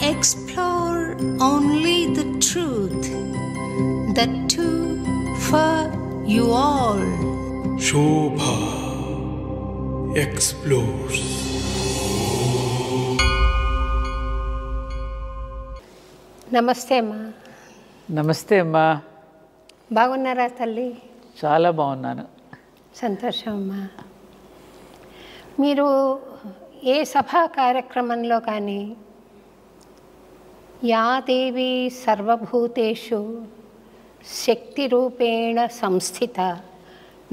Explore only the truth, the two for you all. Shobha explores. నమస్తే అమ్మా. నమస్తే అమ్మా. బాగున్నారా తల్లి? చాలా బాగున్నాను. సంతోషం అమ్మా. మీరు ఏ సభా కార్యక్రమంలో కానీ యా దేవి సర్వభూతేషు శక్తి రూపేణ సంస్థిత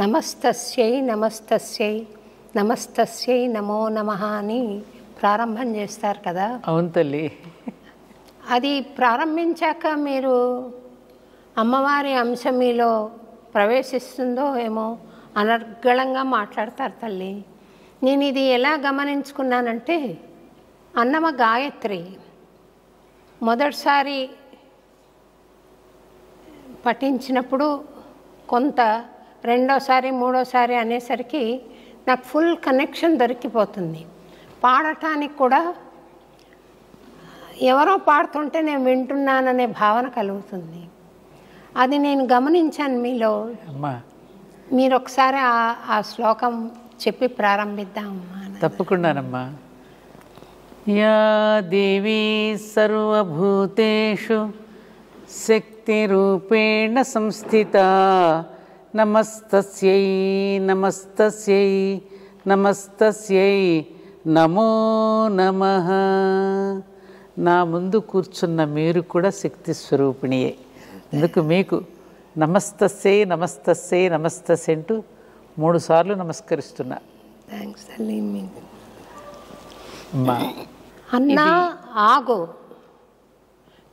నమస్తస్యై నమస్తస్యై నమస్తస్యై నమో నమః అని ప్రారంభం చేస్తారు కదా. అవును తల్లి. అది ప్రారంభించాక మీరు అమ్మవారి అంశం మీలో ప్రవేశిస్తుందో ఏమో అనర్గళంగా మాట్లాడతారు తల్లి. నేను ఇది ఎలా గమనించుకున్నానంటే, అన్నమ గాయత్రి మొదటిసారి పఠించినప్పుడు కొంత, రెండోసారి మూడోసారి అనేసరికి నాకు ఫుల్ కనెక్షన్ దొరికిపోతుంది. పాడటానికి కూడా ఎవరో పాడుతుంటే నేను వింటున్నాననే భావన కలుగుతుంది. అది నేను గమనించాను మీలో. మీరు ఒకసారి ఆ శ్లోకం చెప్పి ప్రారంభిద్దామమ్మా. తప్పకుండానమ్మా. యా దేవీ సర్వభూతేషు శక్తిరూపేణ సంస్థిత నమస్తస్యై నమస్తస్యై నమస్తస్యై నమో నమః. నా ముందు కూర్చున్న మీరు కూడా శక్తి స్వరూపిణియే. అందుకు మీకు నమస్తస్యై నమస్తస్యై నమస్తస్యై అంటూ 3 సార్లు నమస్కరిస్తున్నా. థ్యాంక్స్ తల్లి. అన్నా ఆగు,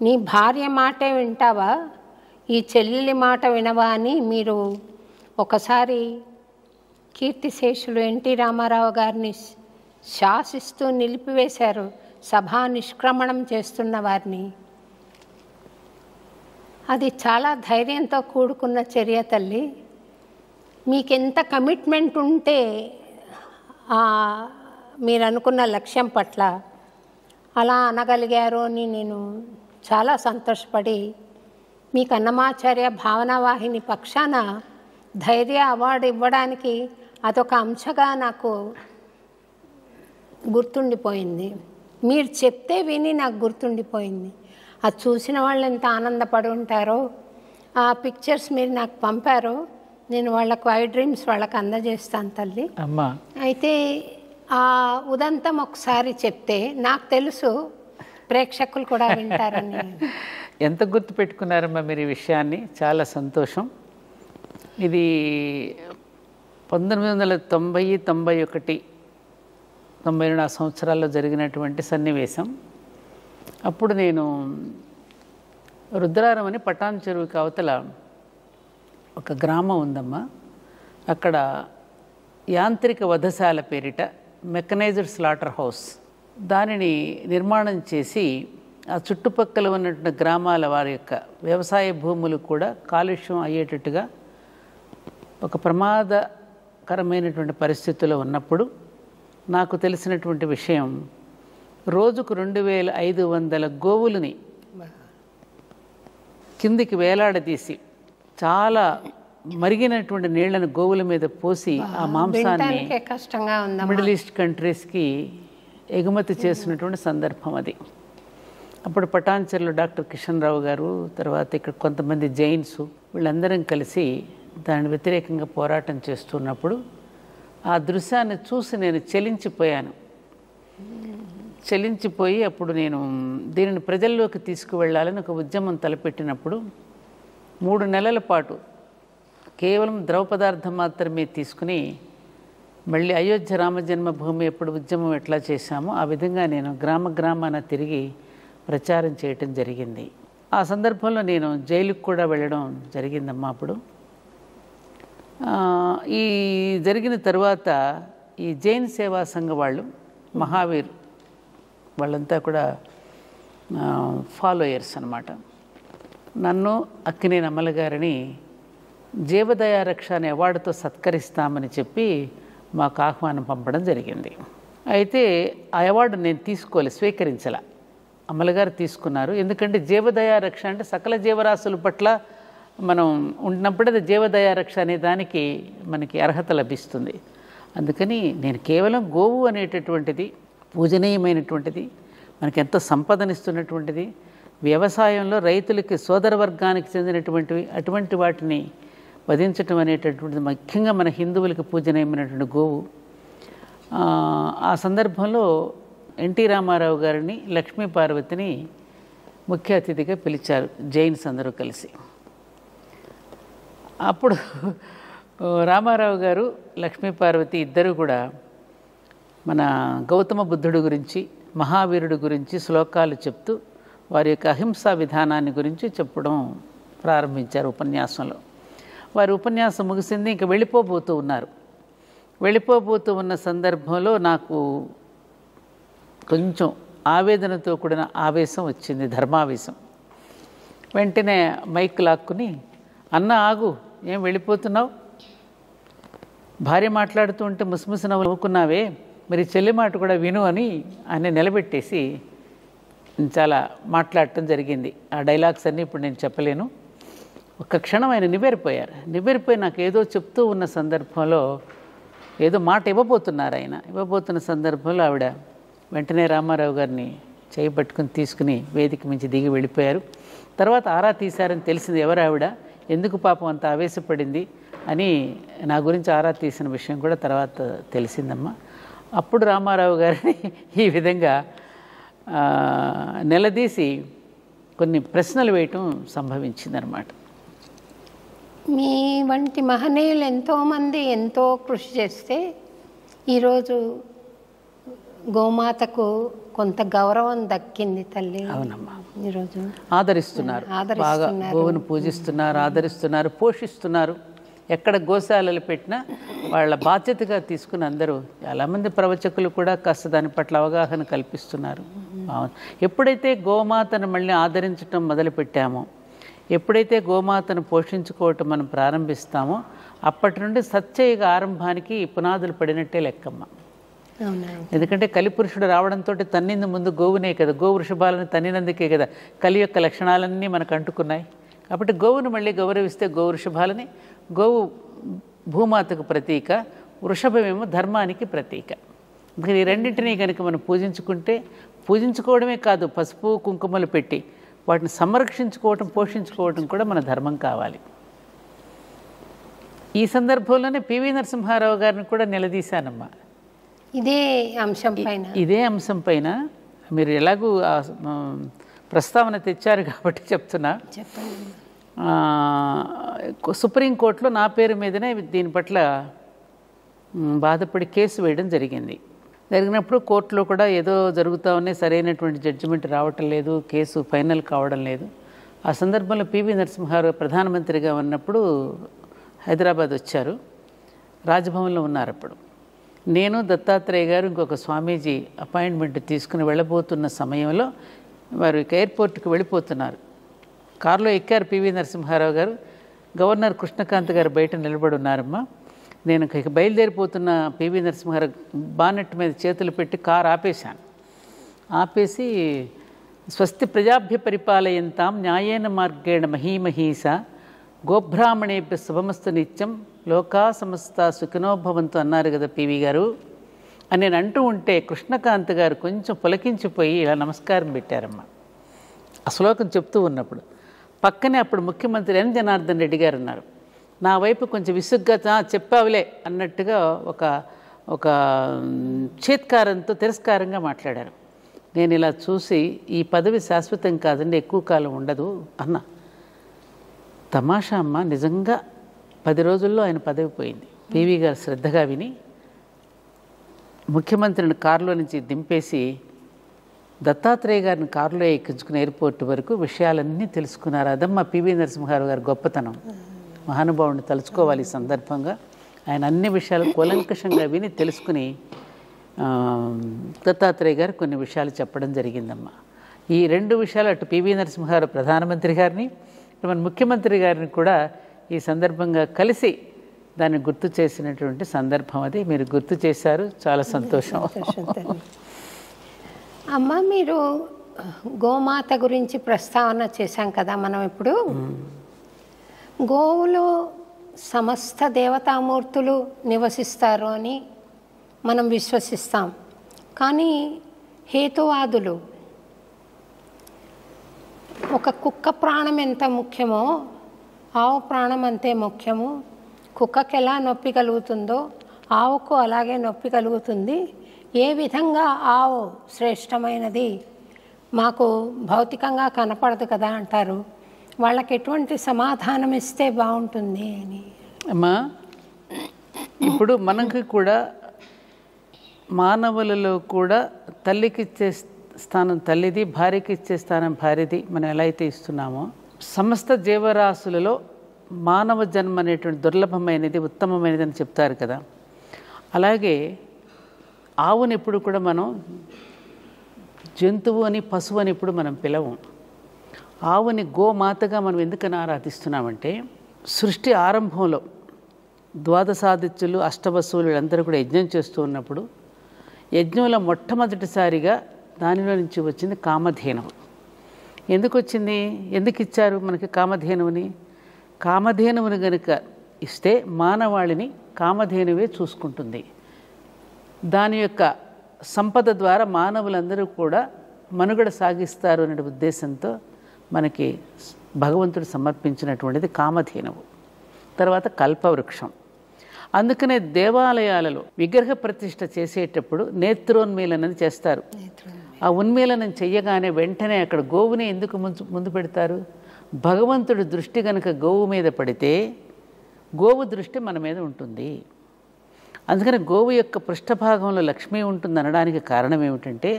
నీ భార్య మాటే వింటావా, ఈ చెల్లెలి మాట వినవా అని మీరు ఒకసారి కీర్తిశేషులు ఎన్టీ రామారావు గారిని శాసిస్తూ నిలిపివేశారు, సభా నిష్క్రమణం చేస్తున్న వారిని. అది చాలా ధైర్యంతో కూడుకున్న చర్య తల్లి. మీకెంత కమిట్మెంట్ ఉంటే మీరు అనుకున్న లక్ష్యం పట్ల అలా అనగలిగారు అని నేను చాలా సంతోషపడి మీకు అన్నమాచార్య భావనావాహిని పక్షాన ధైర్య అవార్డు ఇవ్వడానికి అదొక అంశగా నాకు గుర్తుండిపోయింది. మీరు చెప్తే విని నాకు గుర్తుండిపోయింది. అది చూసిన వాళ్ళు ఎంత ఆనందపడి ఉంటారో. ఆ పిక్చర్స్ మీరు నాకు పంపారో, నేను వాళ్ళకు ఐ డ్రీమ్స్ వాళ్ళకి అందజేస్తాను తల్లి. అమ్మా, అయితే ఆ ఉదంతం ఒకసారి చెప్తే నాకు తెలుసు ప్రేక్షకులు కూడా వింటారని. ఎంత గుర్తు పెట్టుకున్నారమ్మా మీరు ఈ విషయాన్ని. చాలా సంతోషం. ఇది 1990, 91, 92 సంవత్సరాల్లో జరిగినటువంటి సన్నివేశం. అప్పుడు నేను రుద్రారం అని పటాన్ చెరువుకి అవతల ఒక గ్రామం ఉందమ్మా. అక్కడ యాంత్రిక వధశాల పేరిట మెకనైజ్డ్ స్లాటర్ హౌస్ దానిని నిర్మాణం చేసి ఆ చుట్టుపక్కల ఉన్నటువంటి గ్రామాల వారి యొక్క వ్యవసాయ భూములు కూడా కాలుష్యం అయ్యేటట్టుగా ఒక ప్రమాదకరమైనటువంటి పరిస్థితిలో ఉన్నప్పుడు నాకు తెలిసినటువంటి విషయం, రోజుకు 2500 గోవులని కిందికి వేలాడదీసి చాలా మరిగినటువంటి నీళ్లను గోవుల మీద పోసి ఆ మాంసాన్ని మిడిల్ ఈస్ట్ కంట్రీస్కి ఎగుమతి చేసినటువంటి సందర్భం అది. అప్పుడు పటాన్చెరులో డాక్టర్ కిషన్ రావు గారు, తర్వాత ఇక్కడ కొంతమంది జైన్స్, వీళ్ళందరం కలిసి దాని వ్యతిరేకంగా పోరాటం చేస్తున్నప్పుడు ఆ దృశ్యాన్ని చూసి నేను చలించిపోయి అప్పుడు నేను దీనిని ప్రజల్లోకి తీసుకువెళ్ళాలని ఒక ఉద్యమం తలపెట్టినప్పుడు 3 నెలల పాటు కేవలం ద్రవ పదార్థం మాత్రమే తీసుకుని మళ్ళీ అయోధ్య రామజన్మభూమి ఎప్పుడు ఉద్యమం ఎట్లా చేశామో ఆ విధంగా నేను గ్రామాన తిరిగి ప్రచారం చేయటం జరిగింది. ఆ సందర్భంలో నేను జైలుకు కూడా వెళ్ళడం జరిగిందమ్మా. అప్పుడు ఈ జరిగిన తర్వాత ఈ జైన్ సేవా సంఘ వాళ్ళు, మహావీర్ వాళ్ళంతా కూడా ఫాలోయర్స్ అన్నమాట. నన్ను అక్కినేని అమల గారిని జీవదయారక్ష అనే అవార్డుతో సత్కరిస్తామని చెప్పి మాకు ఆహ్వానం పంపడం జరిగింది. అయితే ఆ అవార్డు నేను స్వీకరించాల. అమల గారు తీసుకున్నారు. ఎందుకంటే జీవదయారక్ష అంటే సకల జీవరాశుల పట్ల మనం ఉన్నప్పుడే అది జీవదయారక్ష అనే దానికి మనకి అర్హత లభిస్తుంది. అందుకని నేను కేవలం గోవు అనేటటువంటిది పూజనీయమైనటువంటిది, మనకి ఎంతో సంపదనిస్తున్నటువంటిది, వ్యవసాయంలో రైతులకి సోదర వర్గానికి చెందినటువంటివి, అటువంటి వాటిని వధించటం అనేటటువంటిది ముఖ్యంగా మన హిందువులకి పూజనీయమైనటువంటి గోవు. ఆ సందర్భంలో ఎన్టీ రామారావు గారిని, లక్ష్మీ పార్వతిని ముఖ్య అతిథిగా పిలిచారు జైన్స్ అందరూ కలిసి. అప్పుడు రామారావు గారు, లక్ష్మీ పార్వతి ఇద్దరు కూడా మన గౌతమ బుద్ధుడు గురించి, మహావీరుడు గురించి శ్లోకాలు చెప్తూ వారి యొక్క అహింసా విధానాన్ని గురించి చెప్పడం ప్రారంభించారు ఉపన్యాసంలో. వారి ఉపన్యాసం ముగిసింది, ఇంకా వెళ్ళిపోబోతూ ఉన్నారు. వెళ్ళిపోబోతూ ఉన్న సందర్భంలో నాకు కొంచెం ఆవేదనతో కూడిన ఆవేశం వచ్చింది, ధర్మావేశం. వెంటనే మైక్ లాక్కుని, అన్న ఆగు, ఏం వెళ్ళిపోతున్నావు? భార్య మాట్లాడుతూ ఉంటే ముసిముసి నవ్వుకున్నావే, మరి చెల్లి మాట కూడా విను అని ఆయన నిలబెట్టేసి చాలా మాట్లాడటం జరిగింది. ఆ డైలాగ్స్ అన్నీ ఇప్పుడు నేను చెప్పలేను. ఒక్క క్షణం ఆయన నివ్వెరిపోయి నాకు ఏదో చెప్తూ ఉన్న సందర్భంలో ఏదో మాట ఇవ్వబోతున్నారు. ఆయన ఇవ్వబోతున్న సందర్భంలో ఆవిడ వెంటనే రామారావు గారిని చేయి పట్టుకుని తీసుకుని వేదిక మించి దిగి వెళ్ళిపోయారు. తర్వాత ఆరా తీశారని తెలిసింది ఎవరు ఆవిడ, ఎందుకు పాపం అంత ఆవేశపడింది అని నా గురించి ఆరా తీసిన విషయం కూడా తర్వాత తెలిసిందమ్మా. అప్పుడు రామారావు గారిని ఈ విధంగా నిలదీసి కొన్ని ప్రశ్నలు వేయటం సంభవించిందనమాట. మీ వంటి మహనీయులు ఎంతోమంది ఎంతో కృషి చేస్తే ఈరోజు గోమాతకు కొంత గౌరవం దక్కింది తల్లి. అవునమ్మా, ఈరోజు ఆదరిస్తున్నారు, బాగా గోవును పూజిస్తున్నారు, ఆదరిస్తున్నారు, పోషిస్తున్నారు. ఎక్కడ గోశాలలు పెట్టినా వాళ్ళ బాధ్యతగా తీసుకుని అందరూ చాలామంది ప్రవచకులు కూడా కాస్త దాని పట్ల అవగాహన కల్పిస్తున్నారు. ఎప్పుడైతే గోమాతను మళ్ళీ ఆదరించటం మొదలుపెట్టామో, ఎప్పుడైతే గోమాతను పోషించుకోవటం మనం ప్రారంభిస్తామో అప్పటి నుండి సత్యయుగ ఆరంభానికి పునాదులు పడినట్టే లెక్కమ్మ. ఎందుకంటే కలిపురుషుడు రావడంతో తన్నింది ముందు గోవునే కదా, గో వృషభాలను తన్నినందుకే కదా కలి యొక్క లక్షణాలన్నీ మనకు అంటుకున్నాయి. కాబట్టి గోవును మళ్ళీ గౌరవిస్తే గో వృషభాలని, గోవు భూమాతకు ప్రతీక, వృషభమేమో ధర్మానికి ప్రతీక. మరి ఈ రెండింటినీ కనుక మనం పూజించుకోవడమే కాదు, పసుపు కుంకుమలు పెట్టి వాటిని సంరక్షించుకోవటం, పోషించుకోవటం కూడా మన ధర్మం కావాలి. ఈ సందర్భంలోనే పివి నరసింహారావు గారిని కూడా నిలదీశానమ్మా. ఇదే అంశం పైన మీరు ఎలాగూ ప్రస్తావన తెచ్చారు కాబట్టి చెప్తున్నా. సుప్రీంకోర్టులో నా పేరు మీదనే దీని పట్ల బాధపడి కేసు వేయడం జరిగినప్పుడు కోర్టులో కూడా ఏదో జరుగుతూ ఉన్నాయి, సరైనటువంటి జడ్జిమెంట్ రావటం లేదు, కేసు ఫైనల్ కావడం లేదు. ఆ సందర్భంలో పివి నరసింహారావు ప్రధానమంత్రిగా ఉన్నప్పుడు హైదరాబాద్ వచ్చారు, రాజ్భవన్లో ఉన్నారు. అప్పుడు నేను, దత్తాత్రేయ గారు, ఇంకొక స్వామీజీ అపాయింట్మెంట్ తీసుకుని వెళ్ళబోతున్న సమయంలో వారు ఎయిర్పోర్ట్కి వెళ్ళిపోతున్నారు. కారులో ఎక్కారు పివి నరసింహారావు గారు, గవర్నర్ కృష్ణకాంత్ గారు బయట నిలబడి ఉన్నారమ్మా. నేను ఇక బయలుదేరిపోతున్న పివి నరసింహారావు బానెట్ మీద చేతులు పెట్టి కారు ఆపేసి స్వస్తి ప్రజాభ్య పరిపాలయంతాం న్యాయేన మార్గేణ మహీమహీస గోబ్రాహ్మణేభ్య శుభమస్తు నిత్యం లోకా సమస్త సుఖినో భవంతు అన్నారు కదా పివి గారు అని నేను అంటూ ఉంటే కృష్ణకాంత్ గారు కొంచెం పులకించిపోయి ఇలా నమస్కారం పెట్టారమ్మా. ఆ శ్లోకం చెప్తూ ఉన్నప్పుడు పక్కనే అప్పుడు ముఖ్యమంత్రి ఎన్ జనార్దన్ రెడ్డి గారు ఉన్నారు. నా వైపు కొంచెం విసుగ్గా చెప్పావులే అన్నట్టుగా ఒక చేత్కారంతో తిరస్కారంగా మాట్లాడారు. నేను ఇలా చూసి, ఈ పదవి శాశ్వతం కాదండి, ఎక్కువ కాలం ఉండదు అన్న. తమాషా అమ్మ, నిజంగా 10 రోజుల్లో ఆయన పదవి పోయింది. పివి గారు శ్రద్ధగా విని ముఖ్యమంత్రిని కారులో నుంచి దింపేసి దత్తాత్రేయ గారిని కారులో ఎక్కించుకుని ఎయిర్పోర్ట్ వరకు విషయాలన్నీ తెలుసుకున్నారు. అదమ్మా పివి నరసింహారావు గారి గొప్పతనం. మహానుభావుని తలుచుకోవాలి ఈ సందర్భంగా. ఆయన అన్ని విషయాలు కూలంకషంగా విని తెలుసుకుని దత్తాత్రేయ గారు కొన్ని విషయాలు చెప్పడం జరిగిందమ్మా. ఈ 2 విషయాలు అటు పివి నరసింహారావు ప్రధానమంత్రి గారిని, మన ముఖ్యమంత్రి గారిని కూడా ఈ సందర్భంగా కలిసి దాన్ని గుర్తు చేసినటువంటి సందర్భం అది. మీరు గుర్తు చేశారు, చాలా సంతోషం. అమ్మ, మీరు గోమాత గురించి ప్రస్తావన చేశాం కదా మనం. ఇప్పుడు గోవులో సమస్త దేవతామూర్తులు నివసిస్తారు అని మనం విశ్వసిస్తాం. కానీ హేతువాదులు ఒక కుక్క ప్రాణం ఎంత ముఖ్యమో ఆవు ప్రాణం అంతే ముఖ్యము, కుక్కకి ఎలా నొప్పి కలుగుతుందో ఆవుకు అలాగే నొప్పి కలుగుతుంది, ఏ విధంగా ఆవు శ్రేష్టమైనది మాకు భౌతికంగా కనపడదు కదా అంటారు. వాళ్ళకి ఎటువంటి సమాధానం ఇస్తే బాగుంటుంది అని. అమ్మా, ఇప్పుడు మనకి కూడా మానవులలో కూడా తల్లికి ఇచ్చే స్థానం తల్లిది, భార్యకి ఇచ్చే స్థానం భార్యది మనం ఎలా అయితే ఇస్తున్నామో, సమస్త జీవరాశులలో మానవ జన్మ అనేటువంటి దుర్లభమైనది, ఉత్తమమైనది అని చెప్తారు కదా. అలాగే ఆవుని ఎప్పుడు కూడా మనం జంతువు అని, పశువు అని ఇప్పుడు మనం పిలవం. ఆవుని గోమాతగా మనం ఎందుకని ఆరాధిస్తున్నామంటే, సృష్టి ఆరంభంలో ద్వాదశాదిత్యులు, అష్టవసువులు వీళ్ళందరూ కూడా యజ్ఞం చేస్తూ ఉన్నప్పుడు యజ్ఞంలో మొట్టమొదటిసారిగా దానిలో నుంచి వచ్చింది కామధేనువు. ఎందుకు వచ్చింది, ఎందుకు ఇచ్చారు మనకి కామధేనువుని? కామధేనువుని గనుక ఇస్తే మానవాళిని కామధేనువే చూసుకుంటుంది. దాని యొక్క సంపద ద్వారా మానవులందరూ కూడా మనుగడ సాగిస్తారు అనే ఉద్దేశంతో మనకి భగవంతుడు సమర్పించినటువంటిది కామధేనువు. తర్వాత కల్పవృక్షం. అందుకనే దేవాలయాలలో విగ్రహ ప్రతిష్ఠ చేసేటప్పుడు నేత్రోన్మీలనం చేస్తారు. ఆ ఉన్మీలనం చెయ్యగానే వెంటనే అక్కడ గోవుని ఎందుకు ముందు పెడతారు? భగవంతుడి దృష్టి కనుక గోవు మీద పడితే గోవు దృష్టి మన మీద ఉంటుంది. అందుకని గోవు యొక్క పృష్ఠభాగంలో లక్ష్మి ఉంటుంది అనడానికి కారణం ఏమిటంటే,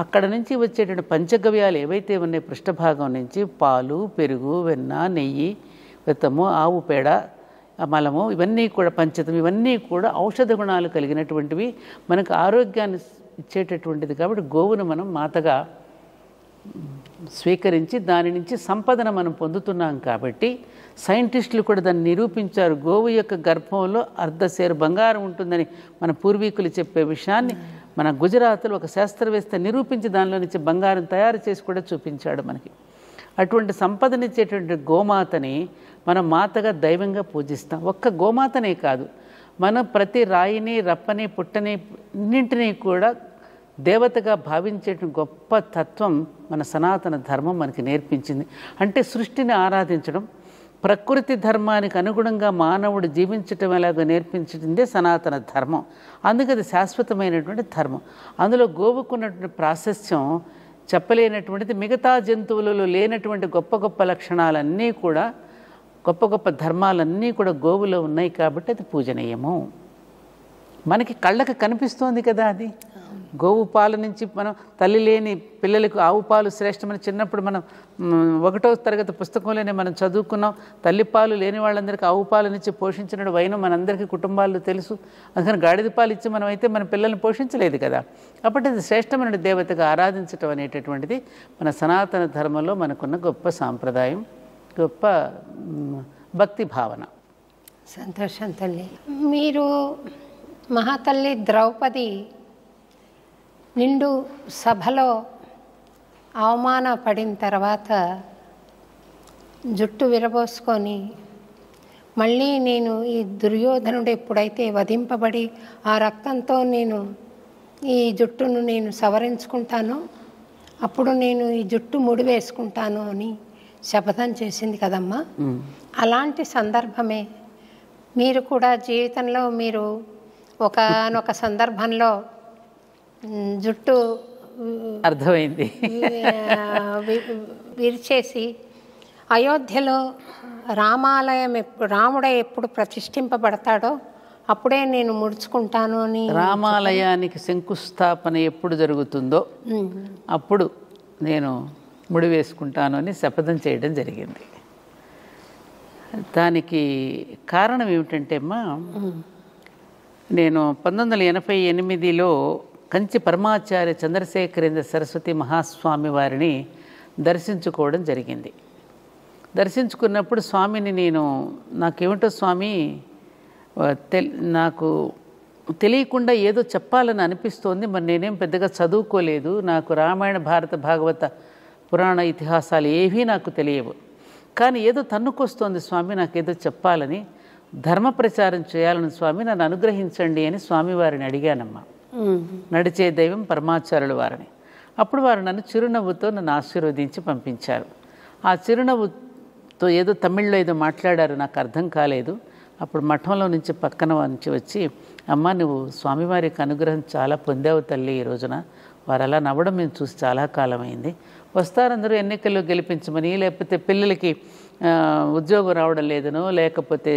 అక్కడ నుంచి వచ్చేటువంటి పంచగవ్యాలు ఏవైతే ఉన్నాయి పృష్ఠభాగం నుంచి, పాలు, పెరుగు, వెన్న, నెయ్యి, విత్తము, ఆవు పేడ, మలము, ఇవన్నీ కూడా పంచతం, ఇవన్నీ కూడా ఔషధ గుణాలు కలిగినటువంటివి, మనకు ఆరోగ్యాన్ని ఇచ్చేటటువంటిది. కాబట్టి గోవును మనం మాతగా స్వీకరించి దాని నుంచి సంపదను మనం పొందుతున్నాం. కాబట్టి సైంటిస్టులు కూడా దాన్ని నిరూపించారు. గోవు యొక్క గర్భంలో అర్ధసేరు బంగారం ఉంటుందని మన పూర్వీకులు చెప్పే విషయాన్ని మన గుజరాత్లో ఒక శాస్త్రవేత్త నిరూపించి దానిలో నుంచి బంగారం తయారు చేసి కూడా చూపించాడు మనకి. అటువంటి సంపదనిచ్చేటువంటి గోమాతని మనం మాతగా దైవంగా పూజిస్తాం. ఒక్క గోమాతనే కాదు, మనం ప్రతి రాయిని, రప్పని, పుట్టని, అన్నింటినీ కూడా దేవతగా భావించే గొప్ప తత్వం మన సనాతన ధర్మం మనకి నేర్పించింది. అంటే సృష్టిని ఆరాధించడం, ప్రకృతి ధర్మానికి అనుగుణంగా మానవుడు జీవించటం ఎలాగో నేర్పించిందే సనాతన ధర్మం. అందుకే అది శాశ్వతమైనటువంటి ధర్మం. అందులో గోవుకున్నటువంటి ప్రాశస్త్యం చెప్పలేనటువంటిది. మిగతా జంతువులలో లేనటువంటి గొప్ప గొప్ప లక్షణాలన్నీ కూడా, గొప్ప గొప్ప ధర్మాలన్నీ కూడా గోవులో ఉన్నాయి. కాబట్టి అది పూజనీయము. మనకి కళ్ళకి కనిపిస్తోంది కదా అది. గోవు పాల నుంచి మనం తల్లి లేని పిల్లలకు ఆవు పాలు శ్రేష్టమని చిన్నప్పుడు మనం 1వ తరగతి పుస్తకంలోనే మనం చదువుకున్నాం. తల్లిపాలు లేని వాళ్ళందరికీ ఆవు పాలు నుంచి పోషించిన వైనం మనందరికీ కుటుంబాల్లో తెలుసు. అందుకని గాడిద పాలు ఇచ్చి మనం అయితే మన పిల్లల్ని పోషించలేదు కదా. కాబట్టి అది శ్రేష్టమైన దేవతగా ఆరాధించటం అనేటటువంటిది మన సనాతన ధర్మంలో మనకున్న గొప్ప సాంప్రదాయం, గొప్ప భక్తి భావన. సంతోషం తల్లి. మీరు మహాతల్లి ద్రౌపది నిండు సభలో అవమానపడిన తర్వాత జుట్టు విరబోసుకొని మళ్ళీ నేను ఈ దుర్యోధనుడు ఎప్పుడైతే వధింపబడి ఆ రక్తంతో నేను ఈ జుట్టును నేను సవరించుకుంటానో అప్పుడు నేను ఈ జుట్టు ముడి వేసుకుంటాను అని శపథం చేసింది కదమ్మా. అలాంటి సందర్భమే మీరు కూడా జీవితంలో మీరు ఒకనొక సందర్భంలో జుట్టు అర్థమైంది విరిచేసి అయోధ్యలో రామాలయం రాముడే ఎప్పుడు ప్రతిష్ఠింపబడతాడో అప్పుడే నేను ముడుచుకుంటాను అని, రామాలయానికి శంకుస్థాపన ఎప్పుడు జరుగుతుందో అప్పుడు నేను ముడి వేసుకుంటాను అని శపథం చేయడం జరిగింది. దానికి కారణం ఏమిటంటే అమ్మా, నేను 1988లో కంచి పరమాచార్య చంద్రశేఖరేంద్ర సరస్వతి మహాస్వామి వారిని దర్శించుకోవడం జరిగింది. దర్శించుకున్నప్పుడు స్వామిని నాకేమిటో స్వామి నాకు తెలియకుండా ఏదో చెప్పాలని అనిపిస్తోంది. మరి నేనేం పెద్దగా చదువుకోలేదు, నాకు రామాయణ భారత భాగవత పురాణ ఇతిహాసాలు ఏవీ నాకు తెలియవు, కానీ ఏదో తన్నుకొస్తోంది స్వామి, నాకేదో చెప్పాలని, ధర్మ ప్రచారం చేయాలని స్వామి నన్ను అనుగ్రహించండి అని స్వామివారిని అడిగానమ్మా. నడిచే దైవం పరమాచార్యుల వారిని. అప్పుడు వారు నన్ను చిరునవ్వుతో నన్ను ఆశీర్వదించి పంపించారు. ఆ చిరునవ్వుతో ఏదో తమిళ్లో ఏదో మాట్లాడారు, నాకు అర్థం కాలేదు. అప్పుడు మఠంలో నుంచి పక్కన నుంచి వచ్చి, అమ్మ నువ్వు స్వామివారికి అనుగ్రహం చాలా పొందావు తల్లి ఈ రోజున, వారు అలా నవ్వడం మేము చూసి చాలా కాలమైంది, వస్తారందరూ ఎన్నికల్లో గెలిపించమని, లేకపోతే పిల్లలకి ఉద్యోగం రావడం లేదనో, లేకపోతే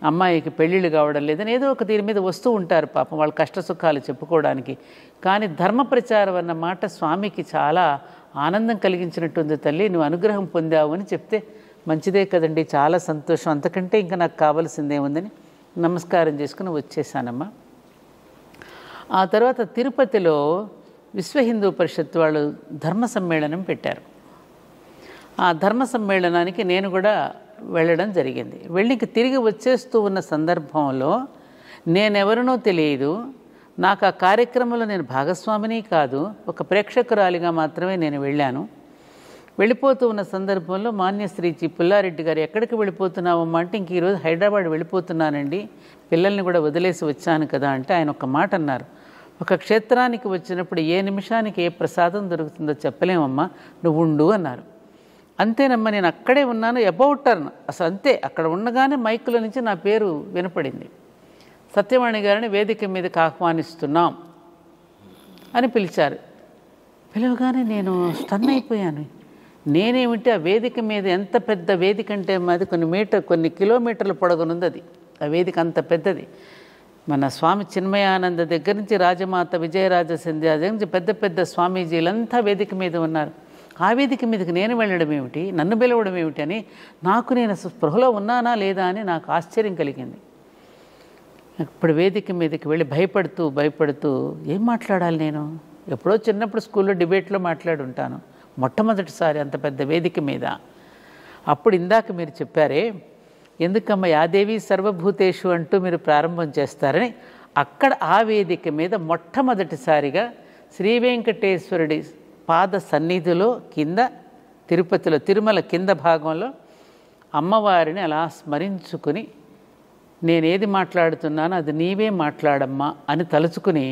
అమ్మాయికి పెళ్ళిళ్ళు కావడం లేదని ఏదో ఒక దీని మీద వస్తూ ఉంటారు పాపం, వాళ్ళ కష్ట సుఖాలు చెప్పుకోవడానికి. కానీ ధర్మ ప్రచారం అన్న మాట స్వామికి చాలా ఆనందం కలిగించినట్టుంది తల్లి, నువ్వు అనుగ్రహం పొందావు అని చెప్తే, మంచిదే కదండి, చాలా సంతోషం, అంతకంటే ఇంకా నాకు కావాల్సిందేముందని నమస్కారం చేసుకుని వచ్చేసానమ్మా. ఆ తర్వాత తిరుపతిలో విశ్వ హిందూ పరిషత్ వాళ్ళు ధర్మ సమ్మేళనం పెట్టారు. ఆ ధర్మ సమ్మేళనానికి నేను కూడా వెళ్ళడం జరిగింది. వెళ్ళి తిరిగి వచ్చేస్తూ ఉన్న సందర్భంలో నేనెవరినో తెలియదు, నాకు ఆ కార్యక్రమంలో నేను భాగస్వామిని కాదు, ఒక ప్రేక్షకురాలిగా మాత్రమే నేను వెళ్ళాను. వెళ్ళిపోతూ ఉన్న సందర్భంలో మాన్యశ్రీ పుల్లారెడ్డి గారు, ఎక్కడికి వెళ్ళిపోతున్నావమ్మా అంటే, ఇంక ఈరోజు హైదరాబాద్ వెళ్ళిపోతున్నానండి, పిల్లల్ని కూడా వదిలేసి వచ్చాను కదా అంటే, ఆయన ఒక మాట అన్నారు, ఒక క్షేత్రానికి వచ్చినప్పుడు ఏ నిమిషానికి ఏ ప్రసాదం దొరుకుతుందో చెప్పలేమమ్మా, నువ్వు ఉండు అన్నారు. అంతేనమ్మా, నేను అక్కడే ఉన్నాను, అబౌట్ టర్న్ అసలు అంతే, అక్కడ ఉండగానే మైకులో నుంచి నా పేరు వినపడింది, సత్యవాణి గారిని వేదిక మీదకి ఆహ్వానిస్తున్నాం అని పిలిచారు. పిలవగానే నేను స్టన్ అయిపోయాను. నేనేమిటి ఆ వేదిక మీద, ఎంత పెద్ద వేదిక అంటే మాది కొన్ని కిలోమీటర్ల పొడగునుంది అది, ఆ వేదిక అంత పెద్దది. మన స్వామి చిన్మయానంద దగ్గర నుంచి రాజమాత విజయరాజ సింధ్యా దగ్గర నుంచి పెద్ద పెద్ద స్వామీజీలంతా వేదిక మీద ఉన్నారు. ఆ వేదిక మీదకి నేను వెళ్ళడం ఏమిటి, నన్ను పిలవడం ఏమిటి అని నేను స్పృహలో ఉన్నానా లేదా అని నాకు ఆశ్చర్యం కలిగింది. ఇప్పుడు వేదిక మీదకి వెళ్ళి భయపడుతూ ఏం మాట్లాడాలి, నేను ఎప్పుడో చిన్నప్పుడు స్కూల్లో డిబేట్లో మాట్లాడుంటాను, మొట్టమొదటిసారి అంత పెద్ద వేదిక మీద. అప్పుడు ఇందాక మీరు చెప్పారే, ఎందుకమ్మ యాదేవి సర్వభూతేషు అంటూ మీరు ప్రారంభం చేస్తారని, అక్కడ ఆ వేదిక మీద మొట్టమొదటిసారిగా శ్రీ వెంకటేశ్వరుడి పాద సన్నిధిలో కింద, తిరుపతిలో తిరుమల కింద భాగంలో అమ్మవారిని అలా స్మరించుకుని, నేనేది మాట్లాడుతున్నానో అది నీవే మాట్లాడమ్మా అని తలుచుకుని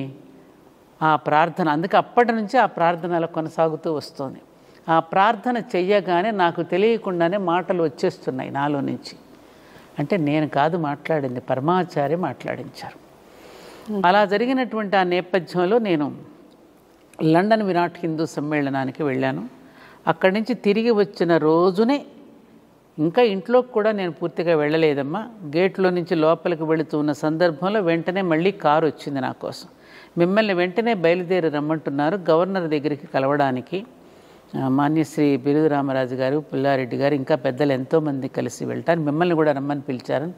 ఆ ప్రార్థన, అందుకే అప్పటి నుంచి ఆ ప్రార్థన అలా కొనసాగుతూ వస్తుంది. ఆ ప్రార్థన చెయ్యగానే నాకు తెలియకుండానే మాటలు వచ్చేస్తున్నాయి నాలో నుంచి. అంటే నేను కాదు మాట్లాడింది, పరమాచార్య మాట్లాడించారు. అలా జరిగినటువంటి ఆ నేపథ్యంలో నేను లండన్ విరాట్ హిందూ సమ్మేళనానికి వెళ్ళాను. అక్కడి నుంచి తిరిగి వచ్చిన రోజునే, ఇంకా ఇంట్లోకి కూడా నేను పూర్తిగా వెళ్ళలేదమ్మా, గేట్లో నుంచి లోపలికి వెళుతూ ఉన్న సందర్భంలో వెంటనే మళ్ళీ కారు వచ్చింది నా కోసం. మిమ్మల్ని వెంటనే బయలుదేరి రమ్మంటున్నారు గవర్నర్ దగ్గరికి కలవడానికి. మాన్యశ్రీ బిరుదు రామరాజు గారు, పుల్లారెడ్డి గారు, ఇంకా పెద్దలు ఎంతోమంది కలిసి వెళ్తారు, మిమ్మల్ని కూడా రమ్మని పిలిచారని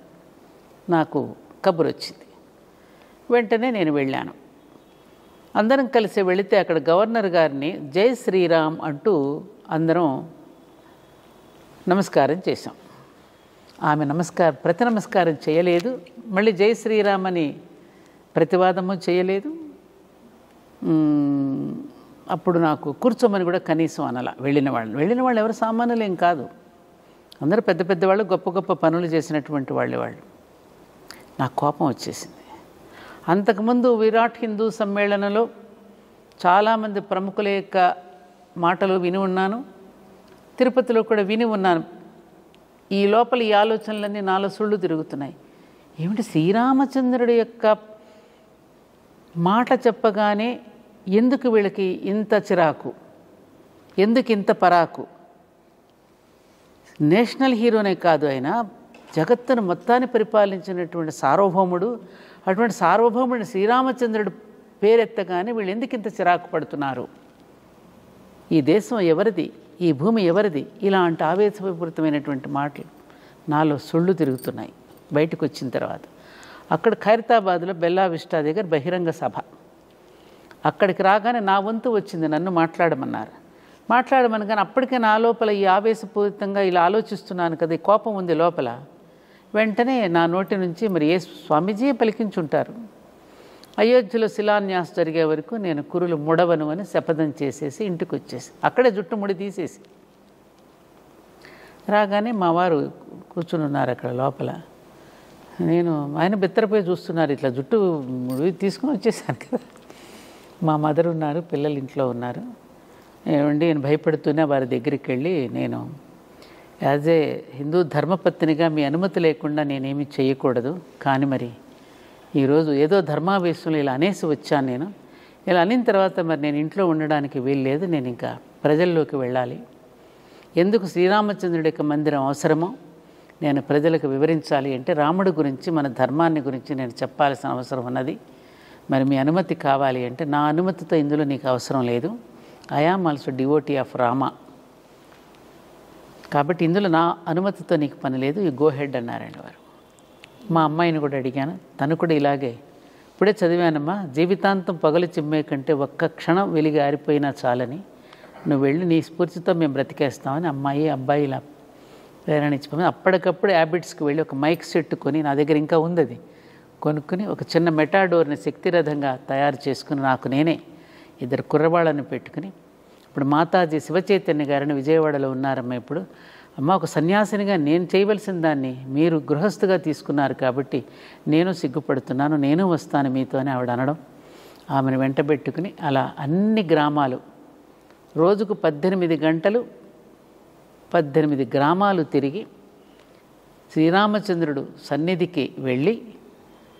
నాకు కబురు వచ్చింది. వెంటనే నేను వెళ్ళాను. అందరం కలిసి వెళితే అక్కడ గవర్నర్ గారిని జై శ్రీరామ్ అంటూ అందరం నమస్కారం చేశాం. ఆమె ప్రతి నమస్కారం చేయలేదు, మళ్ళీ జై శ్రీరామ్ అని ప్రతివాదము చేయలేదు. అప్పుడు నాకు కూర్చోమని కూడా కనీసం అనలా. వెళ్ళిన వాళ్ళు ఎవరు సామాన్యులేం కాదు, అందరూ పెద్ద పెద్దవాళ్ళు, గొప్ప గొప్ప పనులు చేసినటువంటి వాళ్ళు. నాకు కోపం వచ్చేసింది. అంతకుముందు విరాట్ హిందూ సమ్మేళనంలో చాలామంది ప్రముఖుల యొక్క మాటలు విని ఉన్నాను, తిరుపతిలో కూడా విని ఉన్నాను. ఈ లోపల ఈ ఆలోచనలన్నీ నాలో సుళ్ళు తిరుగుతున్నాయి. ఏమిటి, శ్రీరామచంద్రుడి యొక్క మాట చెప్పగానే ఎందుకు వీళ్ళకి ఇంత చిరాకు, ఎందుకు ఇంత పరాకు? నేషనల్ హీరోనే కాదు, ఆయన జగత్తును మొత్తాన్ని పరిపాలించినటువంటి సార్వభౌముడు. అటువంటి సార్వభౌముడిని శ్రీరామచంద్రుడు పేరెత్తగానే వీళ్ళు ఎందుకు ఇంత చిరాకు పడుతున్నారు? ఈ దేశం ఎవరిది, ఈ భూమి ఎవరిది? ఇలాంటి ఆవేశపూరితమైనటువంటి మాటలు నాలో సుళ్ళు తిరుగుతున్నాయి. బయటకు వచ్చిన తర్వాత అక్కడ ఖైరతాబాద్లో బెల్లా విస్టా దగ్గర బహిరంగ సభ. అక్కడికి రాగానే నా వంతు వచ్చింది, నన్ను మాట్లాడమన్నారు. మాట్లాడమని అప్పటికే నా లోపల ఈ ఆవేశపూరితంగా ఇలా ఆలోచిస్తున్నాను కదా, ఈ కోపం ఉంది లోపల. వెంటనే నా నోటి నుంచి మరి ఏ స్వామీజీ పలికించుంటారు, అయోధ్యలో శిలాన్యాసం జరిగే వరకు నేను కురులు ముడవను అని శపథం చేసేసి ఇంటికి వచ్చేసి అక్కడే జుట్టు ముడి తీసేసి రాగానే మా వారు కూర్చుని ఉన్నారు అక్కడ లోపల. ఆయన బిత్తరపోయి చూస్తున్నారు, ఇట్లా జుట్టు ముడి తీసుకుని వచ్చేసాను కదా. మా మదర్ ఉన్నారు, పిల్లలు ఇంట్లో ఉన్నారు. ఏమండి నేను భయపడుతూనే వారి దగ్గరికి వెళ్ళి, నేను యాజ్ ఏ హిందూ ధర్మపత్నిగా మీ అనుమతి లేకుండా నేనేమి చేయకూడదు, కానీ మరి ఈరోజు ఏదో ధర్మావేశంలో ఇలా అనేసి వచ్చాను. నేను ఇలా అనిన తర్వాత మరి నేను ఇంట్లో ఉండడానికి వీల్లేదు, నేను ఇంకా ప్రజల్లోకి వెళ్ళాలి. ఎందుకు శ్రీరామచంద్రుడి యొక్క మందిరం అవసరమో నేను ప్రజలకు వివరించాలి అంటే రాముడి గురించి, మన ధర్మాన్ని గురించి నేను చెప్పాల్సిన అవసరం ఉన్నది. మరి మీ అనుమతి కావాలి అంటే, నా అనుమతితో ఇందులో నీకు అవసరం లేదు, I am also devotee of Rama, కాబట్టి ఇందులో నా అనుమతితో నీకు పని లేదు, యు గో హెడ్ అన్నారండి వారు. మా అమ్మాయిని కూడా అడిగాను, తను కూడా ఇలాగే, ఇప్పుడే చదివానమ్మా, జీవితాంతం పగలు చిమ్మే కంటే ఒక్క క్షణం వెలిగి ఆరిపోయినా చాలని, నువ్వు వెళ్ళి నీ స్ఫూర్తితో మేము బ్రతికేస్తామని అబ్బాయి ఇలా ప్రేరణ ఇచ్చిపోయి అప్పటికప్పుడు హ్యాబిట్స్కి వెళ్ళి ఒక మైక్ సెట్ కొని, నా దగ్గర ఇంకా ఉంది అది, కొనుక్కుని ఒక చిన్న మెటాడోర్ని శక్తిరథంగా తయారు చేసుకుని నాకు నేనే 2 కుర్రవాళ్ళని పెట్టుకుని, ఇప్పుడు మాతాజీ శివచైతన్య గారిని విజయవాడలో ఉన్నారమ్మా. ఇప్పుడు అమ్మ, ఒక సన్యాసినిగా నేను చేయవలసిన దాన్ని మీరు గృహస్థుగా తీసుకున్నారు కాబట్టి నేను సిగ్గుపడుతున్నాను, నేను వస్తాను మీతో అని ఆవిడ అనడం, ఆమెను వెంటబెట్టుకుని అలా అన్ని గ్రామాలు రోజుకు 18 గంటలు 18 గ్రామాలు తిరిగి శ్రీరామచంద్రుడు సన్నిధికి వెళ్ళి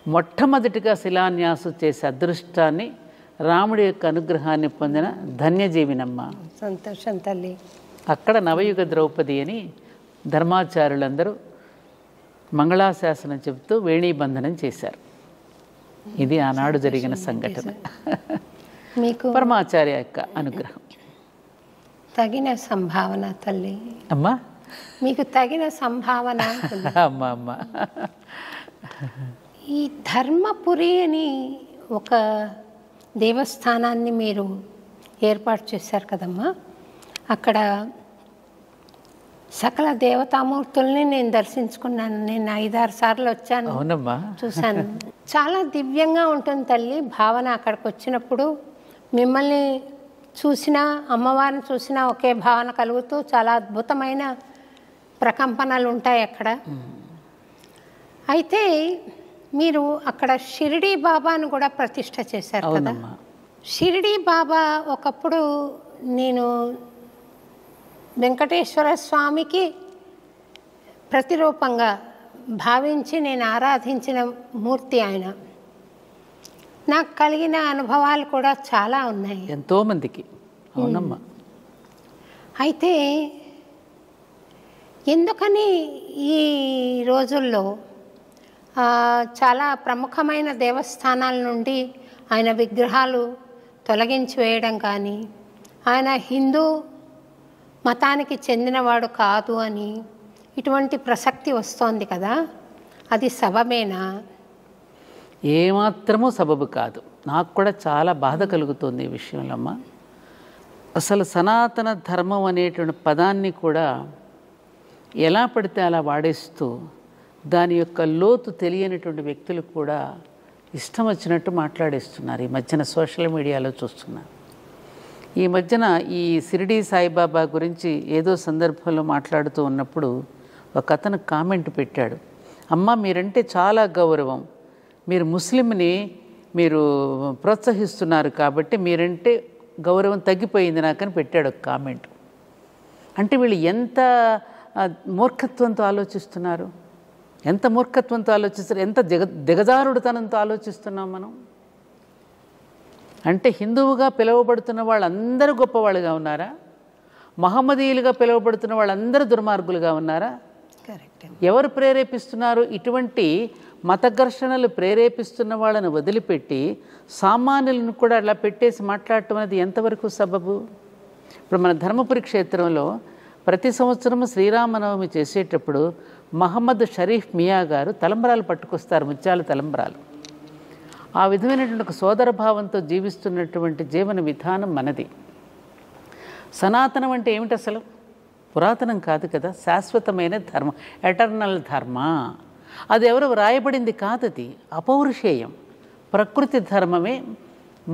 మొట్టమొదటిగా శిలాన్యాసం చేసే అదృష్టాన్ని, రాముడి యొక్క అనుగ్రహాన్ని పొందిన ధన్యజీవినమ్మ. సంతోషం తల్లి. అక్కడ నవయుగ ద్రౌపది అని ధర్మాచార్యులందరూ మంగళాశాసనం చెబుతూ వేణీబంధనం చేశారు. ఇది ఆనాడు జరిగిన సంఘటన. మీకు పరమాచార్య యొక్క అనుగ్రహం. తగిన సంభావన తల్లి. అమ్మా, మీకు తగిన సంభావన. అమ్మ ఈ ధర్మపురి అని ఒక దేవస్థానాన్ని మీరు ఏర్పాటు చేశారు కదమ్మా. అక్కడ సకల దేవతామూర్తుల్ని నేను దర్శించుకున్నాను. నేను 5-6 సార్లు వచ్చాను. అవునమ్మా, చూశాను. చాలా దివ్యంగా ఉంటుంది తల్లి భావన. అక్కడికి వచ్చినప్పుడు మిమ్మల్ని చూసినా, అమ్మవారిని చూసినా ఒకే భావన కలుగుతూ చాలా అద్భుతమైన ప్రకంపనలు ఉంటాయి అక్కడ. అయితే మీరు అక్కడ షిరిడీ బాబాను కూడా ప్రతిష్ఠ చేశారు కదా. షిరిడీ బాబా ఒకప్పుడు నేను వెంకటేశ్వర స్వామికి ప్రతిరూపంగా భావించి నేను ఆరాధించిన మూర్తి ఆయన. నాకు కలిగిన అనుభవాలు కూడా చాలా ఉన్నాయి, ఎంతోమందికి. అవునమ్మా. అయితే ఎందుకని ఈ రోజుల్లో చాలా ప్రముఖమైన దేవస్థానాల నుండి ఆయన విగ్రహాలు తొలగించి వేయడం కానీ, ఆయన హిందూ మతానికి చెందినవాడు కాదు అని ఇటువంటి ప్రసక్తి వస్తోంది కదా, అది సబబేనా? ఏమాత్రమూ సబబు కాదు. నాకు కూడా చాలా బాధ కలుగుతుంది ఈ విషయంలో అమ్మ. అసలు సనాతన ధర్మం అనేటువంటి పదాన్ని కూడా ఎలా పడితే అలా వాడేస్తూ, దాని యొక్క లోతు తెలియనటువంటి వ్యక్తులు కూడా ఇష్టం వచ్చినట్టు మాట్లాడేస్తున్నారు. ఈ మధ్యన సోషల్ మీడియాలో చూస్తున్నారు. ఈ మధ్యన ఈ షిరిడీ సాయిబాబా గురించి ఏదో సందర్భంలో మాట్లాడుతూ ఉన్నప్పుడు ఒక అతను కామెంట్ పెట్టాడు, అమ్మ మీరంటే చాలా గౌరవం, మీరు ముస్లింని మీరు ప్రోత్సహిస్తున్నారు కాబట్టి మీరంటే గౌరవం తగ్గిపోయింది నాకని పెట్టాడు ఒక కామెంట్. అంటే వీళ్ళు ఎంత మూర్ఖత్వంతో ఆలోచిస్తున్నారు, ఎంత మూర్ఖత్వంతో ఆలోచిస్తారు, ఎంత దిగజారుడుతనంతో ఆలోచిస్తున్నాం మనం. అంటే హిందువుగా పిలువబడుతున్న వాళ్ళందరూ గొప్పవాళ్ళుగా ఉన్నారా? మహమ్మదీయులుగా పిలువబడుతున్న వాళ్ళందరూ దుర్మార్గులుగా ఉన్నారా? కరెక్ట్. ఎవరు ప్రేరేపిస్తున్నారు? ఇటువంటి మత ఘర్షణలు ప్రేరేపిస్తున్న వాళ్ళని వదిలిపెట్టి సామాన్యులను కూడా అలా పెట్టేసి మాట్లాడటం అనేది ఎంతవరకు సబబు? ఇప్పుడు మన ధర్మపురి క్షేత్రంలో ప్రతి సంవత్సరం శ్రీరామనవమి చేసేటప్పుడు మహమ్మద్ షరీఫ్ మియా గారు తలంబరాలు పట్టుకొస్తారు, ముత్యాల తలంబరాలు. ఆ విధమైనటువంటి ఒక సోదర భావంతో జీవిస్తున్నటువంటి జీవన విధానం మనది. సనాతనం అంటే ఏమిటి అసలు? పురాతనం కాదు కదా, శాశ్వతమైన ధర్మం, ఎటర్నల్ ధర్మ. అది ఎవరు వ్రాయబడింది కాదు, అది అపౌరుషేయం. ప్రకృతి ధర్మమే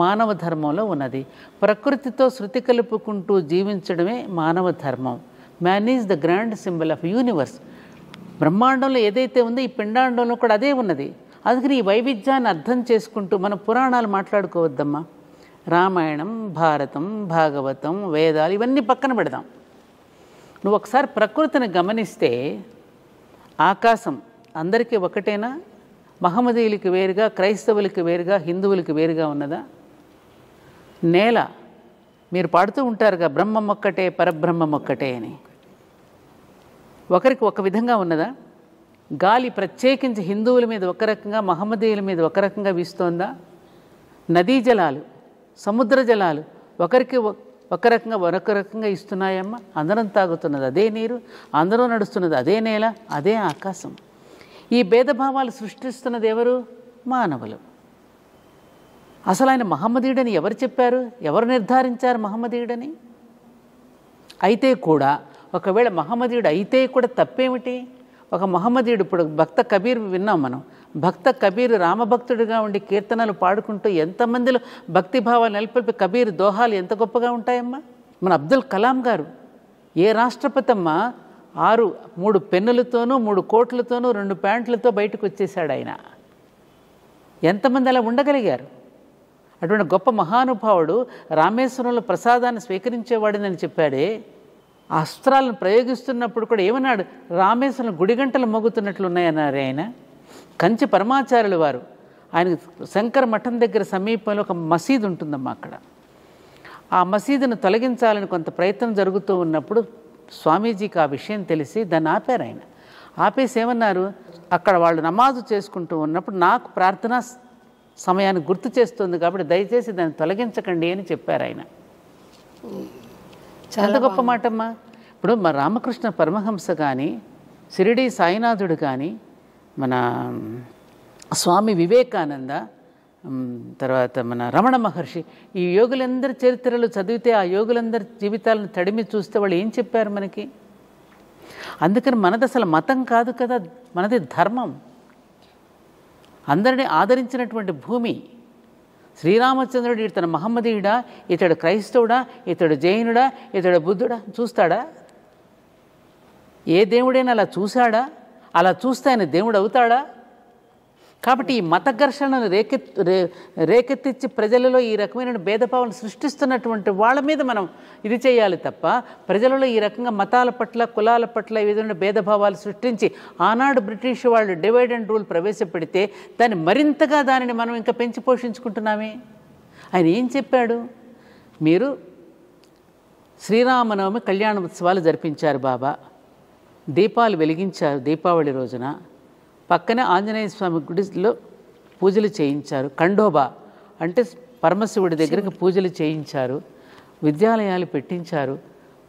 మానవ ధర్మంలో ఉన్నది. ప్రకృతితో శృతి కలుపుకుంటూ జీవించడమే మానవ ధర్మం. Man is the grand symbol of universe. బ్రహ్మాండంలో ఏదైతే ఉందో ఈ పిండాండంలో కూడా అదే ఉన్నది. అందుకని ఈ వైవిధ్యాన్ని అర్థం చేసుకుంటూ మనం పురాణాలు మాట్లాడుకోవద్దమ్మా. రామాయణం, భారతం, భాగవతం, వేదాలు ఇవన్నీ పక్కన పెడదాం. నువ్వు ఒకసారి ప్రకృతిని గమనిస్తే ఆకాశం అందరికీ ఒకటేనా? మహమ్మదీయులకి వేరుగా, క్రైస్తవులకి వేరుగా, హిందువులకి వేరుగా ఉన్నదా? నేల మీరు పాడుతూ ఉంటారుగా, బ్రహ్మం ఒక్కటే పరబ్రహ్మం ఒక్కటే అని. ఒకరికి ఒక విధంగా ఉన్నదా? గాలి ప్రత్యేకించి హిందువుల మీద ఒక రకంగా, మహమ్మదీయుల మీద ఒక రకంగా వీస్తోందా? నదీ జలాలు, సముద్ర జలాలు ఒకరికి ఒక రకంగా మరొక రకంగా ఇస్తున్నాయమ్మా. అందరం తాగుతున్నది అదే నీరు, అందరూ నడుస్తున్నది అదే నేల, అదే ఆకాశం. ఈ భేదభావాలు సృష్టిస్తున్నది ఎవరు? మానవులు. అసలు ఆయన మహమ్మదీయుడని ఎవరు చెప్పారు? ఎవరు నిర్ధారించారు మహమ్మదీయుడని? అయితే కూడా ఒకవేళ మహమ్మదీయుడు అయితే కూడా తప్పేమిటి? ఒక మహమ్మదీయుడు, ఇప్పుడు భక్త కబీర్ విన్నాం మనం. భక్త కబీర్ రామభక్తుడిగా ఉండి కీర్తనలు పాడుకుంటూ ఎంతమందిలో భక్తిభావాలు నెలకొల్పి కబీర్ దోహాలు ఎంత గొప్పగా ఉంటాయమ్మా. మన అబ్దుల్ కలాం గారు ఏ రాష్ట్రపతి అమ్మా 3 పెన్నులతోనూ 3 కోట్లతోనూ 2 ప్యాంట్లతో బయటకు వచ్చేసాడు ఆయన. ఎంతమంది అలా ఉండగలిగారు? అటువంటి గొప్ప మహానుభావుడు రామేశ్వరంలో ప్రసాదాన్ని స్వీకరించేవాడినని చెప్పాడే. ఆ అస్త్రాలను ప్రయోగిస్తున్నప్పుడు కూడా ఏమన్నాడు? రామేశ్వరం గుడిగంటలు మోగుతున్నట్లు ఉన్నాయన్నారు ఆయన. కంచి పరమాచార్యులు వారు, ఆయన శంకర మఠం దగ్గర సమీపంలో ఒక మసీదు ఉంటుందమ్మా. అక్కడ ఆ మసీదును తొలగించాలని కొంత ప్రయత్నం జరుగుతూ ఉన్నప్పుడు స్వామీజీకి ఆ విషయం తెలిసి దాన్ని ఆపారు. ఆయన ఆపేసి ఏమన్నారు? అక్కడ వాళ్ళు నమాజు చేసుకుంటూ ఉన్నప్పుడు నాకు ప్రార్థనా సమయాన్ని గుర్తు చేస్తుంది కాబట్టి దయచేసి దాన్ని తొలగించకండి అని చెప్పారు ఆయన. చాలా గొప్ప మాటమ్మా. ఇప్పుడు మా రామకృష్ణ పరమహంస కానీ, షిరిడీ సాయినాథుడు కానీ, మన స్వామి వివేకానంద, తర్వాత మన రమణ మహర్షి, ఈ యోగులందరి చరిత్రలు చదివితే ఆ యోగులందరి జీవితాలను తడిమి చూస్తే వాళ్ళు ఏం చెప్పారు మనకి? అందుకని మనది అసలు మతం కాదు కదా, మనది ధర్మం. అందరినీ ఆదరించినటువంటి భూమి. శ్రీరామచంద్రుడు ఇతను మహమ్మదీయుడా, ఇతడు క్రైస్తవుడా, ఇతడు జైనుడా, ఇతడు బుద్ధుడా చూస్తాడా? ఏ దేవుడైనా అలా చూశాడా? అలా చూస్తే ఆయన దేవుడు అవుతాడా? కాబట్టి ఈ మత ఘర్షణను రేకెత్తించి ప్రజలలో ఈ రకమైన భేదభావాలను సృష్టిస్తున్నటువంటి వాళ్ళ మీద మనం ఇది చేయాలి తప్ప, ప్రజలలో ఈ రకంగా మతాల పట్ల, కులాల పట్ల ఈ విధమైన భేదభావాలు సృష్టించి ఆనాడు బ్రిటిష్ వాళ్ళు డివైడ్ అండ్ రూల్ ప్రవేశపెడితే దాన్ని మరింతగా దానిని మనం ఇంకా పెంచి పోషించుకుంటున్నామే. ఆయన ఏం చెప్పాడు? మీరు శ్రీరామనవమి కళ్యాణ ఉత్సవాలు జరిపించారు బాబా, దీపాలు వెలిగించారు దీపావళి రోజున, పక్కనే ఆంజనేయ స్వామి గుడిలో పూజలు చేయించారు, ఖండోబా అంటే పరమశివుడి దగ్గరికి పూజలు చేయించారు, విద్యాలయాలు పెట్టించారు.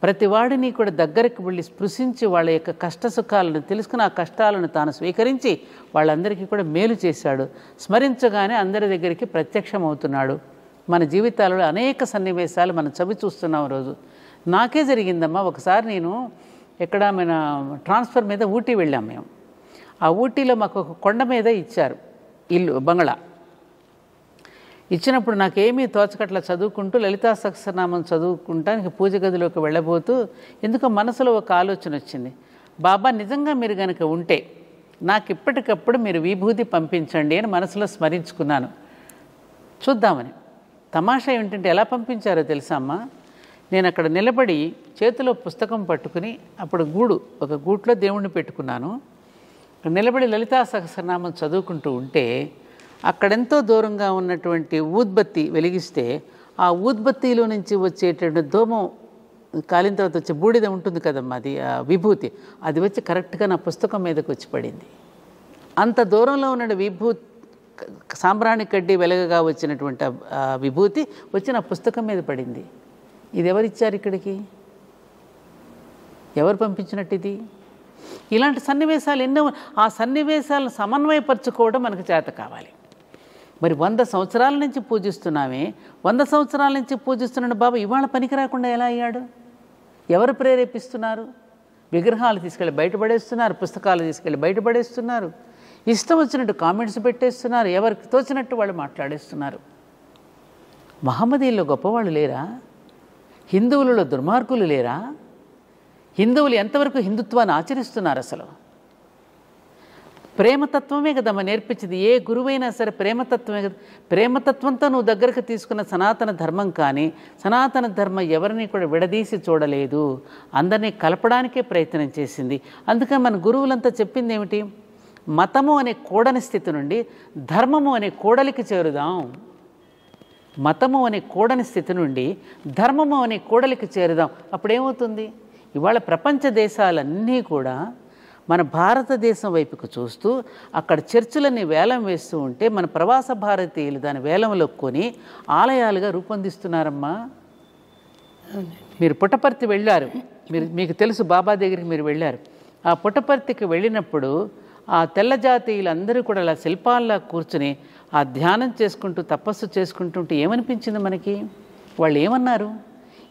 ప్రతి వాడిని కూడా దగ్గరికి వెళ్ళి స్పృశించి వాళ్ళ యొక్క కష్ట సుఖాలను తెలుసుకుని ఆ కష్టాలను తాను స్వీకరించి వాళ్ళందరికీ కూడా మేలు చేశాడు. స్మరించగానే అందరి దగ్గరికి ప్రత్యక్షమవుతున్నాడు. మన జీవితాలలో అనేక సన్నివేశాలు మనం చవి చూస్తున్నాం. రోజు నాకే జరిగిందమ్మా. ఒకసారి నేను మన ట్రాన్స్ఫర్ మీద ఊటీ వెళ్ళాం మేము. ఆ ఊటీలో మాకు ఒక కొండ మీద ఇచ్చారు ఇల్లు, బంగ్లా. ఇచ్చినప్పుడు నాకేమీ తోచకట్లా చదువుకుంటూ లలితా సహస్రనామం చదువుకుంటానికి పూజ గదిలోకి వెళ్ళబోతూ ఎందుకో మనసులో ఒక ఆలోచన వచ్చింది. బాబా నిజంగా మీరు కనుక ఉంటే నాకు ఇప్పటికప్పుడు మీరు విభూతి పంపించండి అని మనసులో స్మరించుకున్నాను, చూద్దామని. తమాషా ఏంటంటే ఎలా పంపించారో తెలుసా అమ్మా? నేను అక్కడ నిలబడి చేతిలో పుస్తకం పట్టుకుని, అప్పుడు ఒక గూట్లో దేవుణ్ణి పెట్టుకున్నాను, నిలబడి లలితా సహస్రనామం చదువుకుంటూ ఉంటే అక్కడెంతో దూరంగా ఉన్నటువంటి ఊద్బత్తి వెలిగిస్తే ఆ ఊద్బత్తిలో నుంచి వచ్చేటువంటి దోమం కాలిన తర్వాత వచ్చే బూడిద ఉంటుంది కదమ్మా, అది విభూతి, అది వచ్చి కరెక్ట్గా నా పుస్తకం మీదకి వచ్చి పడింది. అంత దూరంలో ఉన్న సాంబ్రాణి కడ్డీ వెలగగా వచ్చినటువంటి విభూతి వచ్చి నా పుస్తకం మీద పడింది. ఇది ఎవరిచ్చారు ఇక్కడికి? ఎవరు పంపించినట్టు ఇది? ఇలాంటి సన్నివేశాలు ఎన్నో. ఆ సన్నివేశాలను సమన్వయపరచుకోవడం మనకు చేత కావాలి. మరి 100 సంవత్సరాల నుంచి పూజిస్తున్నామే, 100 సంవత్సరాల నుంచి పూజిస్తున్నాడు బాబా ఇవాళ పనికి రాకుండా ఎలా అయ్యాడు? ఎవరు ప్రేరేపిస్తున్నారు? విగ్రహాలు తీసుకెళ్ళి బయటపడేస్తున్నారు, పుస్తకాలు తీసుకెళ్ళి బయటపడేస్తున్నారు, ఇష్టం వచ్చినట్టు కామెంట్స్ పెట్టేస్తున్నారు, ఎవరికి తోచినట్టు వాళ్ళు మాట్లాడేస్తున్నారు. మహమ్మదీయుల్లో గొప్పవాళ్ళు లేరా? హిందువులలో దుర్మార్గులు లేరా? హిందువులు ఎంతవరకు హిందుత్వాన్ని ఆచరిస్తున్నారు? అసలు ప్రేమతత్వమే కదమ్మా నేర్పించింది. ఏ గురువైనా సరే ప్రేమతత్వమే కదా. ప్రేమతత్వంతో నువ్వు దగ్గరకు తీసుకున్న సనాతన ధర్మం కానీ, సనాతన ధర్మం ఎవరిని కూడా విడదీసి చూడలేదు, అందరినీ కలపడానికే ప్రయత్నం చేసింది. అందుకని మన గురువులంతా చెప్పింది ఏమిటి? మతము అనే కూడని స్థితి నుండి ధర్మము అనే కూడలికి చేరుదాం. మతము అనే కూడని స్థితి నుండి ధర్మము అనే కూడలికి చేరుదాం. అప్పుడేమవుతుంది? ఇవాళ ప్రపంచ దేశాలన్నీ కూడా మన భారతదేశం వైపుకు చూస్తూ అక్కడ చర్చిలన్నీ వేలం వేస్తూ ఉంటే మన ప్రవాస భారతీయులు దాని వేలంలో కొని ఆలయాలుగా రూపొందిస్తున్నారమ్మా. మీరు పుట్టపర్తి వెళ్ళారు, మీకు తెలుసు, బాబా దగ్గరికి మీరు వెళ్ళారు. ఆ పుట్టపర్తికి వెళ్ళినప్పుడు ఆ తెల్ల జాతీయులందరూ కూడా అలా శిల్పాల్లా కూర్చుని ఆ ధ్యానం చేసుకుంటూ తపస్సు చేసుకుంటుంటే ఏమనిపించింది మనకి? వాళ్ళు ఏమన్నారు?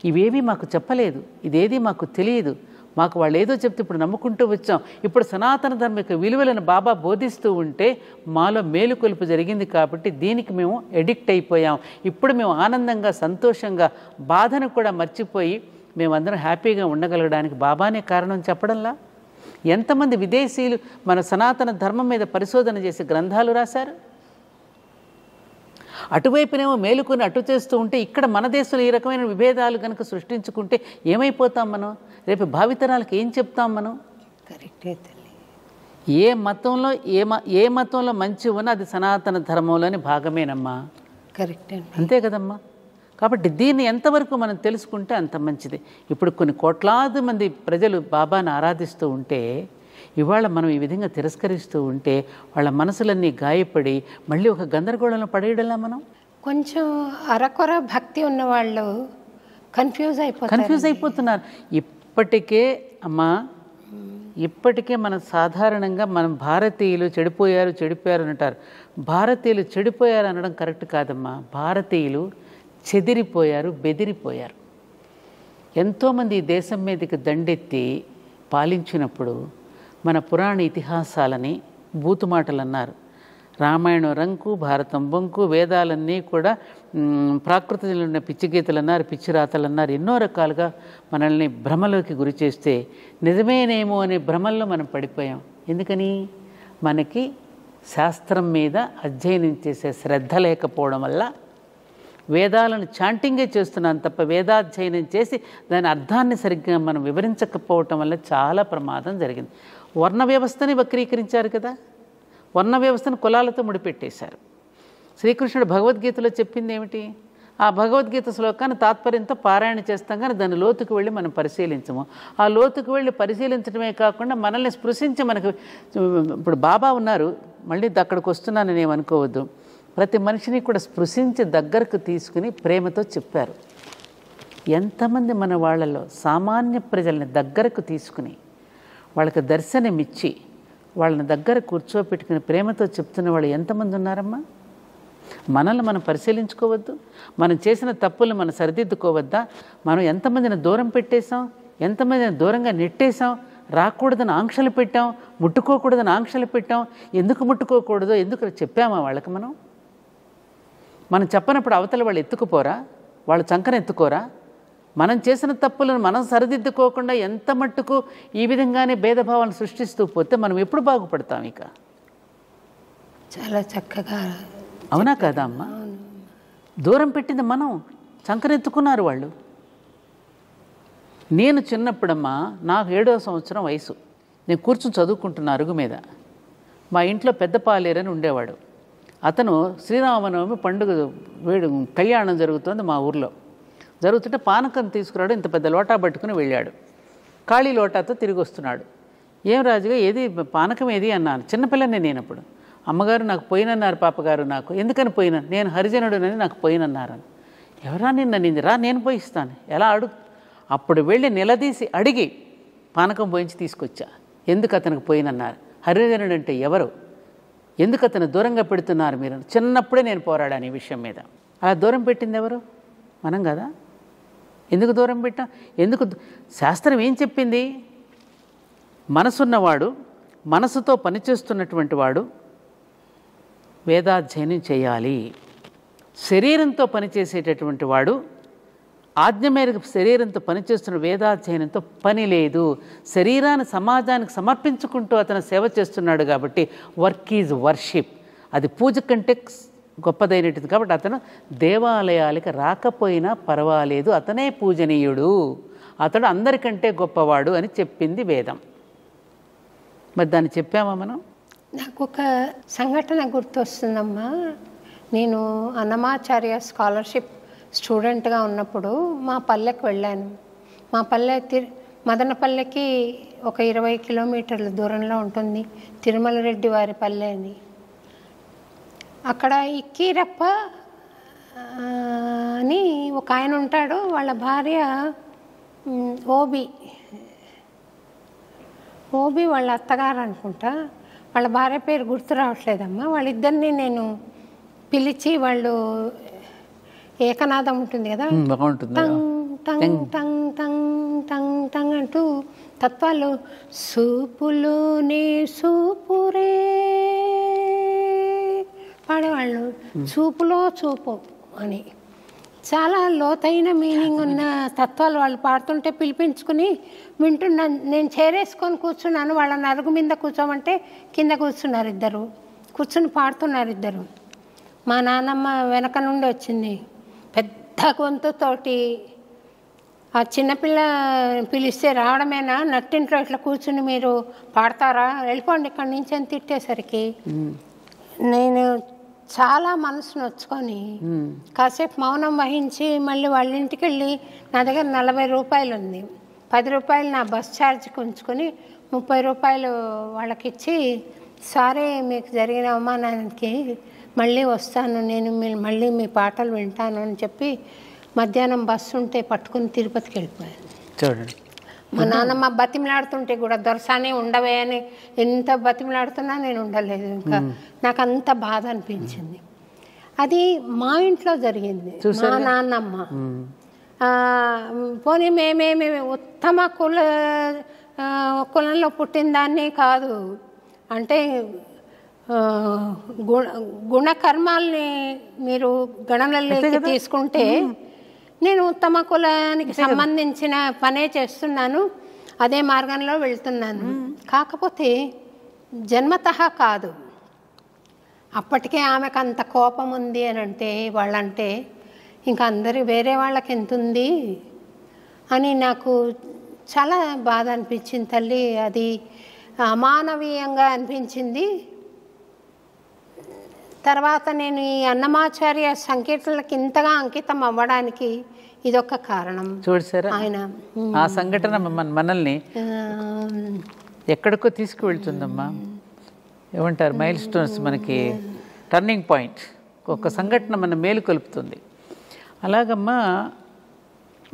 ఇవేవి మాకు చెప్పలేదు, ఇదేది మాకు తెలియదు, మాకు వాళ్ళు ఏదో చెప్తే ఇప్పుడు నమ్ముకుంటూ వచ్చాం. ఇప్పుడు సనాతన ధర్మ యొక్క విలువలను బాబా బోధిస్తూ ఉంటే మాలో మేలుకొలుపు జరిగింది కాబట్టి దీనికి మేము ఎడిక్ట్ అయిపోయాం. ఇప్పుడు మేము ఆనందంగా సంతోషంగా బాధను కూడా మర్చిపోయి మేమందరం హ్యాపీగా ఉండగలగడానికి బాబానే కారణం చెప్పడంలా. ఎంతమంది విదేశీయులు మన సనాతన ధర్మం మీద పరిశోధన చేసి గ్రంథాలు రాశారు. అటువైపునేమో మేలుకొని అటు చేస్తూ ఉంటే ఇక్కడ మన దేశంలో ఈ రకమైన విభేదాలు కనుక సృష్టించుకుంటే ఏమైపోతాం మనం? రేపు భావితరాలకు ఏం చెప్తాం మనం? కరెక్టే తల్లి. ఏ మతంలో మంచి ఉన్నా అది సనాతన ధర్మంలోని భాగమేనమ్మా. కరెక్టే, అంతే కదమ్మా. కాబట్టి దీన్ని ఎంతవరకు మనం తెలుసుకుంటే అంత మంచిది. ఇప్పుడు కొన్ని కోట్లాది మంది ప్రజలు బాబాను ఆరాధిస్తూ ఉంటే, ఇవాళ మనం ఈ విధంగా తిరస్కరిస్తూ ఉంటే వాళ్ళ మనసులన్నీ గాయపడి మళ్ళీ ఒక గందరగోళంలో పడేయడంలా మనం. కొంచెం అరకొర భక్తి ఉన్నవాళ్ళు కన్ఫ్యూజ్ అయిపోతున్నారు. ఇప్పటికే మనం సాధారణంగా మనం భారతీయులు చెడిపోయారు అంటారు. భారతీయులు చెడిపోయారు అనడం కరెక్ట్ కాదమ్మా. భారతీయులు చెదిరిపోయారు, బెదిరిపోయారు. ఎంతోమంది ఈ దేశం మీదకి దండెత్తి పాలించినప్పుడు మన పురాణ ఇతిహాసాలని బూతుమాటలు అన్నారు. రామాయణం రంకు, భారతం బొంకు, వేదాలన్నీ కూడా ప్రాకృతిలో ఉన్న పిచ్చి గీతలు అన్నారు, పిచ్చి రాతలు అన్నారు. ఎన్నో రకాలుగా మనల్ని భ్రమలోకి గురి చేస్తే నిజమేనేమో అనే భ్రమల్లో మనం పడిపోయాం. ఎందుకని? మనకి శాస్త్రం మీద అధ్యయనం చేసే శ్రద్ధ లేకపోవడం వల్ల వేదాలను చాంటింగే చేస్తున్నాం తప్ప వేదాధ్యయనం చేసి దాని అర్థాన్ని సరిగ్గా మనం వివరించకపోవటం వల్ల చాలా ప్రమాదం జరిగింది. వర్ణ వ్యవస్థని వక్రీకరించారు కదా. వర్ణ వ్యవస్థను కులాలతో ముడిపెట్టేశారు. శ్రీకృష్ణుడు భగవద్గీతలో చెప్పింది ఏమిటి? ఆ భగవద్గీత శ్లోకాన్ని తాత్పర్యంతో పారాయణ చేస్తాం కానీ దాని లోతుకు వెళ్ళి మనం పరిశీలించము. ఆ లోతుకు వెళ్ళి పరిశీలించడమే కాకుండా మనల్ని స్పృశించి మనకు ఇప్పుడు బాబా ఉన్నారు, మళ్ళీ అక్కడికి వస్తున్నానని ఏమనుకోవద్దు. ప్రతి మనిషిని కూడా స్పృశించి దగ్గరకు తీసుకుని ప్రేమతో చెప్పారు. ఎంతమంది మన వాళ్ళలో సామాన్య ప్రజల్ని దగ్గరకు తీసుకుని వాళ్ళకి దర్శనమిచ్చి వాళ్ళని దగ్గర కూర్చోపెట్టుకుని ప్రేమతో చెప్తున్న వాళ్ళు ఎంతమంది ఉన్నారమ్మా? మనల్ని మనం పరిశీలించుకోవద్దు? మనం చేసిన తప్పులు మనం సరిదిద్దుకోవద్దా? మనం ఎంతమందిని దూరం పెట్టేశాం, ఎంతమందిని దూరంగా నెట్టేశాం, రాకూడదని ఆంక్షలు పెట్టాం, ముట్టుకోకూడదని ఆంక్షలు పెట్టాం. ఎందుకు ముట్టుకోకూడదో ఎందుకు చెప్పామా వాళ్ళకి? మనం చెప్పనప్పుడు అవతల వాళ్ళు ఎత్తుకుపోరా? వాళ్ళు చంకన ఎత్తుకోరా? మనం చేసిన తప్పులను మనం సరిదిద్దుకోకుండా ఎంత మట్టుకు ఈ విధంగానే భేదభావాలను సృష్టిస్తూ పోతే మనం ఎప్పుడు బాగుపడతాం? ఇక చాలా చక్కగా, అవునా కదా అమ్మా? దూరం పెట్టింది మనం, చంకనెత్తుకున్నారు వాళ్ళు. నేను చిన్నప్పుడమ్మా, నాకు 7వ సంవత్సరం వయసు, నేను కూర్చుని చదువుకుంటున్న అరుగు మీద. మా ఇంట్లో పెద్ద పాలేరని ఉండేవాడు. అతను శ్రీరామనవమి పండుగ కళ్యాణం జరుగుతుంది మా ఊర్లో. జరుగుతుంటే పానకం తీసుకురాడు, ఇంత పెద్ద లోటా పట్టుకుని వెళ్ళాడు. ఖాళీ లోటాతో తిరిగి వస్తున్నాడు. ఏం రాజుగా ఏది పానకం ఏది అన్నాను. చిన్నపిల్లని నేనప్పుడు. అమ్మగారు నాకు పోయినన్నారు, పాపగారు నాకు. ఎందుకని పోయినా? నేను హరిజనుడునని నాకు పోయినన్నారని. ఎవరా నిన్న రా నేను పోయిస్తాను, ఎలా అడుగు? అప్పుడు వెళ్ళి నిలదీసి అడిగి పానకం పోయించి తీసుకొచ్చా. ఎందుకు అతనికి పోయినన్నారు? హరిజనుడు అంటే ఎవరు? ఎందుకు అతను దూరంగా పెడుతున్నారు మీరు? చిన్నప్పుడే నేను పోరాడాను ఈ విషయం మీద. అలా దూరం పెట్టింది ఎవరు? మనం కదా. ఎందుకు దూరం పెట్టాం? ఎందుకు? శాస్త్రం ఏం చెప్పింది? మనసున్నవాడు, మనసుతో పనిచేస్తున్నటువంటి వాడు వేదాధ్యయనం చేయాలి. శరీరంతో పనిచేసేటటువంటి వాడు ఆజ్ఞ మేరకు శరీరంతో పనిచేస్తున్న వేదాధ్యయనంతో పని లేదు. శరీరాన్ని సమాజానికి సమర్పించుకుంటూ అతను సేవ చేస్తున్నాడు కాబట్టి వర్క్ ఈజ్ వర్షిప్. అది పూజ కంటే గొప్పదైనది కాబట్టి అతను దేవాలయాలకి రాకపోయినా పర్వాలేదు, అతనే పూజనీయుడు, అతడు అందరికంటే గొప్పవాడు అని చెప్పింది వేదం. మరి దాన్ని చెప్పామా మనం? నాకు ఒక సంఘటన గుర్తొస్తుందమ్మా. నేను అన్నమాచార్య స్కాలర్షిప్ స్టూడెంట్గా ఉన్నప్పుడు మా పల్లెకి వెళ్ళాను. మా పల్లె మదనపల్లెకి ఒక 20 కిలోమీటర్ల దూరంలో ఉంటుంది తిరుమల రెడ్డి వారి పల్లె అని. అక్కడ ఇక్కీరప్ప అని ఒక ఆయన ఉంటాడు. వాళ్ళ భార్య ఓబి వాళ్ళ అత్తగారు అనుకుంటా. వాళ్ళ భార్య పేరు గుర్తు రావట్లేదమ్మా. వాళ్ళిద్దరిని నేను పిలిచి, వాళ్ళు ఏకనాదం ఉంటుంది కదా, tongue tongue tongue tongue tongue tongue అంటూ తత్వాలు, సూపులోనే సూపురే పాడేవాళ్ళు. చూపులో చూపు అని చాలా లోతైన మీనింగ్ ఉన్న తత్వాలు వాళ్ళు పాడుతుంటే పిలిపించుకుని వింటున్నాను. నేను చేరేసుకొని కూర్చున్నాను. వాళ్ళని అరుగు మీద కూర్చోమంటే కింద కూర్చున్నారు ఇద్దరు, కూర్చుని పాడుతున్నారు ఇద్దరు. మా నాన్నమ్మ వెనక నుండి వచ్చింది పెద్ద గొంతుతోటి. ఆ చిన్నపిల్ల పిలిస్తే రావడమేనా, నట్టింట్లో ఇట్లా కూర్చుని మీరు పాడతారా, వెళ్ళిపోండి ఇక్కడి నుంచి అని తిట్టేసరికి నేను చాలా మనసు నొచ్చుకొని కాసేపు మౌనం వహించి మళ్ళీ వాళ్ళ ఇంటికి వెళ్ళి, నా దగ్గర 40 రూపాయలు ఉంది, 10 రూపాయలు నా బస్ ఛార్జ్కి ఉంచుకొని 30 రూపాయలు వాళ్ళకిచ్చి, సారీ మీకు జరిగిన అవమానానికి మళ్ళీ వస్తాను, నేను మళ్ళీ మీ పాటలు వింటాను అని చెప్పి మధ్యాహ్నం బస్సు ఉంటే పట్టుకుని తిరుపతికి వెళ్ళిపోయాను. చూడండి, మా నాన్నమ్మ బతిమలాడుతుంటే కూడా దొరసానే ఉండవే అని ఎంత బతిమలాడుతున్నా నేను ఉండలేదు. ఇంకా నాకు అంత బాధ అనిపించింది. అది మా ఇంట్లో జరిగింది. మా నాన్నమ్మ పోనీ మేమేమి ఉత్తమ కులంలో పుట్టిన దాన్ని కాదు, అంటే గుణకర్మాల్ని మీరు గణనలోకి తీసుకుంటే నేను ఉత్తమ కులానికి సంబంధించిన పనే చేస్తున్నాను, అదే మార్గంలో వెళ్తున్నాను. కాకపోతే జన్మతః కాదు. అప్పటికే ఆమెకు అంత కోపం ఉంది అని అంటే, వాళ్ళంటే ఇంకా అందరి వేరే వాళ్ళకి ఎంత ఉంది అని నాకు చాలా బాధ అనిపించింది తల్లి. అది అమానవీయంగా అనిపించింది. తర్వాత నేను ఈ అన్నమాచార్య సంకీర్తనలకు ఇంతగా అంకితం అవ్వడానికి ఇదొక కారణం. చూసారా, ఆయన ఆ సంఘటన మనల్ని ఎక్కడికో తీసుకువెళ్తుందమ్మా. ఏమంటారు, మైల్ స్టోన్స్, మనకి టర్నింగ్ పాయింట్. ఒక సంఘటన మన మేలు కలుపుతుంది. అలాగమ్మా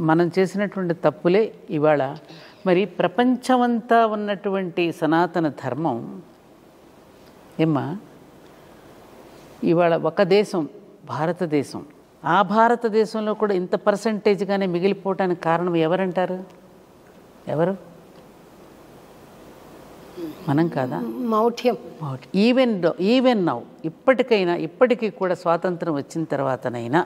మనం చేసినటువంటి తప్పులే ఇవాళ మరి ప్రపంచమంతా ఉన్నటువంటి సనాతన ధర్మం ఏమ్మా ఇవాళ ఒక దేశం భారతదేశం, ఆ భారతదేశంలో కూడా ఇంత పర్సంటేజ్గానే మిగిలిపోవటానికి కారణం ఎవరంటారు? ఎవరు? మనం కాదా? మౌఢ్యం. ఈవెన్ నౌ, ఇప్పటికీ కూడా స్వాతంత్రం వచ్చిన తర్వాతనైనా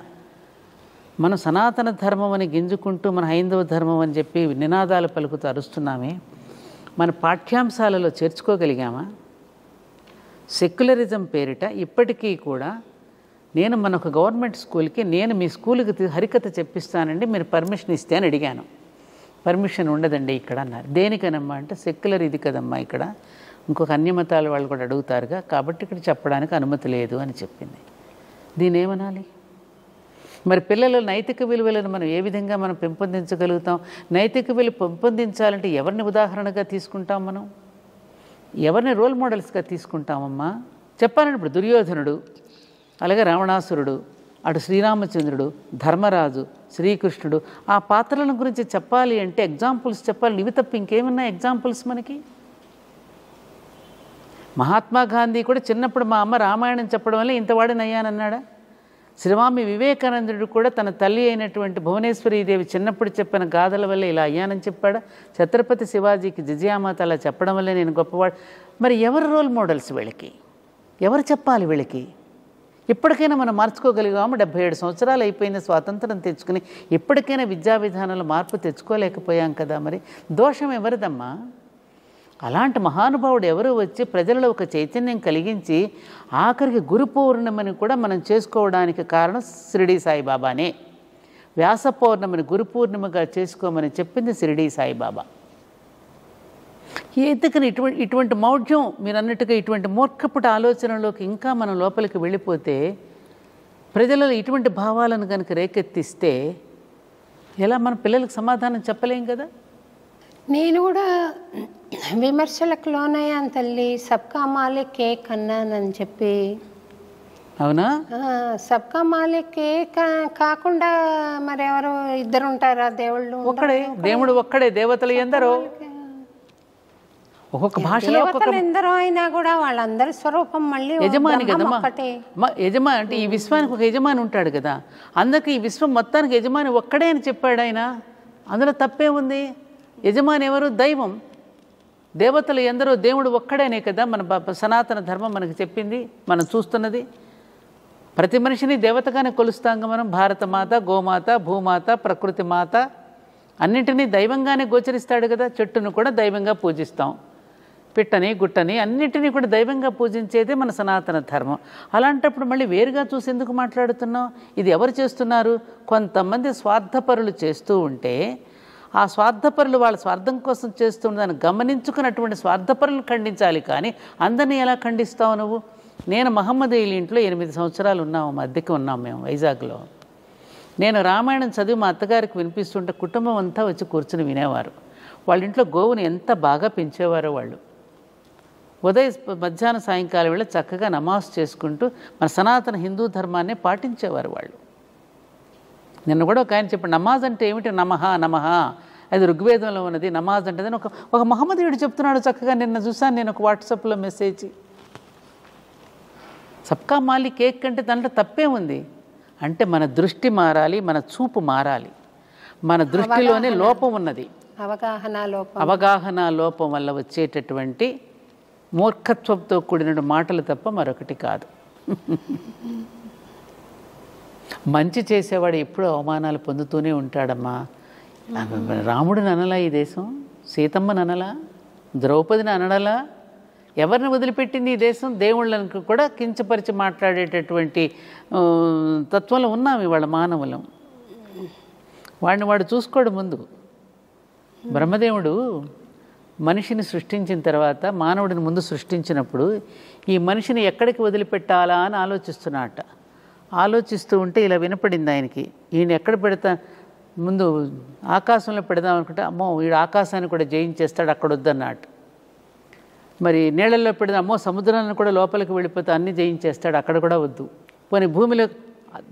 మనం సనాతన ధర్మం అని గింజుకుంటూ మన హైందవ ధర్మం అని చెప్పి నినాదాలు పలుకుతూ అరుస్తున్నామే, మన పాఠ్యాంశాలలో చేర్చుకోగలిగామా? సెక్యులరిజం పేరిట ఇప్పటికీ కూడా నేను మన ఒక గవర్నమెంట్ స్కూల్కి, నేను మీ స్కూల్కి హరికథ చెప్పిస్తానండి, మీరు పర్మిషన్ ఇస్తే అని అడిగాను. పర్మిషన్ ఉండదండి ఇక్కడ అన్నారు. దేనికనమ్మా అంటే, సెక్యులర్ ఇది కదమ్మా, ఇక్కడ ఇంకొక అన్యమతాల వాళ్ళు కూడా అడుగుతారుగా, కాబట్టి ఇక్కడ చెప్పడానికి అనుమతి లేదు అని చెప్పింది. దీని ఏమనాలి? మరి పిల్లల నైతిక విలువలను మనం ఏ విధంగా మనం పెంపొందించగలుగుతాం? నైతిక విలువ పెంపొందించాలంటే ఎవరిని ఉదాహరణగా తీసుకుంటాం? మనం ఎవరిని రోల్ మోడల్స్గా తీసుకుంటామమ్మా? చెప్పాలంటే ఇప్పుడు దుర్యోధనుడు, అలాగే రావణాసురుడు, అటు శ్రీరామచంద్రుడు, ధర్మరాజు, శ్రీకృష్ణుడు, ఆ పాత్రల గురించి చెప్పాలి అంటే ఎగ్జాంపుల్స్ చెప్పాలి. ఇవి తప్ప ఇంకేమన్నా ఎగ్జాంపుల్స్ మనకి? మహాత్మా గాంధీ కూడా చిన్నప్పుడు మా అమ్మ రామాయణం చెప్పడం వల్ల ఇంతవాడినయ్యానన్నాడా? శ్రీవామి వివేకానందుడు కూడా తన తల్లి అయినటువంటి భువనేశ్వరీదేవి చిన్నప్పుడు చెప్పిన గాథల వల్ల ఇలా అయ్యానని చెప్పాడా? ఛత్రపతి శివాజీకి జిజియామాత అలా చెప్పడం వల్లే నేను గొప్పవాడు. మరి ఎవరు రోల్ మోడల్స్ వీళ్ళకి? ఎవరు చెప్పాలి వీళ్ళకి? ఇప్పటికైనా మనం మార్చుకోగలిగాము. 77 సంవత్సరాలు అయిపోయింది స్వాతంత్రం తెచ్చుకుని, ఇప్పటికైనా విద్యా విధానంలో మార్పు తెచ్చుకోలేకపోయాం కదా. మరి దోషం ఎవరిదమ్మా? అలాంటి మహానుభావుడు ఎవరు వచ్చి ప్రజలలో ఒక చైతన్యం కలిగించి ఆఖరికి గురు పౌర్ణమిని కూడా మనం చేసుకోవడానికి కారణం షిరిడీ సాయిబాబానే. వ్యాస పౌర్ణమిని గురు పూర్ణిమగా చేసుకోమని చెప్పింది షిరిడీ సాయిబాబా. ఎందుకని ఇటువంటి మౌఢ్యం, మీరు అన్నట్టుగా ఇటువంటి మూర్ఖపుట ఆలోచనలోకి ఇంకా మనం లోపలికి వెళ్ళిపోతే, ప్రజలలో ఇటువంటి భావాలను కనుక రేకెత్తిస్తే ఎలా మన పిల్లలకు సమాధానం చెప్పలేం కదా. నేను కూడా విమర్శలకు లోనయ్యాను తల్లి. సబ్కా మాలిక్ ఏక్ అన్నానని చెప్పి. అవునా? సబ్కా మాలిక్ ఏక్ కాకుండా మరెవరు ఇద్దరు ఉంటారా? దేవుళ్ళు ఒక్కడే, దేవుడు ఒక్కడే, దేవతలు ఎందరో. ఒక్కొక్క భాషలో ఎందరో అయినా కూడా వాళ్ళందరి స్వరూపం మళ్ళీ యజమాని కదమ్మా. యజమాని అంటే ఈ విశ్వానికి ఒక యజమాని ఉంటాడు కదా. అందుకే ఈ విశ్వం మొత్తానికి యజమాని ఒక్కడే అని చెప్పాడు ఆయన. అందులో తప్పే ఉంది? యజమాని ఎవరు? దైవం. దేవతలు ఎందరో, దేవుడు ఒక్కడేనే కదా మన సనాతన ధర్మం మనకు చెప్పింది, మనం చూస్తున్నది. ప్రతి మనిషిని దేవతగానే కొలుస్తాంగా మనం. భారతమాత, గోమాత, భూమాత, ప్రకృతి మాత అన్నింటినీ దైవంగానే గోచరిస్తాడు కదా. చెట్టును కూడా దైవంగా పూజిస్తాం, పిట్టని, గుట్టని అన్నింటినీ కూడా దైవంగా పూజించేదే మన సనాతన ధర్మం. అలాంటప్పుడు మళ్ళీ వేరుగా చూసి ఎందుకు మాట్లాడుతున్నాం? ఇది ఎవరు చేస్తున్నారు? కొంతమంది స్వార్థపరులు చేస్తూ ఉంటే, ఆ స్వార్థపరులు వాళ్ళ స్వార్థం కోసం చేస్తున్నదాన్ని గమనించుకున్నటువంటి స్వార్థపరులను ఖండించాలి. కానీ అందరినీ ఎలా ఖండిస్తావు నువ్వు? నేను మహమ్మదీయుల ఇంట్లో 8 సంవత్సరాలు ఉన్నాము, అద్దెకి ఉన్నాం మేము వైజాగ్లో. నేను రామాయణం చదివి మా అత్తగారికి వినిపిస్తుంటే కుటుంబం అంతా వచ్చి కూర్చుని వినేవారు. వాళ్ళ ఇంట్లో గోవుని ఎంత బాగా పెంచేవారో వాళ్ళు. మధ్యాహ్నం సాయంకాలం వేళ చక్కగా నమాజ్ చేసుకుంటూ మన సనాతన హిందూ ధర్మాన్ని పాటించేవారు వాళ్ళు. నిన్న కూడా ఒక ఆయన చెప్పాడు, నమాజ్ అంటే ఏమిటి? నమః నమః, అది ఋగ్వేదంలో ఉన్నది నమాజ్ అంటే. ఒక మహమ్మదీయుడు చెప్తున్నాడు చక్కగా. నిన్న చూసాను నేను ఒక వాట్సాప్లో మెసేజ్. సబ్కా మాలిక్ ఏక్ కంటే దాంట్లో తప్పే ఉంది. అంటే మన దృష్టి మారాలి, మన చూపు మారాలి. మన దృష్టిలోనే లోపం ఉన్నది. అవగాహన లోపం వల్ల వచ్చేటటువంటి మూర్ఖత్వంతో కూడిన మాటలు తప్ప మరొకటి కాదు. మంచి చేసేవాడు ఎప్పుడూ అవమానాలు పొందుతూనే ఉంటాడమ్మా. రాముడిని అనలా ఈ దేశం? సీతమ్మని అనలా? ద్రౌపదిని అనడలా? ఎవరిని వదిలిపెట్టింది ఈ దేశం? దేవుళ్ళను కూడా కించపరిచి మాట్లాడేటటువంటి తత్వంలో ఉన్నాం ఇవాళ మానవులం. వాడిని వాడు చూసుకోడు. ముందు బ్రహ్మదేవుడు మనిషిని సృష్టించిన తర్వాత మానవుడిని ముందు సృష్టించినప్పుడు ఈ మనిషిని ఎక్కడికి వదిలిపెట్టాలా అని ఆలోచిస్తూ ఉంటే ఇలా వినపడింది ఆయనకి. ఈయన ఎక్కడ పెడతా? ముందు ఆకాశంలో పెడదాం అనుకుంటే, అమ్మో వీడు ఆకాశాన్ని కూడా జయించేస్తాడు, అక్కడ వద్దన్నట్టు. మరి నీళ్ళల్లో పెడదాం, అమ్మో సముద్రాన్ని కూడా లోపలికి వెళ్ళిపోతే అన్నీ జయించేస్తాడు, అక్కడ కూడా వద్దు. పోనీ భూమిలో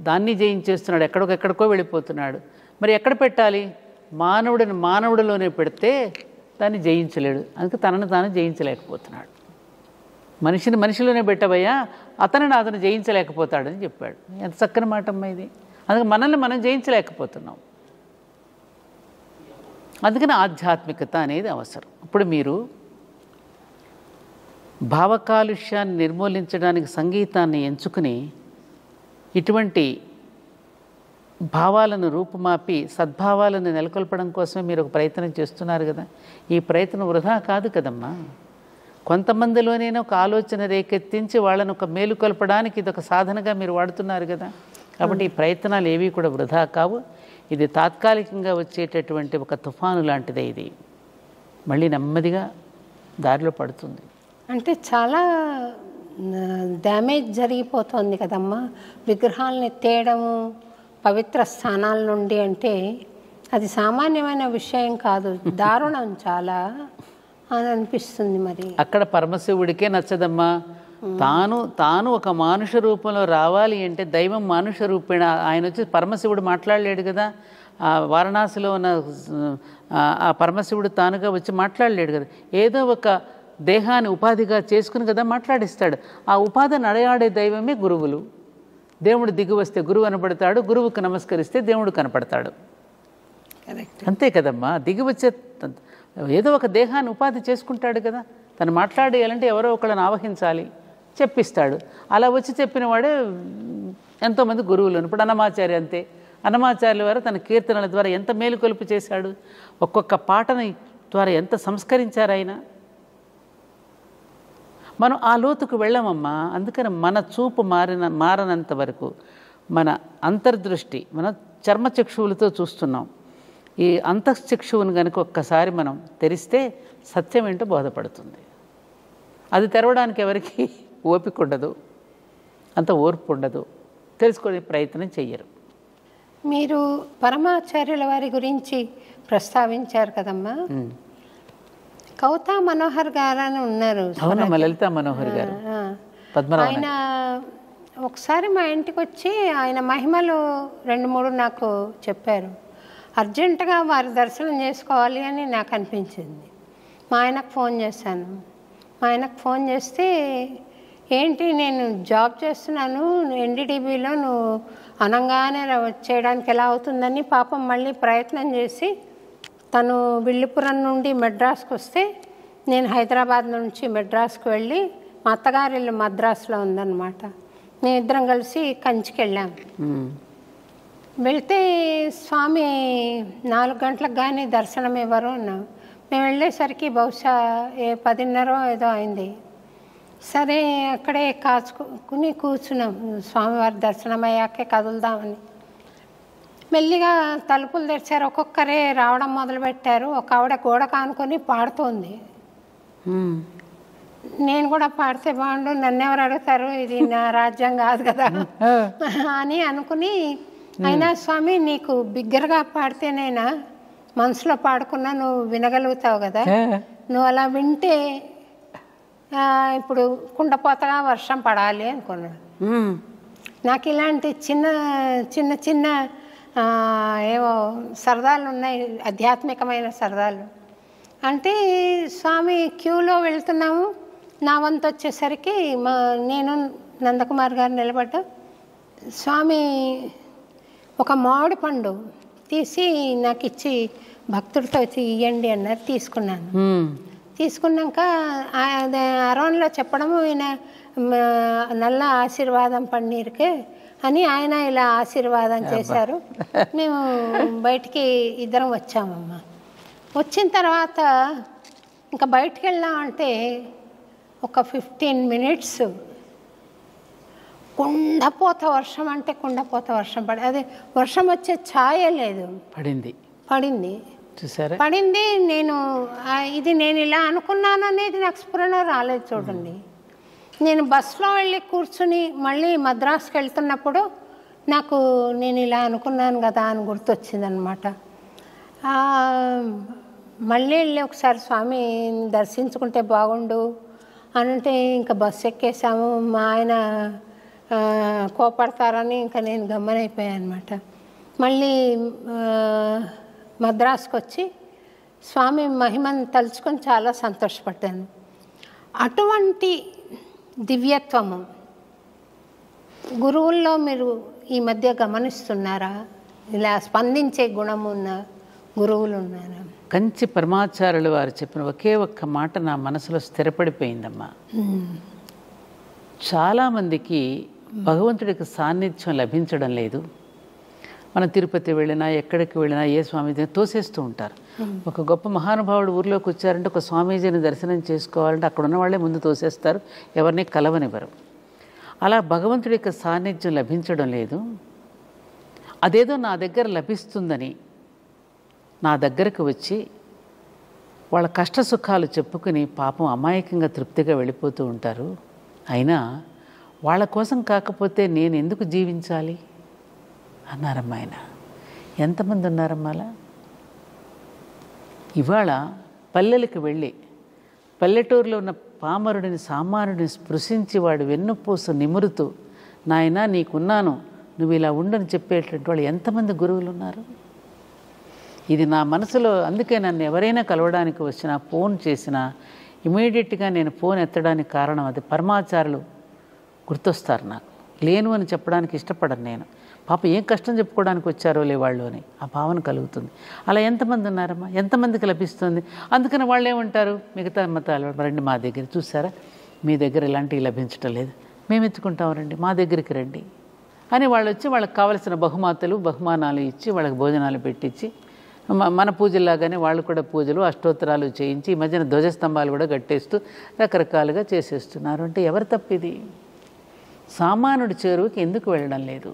దాన్ని జయించేస్తున్నాడు, ఎక్కడికో వెళ్ళిపోతున్నాడు. మరి ఎక్కడ పెట్టాలి? మానవుడిలోనే పెడితే దాన్ని జయించలేడు. అందుకే తనను తాను జయించలేకపోతున్నాడు. మనిషిలోనే పెట్టబోయా, అతను జయించలేకపోతాడని చెప్పాడు. ఎంత చక్కని మాట అమ్మా ఇది. అందుకే మనల్ని మనం జయించలేకపోతున్నాం. అందుకని ఆధ్యాత్మికత అనేది అవసరం. ఇప్పుడు మీరు భావకాలుష్యాన్ని నిర్మూలించడానికి సంగీతాన్ని ఎంచుకుని ఇటువంటి భావాలను రూపుమాపి సద్భావాలను నెలకొల్పడం కోసమే మీరు ఒక ప్రయత్నం చేస్తున్నారు కదా. ఈ ప్రయత్నం వృధా కాదు కదమ్మా. కొంతమందిలోనైనా ఒక ఆలోచన రేకెత్తించి వాళ్ళను ఒక మేలుకొల్పడానికి ఇది ఒక సాధనగా మీరు వాడుతున్నారు కదా. కాబట్టి ఈ ప్రయత్నాలు ఏవి కూడా వృధా కావు. ఇది తాత్కాలికంగా వచ్చేటటువంటి ఒక తుఫాను లాంటిదే. ఇది మళ్ళీ నెమ్మదిగా దారిలో పడుతుంది. అంటే చాలా డ్యామేజ్ జరిగిపోతుంది కదమ్మా. విగ్రహాలను ఎత్తేయడము పవిత్ర స్థానాల నుండి అంటే అది సామాన్యమైన విషయం కాదు, దారుణం చాలా అని అనిపిస్తుంది. మరి అక్కడ పరమశివుడికే నచ్చదమ్మా. తాను ఒక మానుష రూపంలో రావాలి అంటే దైవం మానుష రూపేణ ఆయన వచ్చి పరమశివుడు మాట్లాడలేడు కదా. వారణాసిలో ఉన్న ఆ పరమశివుడు తానుగా వచ్చి మాట్లాడలేడు కదా. ఏదో ఒక దేహాన్ని ఉపాధిగా చేసుకుని కదా మాట్లాడిస్తాడు. ఆ ఉపాధిని నడయాడే దైవమే గురువులు. దేవుడు దిగి వస్తే గురువు కనపడతాడు, గురువుకు నమస్కరిస్తే దేవుడు కనపడతాడు. అంతే కదమ్మా. దిగి వచ్చే ఏదో ఒక దేహాన్ని ఉపాధి చేసుకుంటాడు కదా. తను మాట్లాడేయాలంటే ఎవరో ఒకళ్ళని ఆవహించాలి, చెప్పిస్తాడు. అలా వచ్చి చెప్పిన వాడే ఎంతోమంది గురువులు. ఇప్పుడు అన్నమాచార్య అంతే. అన్నమాచార్యుల వారు తన కీర్తనల ద్వారా ఎంత మేలుకొలుపు చేశాడు. ఒక్కొక్క పాటని ద్వారా ఎంత సంస్కరించారు ఆయన. మనం ఆ లోతుకు వెళ్ళామమ్మా. అందుకని మన చూపు మారనంత వరకు మన అంతర్దృష్టి, మన చర్మచక్షువులతో చూస్తున్నాం. ఈ అంతఃచక్షువును కనుక ఒక్కసారి మనం తెరిస్తే సత్యం ఏంటో బోధపడుతుంది. అది తెరవడానికి ఎవరికి ఓపిక ఉండదు, అంత ఓర్పు ఉండదు, తెలుసుకునే ప్రయత్నం చెయ్యరు. మీరు పరమాచార్యుల వారి గురించి ప్రస్తావించారు కదమ్మా. కవితా మనోహర్ గారు అని ఉన్నారు. అవునమ్మా, లలితా మనోహర్ గారు. ఆయన ఒకసారి మా ఇంటికి వచ్చి ఆయన మహిమలు 2-3 నాకు చెప్పారు. అర్జెంటుగా వారి దర్శనం చేసుకోవాలి అని నాకు అనిపించింది. మా ఆయనకు ఫోన్ చేశాను. మా ఆయనకు ఫోన్ చేస్తే, ఏంటి నేను జాబ్ చేస్తున్నాను ఎన్డీటీవీలో, నువ్వు అనంగానే చేయడానికి ఎలా అవుతుందని పాపం మళ్ళీ ప్రయత్నం చేసి తను విల్లుపురం నుండి మెడ్రాస్కి వస్తే నేను హైదరాబాద్ నుంచి మెడ్రాస్కి వెళ్ళి, మా అత్తగారి ఇల్లు మద్రాసులో ఉందన్నమాట. మేము ఇద్దరం కలిసి కంచికి వెళ్ళాం. వెళ్తే స్వామి 4 గంటలకు కానీ దర్శనం ఇవ్వరు అన్నాం. మేము వెళ్ళేసరికి బహుశా 10:30 ఏదో అయింది. సరే అక్కడే కాచుకుని కూర్చున్నాం. స్వామివారి దర్శనం అయ్యాకే కదులుదామని మెల్లిగా తలుపులు తెరిచారు. ఒక్కొక్కరే రావడం మొదలుపెట్టారు. ఒక ఆవిడ గోడ కానుకొని పాడుతోంది. నేను కూడా పాడితే బాగుండు, నన్ను ఎవరు అడుగుతారు, ఇది నా రాజ్యం కాదు కదా అని అనుకుని, అయినా స్వామి నీకు బిగ్గరగా పాడితేనైనా మనసులో పాడుకున్నా నువ్వు వినగలుగుతావు కదా, నువ్వు అలా వింటే ఇప్పుడు కుండపోతగా వర్షం పడాలి అనుకున్నాను. నాకు ఇలాంటి చిన్న చిన్న చిన్న ఏవో సరదాలు ఉన్నాయి, ఆధ్యాత్మికమైన సరదాలు. అంటే స్వామి క్యూలో వెళ్తున్నాము. నా వంతు వచ్చేసరికి నేను నందకుమార్ గారు నిలబడ్డా. స్వామి ఒక మామిడి పండు తీసి నాకు ఇచ్చి భక్తుడితో ఇవ్వండి అన్నారు. తీసుకున్నాను. తీసుకున్నాక అరవన్లో చెప్పడము, ఈయన నల్ల ఆశీర్వాదం పన్నీరుకే అని ఆయన ఇలా ఆశీర్వాదం చేశారు. మేము బయటికి ఇద్దరం వచ్చామమ్మ. వచ్చిన తర్వాత ఇంకా బయటికి వెళ్ళామంటే ఒక 15 మినిట్స్ కుండపోత వర్షం, అంటే కుండపోత వర్షం పడి, అదే వర్షం వచ్చే ఛాయ లేదు, పడింది చూసారా, పడింది. ఇది నేను ఇలా అనుకున్నాను అనేది నాకు స్ఫురణ రాలేదు. చూడండి, నేను బస్సులో వెళ్ళి కూర్చుని మళ్ళీ మద్రాసుకి వెళ్తున్నప్పుడు నాకు నేను ఇలా అనుకున్నాను కదా అని గుర్తొచ్చిందనమాట. మళ్ళీ వెళ్ళి ఒకసారి స్వామి దర్శించుకుంటే బాగుండు అంటే ఇంకా బస్సు ఎక్కేసాము. మా ఆయన కోపడతారని ఇంకా నేను గమ్మనైపోయాను అనమాట. మళ్ళీ మద్రాసుకు వచ్చి స్వామి మహిమను తలుచుకొని చాలా సంతోషపడ్డాను. అటువంటి దివ్యత్వము గురువుల్లో మీరు ఈ మధ్య గమనిస్తున్నారా? ఇలా స్పందించే గుణం ఉన్న గురువులు ఉన్నారా? కంచి పరమాచార్యులు వారు చెప్పిన ఒకే ఒక్క మాట నా మనసులో స్థిరపడిపోయిందమ్మా. చాలామందికి భగవంతుడికి సాన్నిధ్యం లభించడం లేదు. మనం తిరుపతి వెళ్ళినా ఎక్కడికి వెళ్ళినా ఏ స్వామీజీని తోసేస్తూ ఉంటారు. ఒక గొప్ప మహానుభావుడు ఊరిలోకి వచ్చారంటే ఒక స్వామీజీని దర్శనం చేసుకోవాలంటే అక్కడ ఉన్న వాళ్ళే ముందు తోసేస్తారు, ఎవరిని కలవనివ్వరు. అలా భగవంతుడి యొక్క సాన్నిధ్యం లభించడం లేదు. అదేదో నా దగ్గర లభిస్తుందని నా దగ్గరకు వచ్చి వాళ్ళ కష్ట సుఖాలు చెప్పుకుని పాపం అమాయకంగా తృప్తిగా వెళ్ళిపోతూ ఉంటారు. అయినా వాళ్ళ కోసం కాకపోతే నేను ఎందుకు జీవించాలి అన్నారమ్మా ఆయన. ఎంతమంది ఉన్నారమ్మా అలా? ఇవాళ పల్లెలకు వెళ్ళి పల్లెటూరులో ఉన్న పామరుడిని సామాన్యుడిని స్పృశించి వాడు వెన్నుపూస నిమురుతూ నాయనా నీకున్నాను నువ్వు ఇలా ఉండని చెప్పేటువంటి వాళ్ళు ఎంతమంది గురువులు ఉన్నారు? ఇది నా మనసులో. అందుకే నన్ను ఎవరైనా కలవడానికి వచ్చినా, ఫోన్ చేసినా, ఇమీడియట్గా నేను ఫోన్ ఎత్తడానికి కారణం అది. పరమాచారులు గుర్తొస్తారు నాకు. లేను అని చెప్పడానికి ఇష్టపడను నేను. పాప ఏం కష్టం చెప్పుకోవడానికి వచ్చారో లే వాళ్ళు అని ఆ భావన కలుగుతుంది. అలా ఎంతమంది ఉన్నారమ్మా, ఎంతమందికి లభిస్తుంది? అందుకని వాళ్ళు ఏమంటారు, మిగతా మతాలు రండి మా దగ్గర, చూసారా మీ దగ్గర ఇలాంటివి లభించటం లేదు, మేము ఎత్తుకుంటాం రండి మా దగ్గరికి రండి అని వాళ్ళు వచ్చి వాళ్ళకి కావలసిన బహుమానాలు ఇచ్చి వాళ్ళకి భోజనాలు పెట్టించి మన పూజల్లాగానే వాళ్ళు కూడా పూజలు అష్టోత్తరాలు చేయించి ఈ మధ్యన ధ్వజస్తంభాలు కూడా కట్టేస్తూ రకరకాలుగా చేసేస్తున్నారు. అంటే ఎవరు తప్పిది? సామాన్యుడి చేరువుకి ఎందుకు వెళ్ళడం లేదు?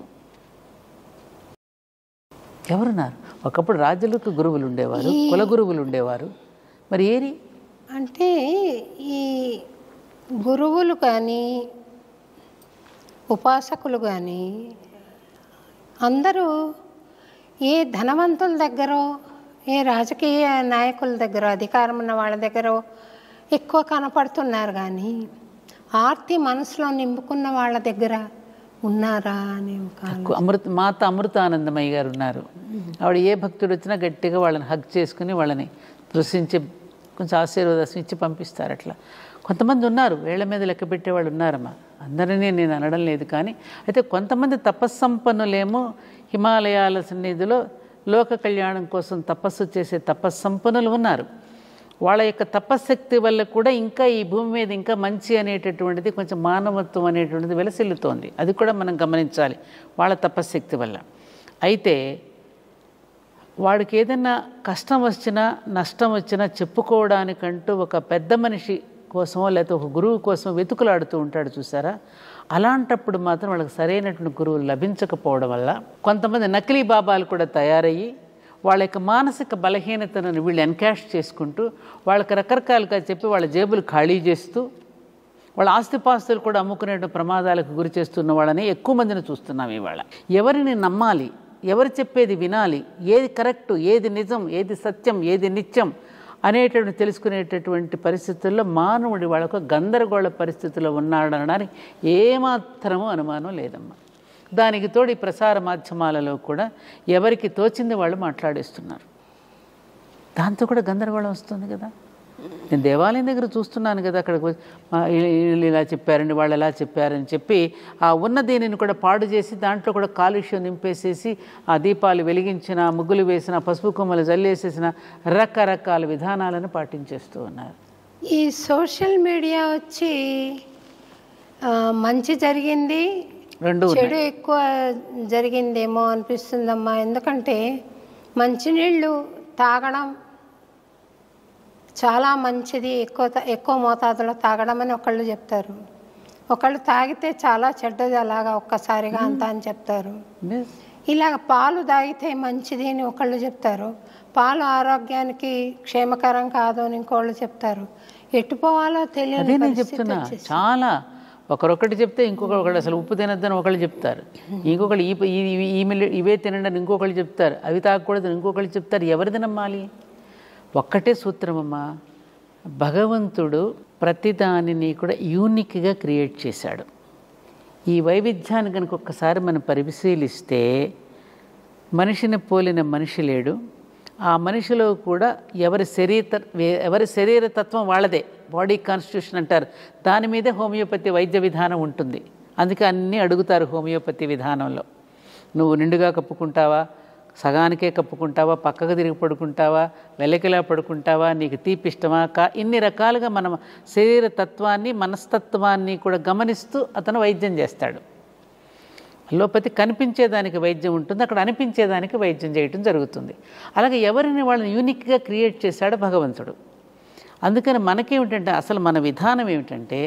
ఎవరున్నారు? ఒకప్పుడు రాజులకు గురువులు ఉండేవారు, కుల గురువులు ఉండేవారు, మరి ఏరి అంటే ఈ గురువులు కానీ ఉపాసకులు కానీ అందరూ ఏ ధనవంతుల దగ్గరో ఏ రాజకీయ నాయకుల దగ్గర అధికారం ఉన్న వాళ్ళ దగ్గర ఎక్కువ కనపడుతున్నారు కానీ ఆర్తి మనసులో నింపుకున్న వాళ్ళ దగ్గర ఉన్నారా అని మాత అమృతానందమయ్య గారు ఉన్నారు. ఆవిడ ఏ భక్తుడు వచ్చినా గట్టిగా వాళ్ళని హగ్ చేసుకుని వాళ్ళని దృశించి కొంచెం ఆశీర్వాదం ఇచ్చి పంపిస్తారు. అట్లా కొంతమంది ఉన్నారు, వేళ్ల మీద లెక్క పెట్టేవాళ్ళు ఉన్నారమ్మా. అందరినీ నేను అనడం లేదు, కానీ అయితే కొంతమంది తపస్సంపన్నులేమో హిమాలయాల సన్నిధిలో లోక కళ్యాణం కోసం తపస్సు చేసే తపస్సంపన్నులు ఉన్నారు. వాళ్ళ యొక్క తపశక్తి వల్ల కూడా ఇంకా ఈ భూమి మీద ఇంకా మంచి అనేటటువంటిది, కొంచెం మానవత్వం అనేటువంటిది వెలసిల్లుతోంది. అది కూడా మనం గమనించాలి వాళ్ళ తపశక్తి వల్ల. అయితే వాడికి ఏదైనా కష్టం వచ్చినా నష్టం వచ్చినా చెప్పుకోవడానికంటూ ఒక పెద్ద మనిషి కోసమో లేకపోతే ఒక గురువు కోసం వెతుకులాడుతూ ఉంటాడు చూసారా, అలాంటప్పుడు మాత్రం వాళ్ళకి సరైనటువంటి గురువులు లభించకపోవడం వల్ల కొంతమంది నకిలీ బాబాలు కూడా తయారయ్యి వాళ్ళ యొక్క మానసిక బలహీనతను వీళ్ళు ఎన్కాష్ చేసుకుంటూ వాళ్ళకి రకరకాలుగా చెప్పి వాళ్ళ జేబులు ఖాళీ చేస్తూ వాళ్ళ ఆస్తిపాస్తులు కూడా అమ్ముకునే ప్రమాదాలకు గురి చేస్తున్న వాళ్ళని ఎక్కువ మందిని చూస్తున్నాం ఇవాళ. ఎవరిని నమ్మాలి, ఎవరు చెప్పేది వినాలి, ఏది కరెక్టు, ఏది నిజం, ఏది సత్యం, ఏది నిత్యం అనేటువంటి తెలుసుకునేటటువంటి పరిస్థితుల్లో మానవుడి వాళ్ళకు గందరగోళ పరిస్థితుల్లో ఉన్నాడనడానికి ఏమాత్రమూ అనుమానం లేదమ్మా. దానికి తోడు ఈ ప్రసార మాధ్యమాలలో కూడా ఎవరికి తోచింది వాళ్ళు మాట్లాడేస్తున్నారు. దాంతో కూడా గందరగోళం వస్తుంది కదా. నేను దేవాలయం దగ్గర చూస్తున్నాను కదా, అక్కడ వీళ్ళు ఇలా చెప్పారండి, వాళ్ళు ఎలా చెప్పారని చెప్పి ఆ ఉన్న దీనిని కూడా పాడు చేసి దాంట్లో కూడా కాలుష్యం నింపేసేసి ఆ దీపాలు వెలిగించిన, ముగ్గులు వేసిన, పసుపు కొమ్మలు జల్లేసేసిన రకరకాల విధానాలను పాటించేస్తూ ఉన్నారు. ఈ సోషల్ మీడియా వచ్చి మంచి జరిగింది, చెడు ఎక్కువ జరిగిందేమో అనిపిస్తుందమ్మా. ఎందుకంటే మంచినీళ్ళు తాగడం చాలా మంచిది, ఎక్కువ మోతాదులో తాగడం అని ఒకళ్ళు చెప్తారు, ఒకళ్ళు తాగితే చాలా చెడ్డది అలాగా ఒక్కసారిగా అంతా అని చెప్తారు. ఇలాగ పాలు తాగితే మంచిది అని ఒకళ్ళు చెప్తారు, పాలు ఆరోగ్యానికి క్షేమకరం కాదు అని ఇంకోళ్ళు చెప్తారు. ఎట్టుపోవాలో తెలియదు. నేను చెప్తున్నా, చాలా ఒకరొకటి చెప్తే ఇంకొకళ్ళు అసలు ఉప్పు తినద్దని ఒకళ్ళు చెప్తారు, ఇంకొకళ్ళు ఇవే తినండి ఇంకొకళ్ళు చెప్తారు, అవి తాగకూడదు ఇంకొకళ్ళు చెప్తారు. ఎవరిది నమ్మాలి? ఒక్కటే సూత్రమమ్మా, భగవంతుడు ప్రతిదానిని కూడా యూనిక్గా క్రియేట్ చేశాడు. ఈ వైవిధ్యాన్ని కనుక ఒక్కసారి మనం పరిశీలిస్తే మనిషిని పోలిన మనిషి లేడు. ఆ మనిషిలో కూడా ఎవరి శరీరతత్వం వాళ్ళదే, బాడీ కాన్స్టిట్యూషన్ అంటారు, దాని మీదే హోమియోపతి వైద్య విధానం ఉంటుంది. అందుకే అన్నీ అడుగుతారు హోమియోపతి విధానంలో. నువ్వు నిండుగా కప్పుకుంటావా, సగానికే కప్పుకుంటావా, పక్కకు తిరిగి పడుకుంటావా, వెల్లకిలా పడుకుంటావా, నీకు తీపి ఇష్టమా, ఇన్ని రకాలుగా మన శరీరతత్వాన్ని మనస్తత్వాన్ని కూడా గమనిస్తూ అతను వైద్యం చేస్తాడు. అలోపతి కనిపించేదానికి వైద్యం ఉంటుంది, అక్కడ అనిపించేదానికి వైద్యం చేయటం జరుగుతుంది. అలాగే ఎవరిని వాళ్ళని యూనిక్గా క్రియేట్ చేశాడు భగవంతుడు. అందుకని మనకేమిటంటే అసలు మన విధానం ఏమిటంటే,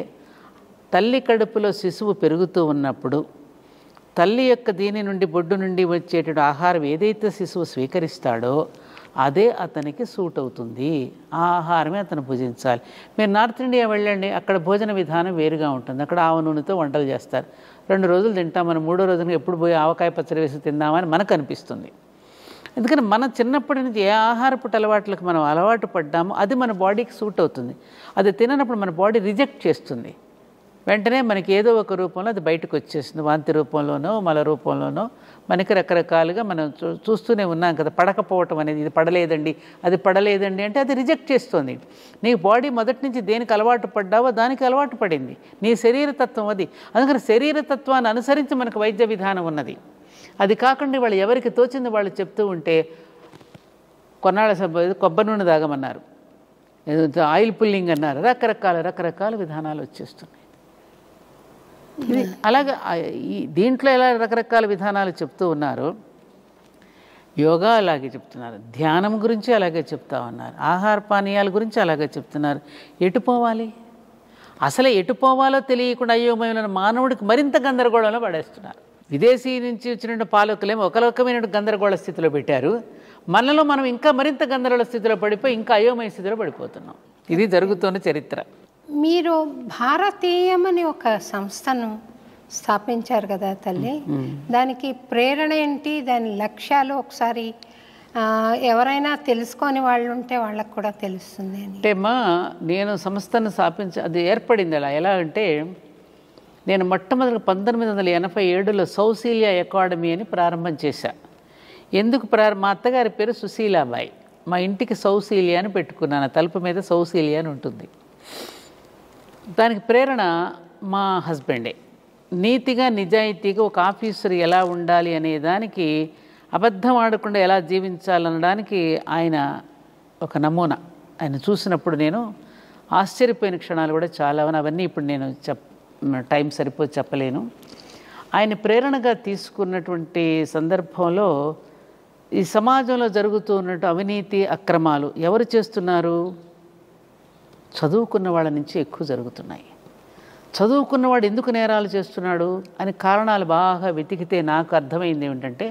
తల్లి కడుపులో శిశువు పెరుగుతూ ఉన్నప్పుడు తల్లి యొక్క దీని నుండి బొడ్డు నుండి వచ్చేటటువంటి ఆహారం ఏదైతే శిశువు స్వీకరిస్తాడో అదే అతనికి సూట్ అవుతుంది, ఆ ఆహారమే అతను భుజించాలి. మీరు నార్త్ ఇండియా వెళ్ళండి, అక్కడ భోజన విధానం వేరుగా ఉంటుంది. అక్కడ ఆవ నూనెతో వంటలు చేస్తారు, 2 రోజులు తింటాం. మనం 3వ రోజున ఎప్పుడు పోయి ఆవకాయ పచ్చడి వేసి తిందామని మనకు అనిపిస్తుంది. ఎందుకంటే మన చిన్నప్పటి నుంచి ఏ ఆహారపు అలవాట్లకు మనం అలవాటు పడ్డామో అది మన బాడీకి సూట్ అవుతుంది. అది తిననప్పుడు మన బాడీ రిజెక్ట్ చేస్తుంది. వెంటనే మనకి ఏదో ఒక రూపంలో అది బయటకు వచ్చేస్తుంది. వాంతి రూపంలోనో మల రూపంలోనో మనకి రకరకాలుగా మనం చూస్తూనే ఉన్నాం కదా. పడకపోవటం అనేది, ఇది పడలేదండి, అది పడలేదండి అంటే అది రిజెక్ట్ చేస్తుంది. నీ బాడీ మొదటి నుంచి దేనికి అలవాటు పడ్డావో దానికి అలవాటు పడింది. నీ శరీరతత్వం అది. అందుకని శరీరతత్వాన్ని అనుసరించి మనకు వైద్య విధానం ఉన్నది. అది కాకుండా వాళ్ళు ఎవరికి తోచింది వాళ్ళు చెప్తూ ఉంటే, కొన్నాళ్ళ కొబ్బరి నూనె తాగమన్నారు, ఆయిల్ పుల్లింగ్ అన్నారు, రకరకాల విధానాలు వచ్చేస్తున్నాయి. ఇది అలాగే దీంట్లో ఎలా రకరకాల విధానాలు చెప్తూ ఉన్నారు. యోగా అలాగే చెప్తున్నారు, ధ్యానం గురించి అలాగే చెప్తా ఉన్నారు, ఆహార పానీయాల గురించి అలాగే చెప్తున్నారు. ఎటు పోవాలి, అసలే ఎటు పోవాలో తెలియకుండా అయోమయమైన మానవుడికి మరింత గందరగోళంలో పడేస్తున్నారు. విదేశీ నుంచి వచ్చిన పాలకులేమో ఒక రకమైన గందరగోళ స్థితిలో పెట్టారు. మనలో మనం ఇంకా మరింత గందరగోళ స్థితిలో పడిపోయి ఇంకా అయోమయ స్థితిలో పడిపోతున్నాం. ఇది జరుగుతున్న చరిత్ర. మీరు భారతీయం అని ఒక సంస్థను స్థాపించారు కదా తల్లి, దానికి ప్రేరణ ఏంటి, దాని లక్ష్యాలు ఒకసారి ఎవరైనా తెలుసుకొని వాళ్ళు ఉంటే వాళ్ళకు కూడా తెలుస్తుంది అని. అంటే నేను సంస్థను అది ఏర్పడింది అలా. ఎలా అంటే నేను మొట్టమొదటి 1987లో సౌశీలియా అకాడమీ అని ప్రారంభం చేశా. ఎందుకు మా అత్తగారి పేరు సుశీలాబాయి, మా ఇంటికి సౌశీలియా అని పెట్టుకున్నాను. తలుపు మీద సౌశీలియా అని ఉంటుంది. దానికి ప్రేరణ మా హస్బెండే. నీతిగా నిజాయితీగా ఒక ఆఫీసర్ ఎలా ఉండాలి అనే దానికి, అబద్ధం ఆడకుండా ఎలా జీవించాలనడానికి ఆయన ఒక నమూనా. ఆయన చూసినప్పుడు నేను ఆశ్చర్యపోయిన క్షణాలు కూడా చాలా. అవన్నీ ఇప్పుడు నేను టైం సరిపోయి చెప్పలేను. ఆయన ప్రేరణగా తీసుకున్నటువంటి సందర్భంలో ఈ సమాజంలో జరుగుతూ ఉన్నట్టు అవినీతి అక్రమాలు ఎవరు చేస్తున్నారు? చదువుకున్న వాళ్ళ నుంచి ఎక్కువ జరుగుతున్నాయి. చదువుకున్నవాడు ఎందుకు నేరాలు చేస్తున్నాడు అని కారణాలు బాగా వెతికితే నాకు అర్థమైంది ఏమిటంటే,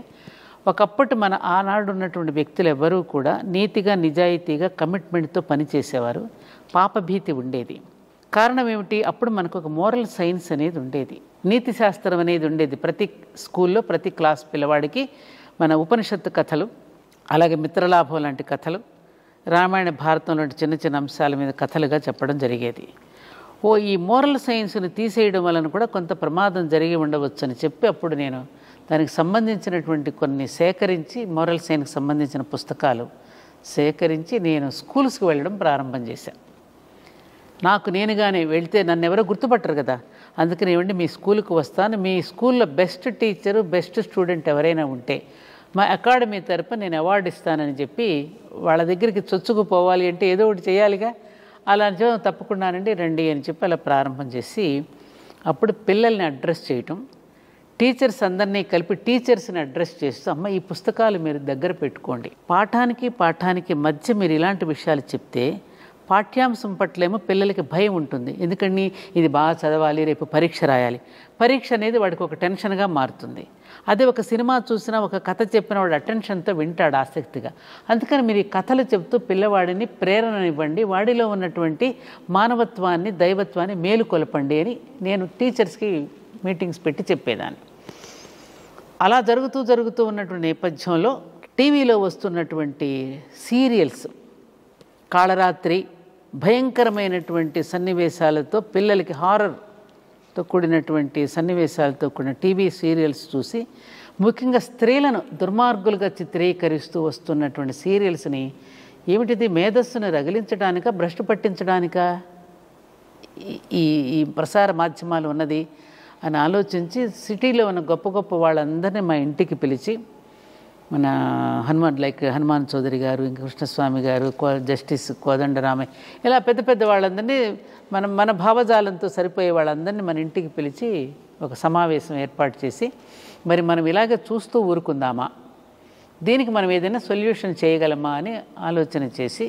ఒకప్పటి ఆనాడు ఉన్నటువంటి వ్యక్తులు ఎవరూ కూడా నీతిగా నిజాయితీగా కమిట్మెంట్తో పనిచేసేవారు. పాపభీతి ఉండేది. కారణం ఏమిటి? అప్పుడు మనకు ఒక మోరల్ సైన్స్ అనేది ఉండేది, నీతి శాస్త్రం అనేది ఉండేది. ప్రతి స్కూల్లో ప్రతి క్లాస్ పిల్లవాడికి మన ఉపనిషత్తు కథలు, అలాగే మిత్రలాభం లాంటి కథలు, రామాయణ భారతం లాంటి చిన్న చిన్న అంశాల మీద కథలుగా చెప్పడం జరిగేది. ఈ మోరల్ సైన్స్ని తీసేయడం వలన కూడా కొంత ప్రమాదం జరిగి ఉండవచ్చు అని చెప్పి అప్పుడు నేను దానికి సంబంధించినటువంటి కొన్ని సేకరించి, మోరల్ సైన్స్కి సంబంధించిన పుస్తకాలు సేకరించి నేను స్కూల్స్కి వెళ్ళడం ప్రారంభం చేశాను. నాకు నేనుగానే వెళ్తే నన్ను ఎవరో గుర్తుపట్టరు కదా, అందుకని ఏమండి మీ స్కూల్కి వస్తాను, మీ స్కూల్లో బెస్ట్ టీచరు బెస్ట్ స్టూడెంట్ ఎవరైనా ఉంటే మా అకాడమీ తరపున నేను అవార్డు ఇస్తానని చెప్పి వాళ్ళ దగ్గరికి చొచ్చుకుపోవాలి అంటే ఏదో ఒకటి చేయాలిగా. అలా తప్పకుండానండి రండి అని చెప్పి అలా ప్రారంభం చేసి అప్పుడు పిల్లల్ని అడ్రస్ చేయటం, టీచర్స్ అందరినీ కలిపి టీచర్స్ని అడ్రస్ చేస్తూ, అమ్మ ఈ పుస్తకాలు మీరు దగ్గర పెట్టుకోండి, పాఠానికి మధ్య మీరు ఇలాంటి విషయాలు చెప్తే పాఠ్యాంశం పట్లేమో పిల్లలకి భయం ఉంటుంది. ఎందుకని ఇది బాగా చదవాలి, రేపు పరీక్ష రాయాలి. పరీక్ష అనేది వాడికి ఒక టెన్షన్గా మారుతుంది. అదే ఒక సినిమా చూసినా, ఒక కథ చెప్పిన వాడు అటెన్షన్తో వింటాడు ఆసక్తిగా. అందుకని మీరు ఈ కథలు చెప్తూ పిల్లవాడిని ప్రేరణనివ్వండి, వాడిలో ఉన్నటువంటి మానవత్వాన్ని దైవత్వాన్ని మేలుకొలపండి అని నేను టీచర్స్కి మీటింగ్స్ పెట్టి చెప్పేదాన్ని. అలా జరుగుతూ ఉన్నటువంటి నేపథ్యంలో టీవీలో వస్తున్నటువంటి సీరియల్స్, కాళరాత్రి భయంకరమైనటువంటి సన్నివేశాలతో, పిల్లలకి హారర్తో కూడినటువంటి సన్నివేశాలతో కూడిన టీవీ సీరియల్స్ చూసి, ముఖ్యంగా స్త్రీలను దుర్మార్గులుగా చిత్రీకరిస్తూ వస్తున్నటువంటి సీరియల్స్ని, ఏమిటిది మేధస్సును రగిలించడానికా, భ్రష్టు పట్టించడానికా ఈ ప్రసార మాధ్యమాలు ఉన్నది అని ఆలోచించి సిటీలో ఉన్న గొప్ప గొప్ప వాళ్ళందరినీ మా ఇంటికి పిలిచి, మన హనుమాన్ చౌదరి గారు, ఇంకా కృష్ణస్వామి గారు, జస్టిస్ కోదండరామయ్య, ఇలా పెద్ద పెద్ద వాళ్ళందరినీ మన భావజాలంతో సరిపోయే వాళ్ళందరినీ మన ఇంటికి పిలిచి ఒక సమావేశం ఏర్పాటు చేసి, మరి మనం ఇలాగే చూస్తూ ఊరుకుందామా, దీనికి మనం ఏదైనా సొల్యూషన్ చేయగలమా అని ఆలోచన చేసి,